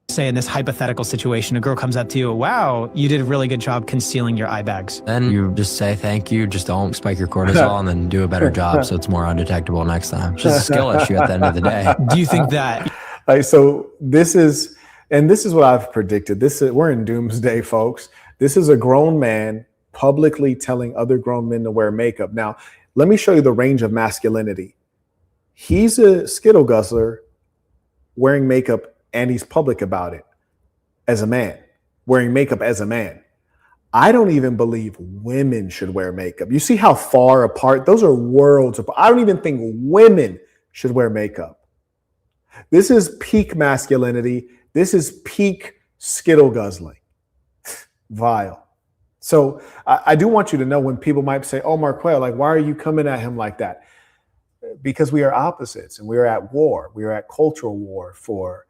Say in this hypothetical situation, a girl comes up to you, wow, you did a really good job concealing your eye bags. Then you just say thank you, just don't spike your cortisol, and then do a better job so it's more undetectable next time. It's just a skill issue at the end of the day. Do you think that? So this is what I've predicted. We're in doomsday, folks. This is a grown man publicly telling other grown men to wear makeup. Now, let me show you the range of masculinity. He's a Skittle guzzler wearing makeup, and he's public about it as a man, wearing makeup as a man. I don't even believe women should wear makeup. You see how far apart? Those are worlds apart. I don't even think women should wear makeup. This is peak masculinity. This is peak Skittle guzzling. Vile. So I do want you to know, when people might say, oh, Marquel, like, why are you coming at him like that? Because we are opposites, and we are at war. We are at cultural war for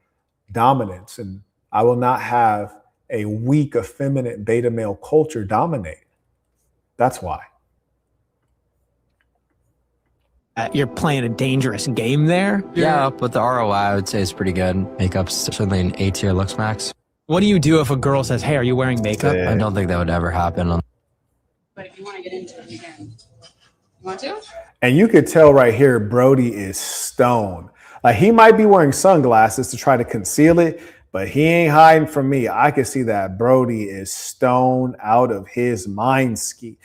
dominance, and I will not have a weak, effeminate beta male culture dominate. That's why. You're playing a dangerous game there. Yeah, but the ROI I would say is pretty good. Makeup's certainly an A-tier Looksmaxx. What do you do if a girl says, hey, are you wearing makeup? I don't think that would ever happen. But if you want to get into it, you can. Want to? And you could tell right here, Brody is stoned. Like, he might be wearing sunglasses to try to conceal it, but he ain't hiding from me. I can see that Brody is stoned out of his mind ski.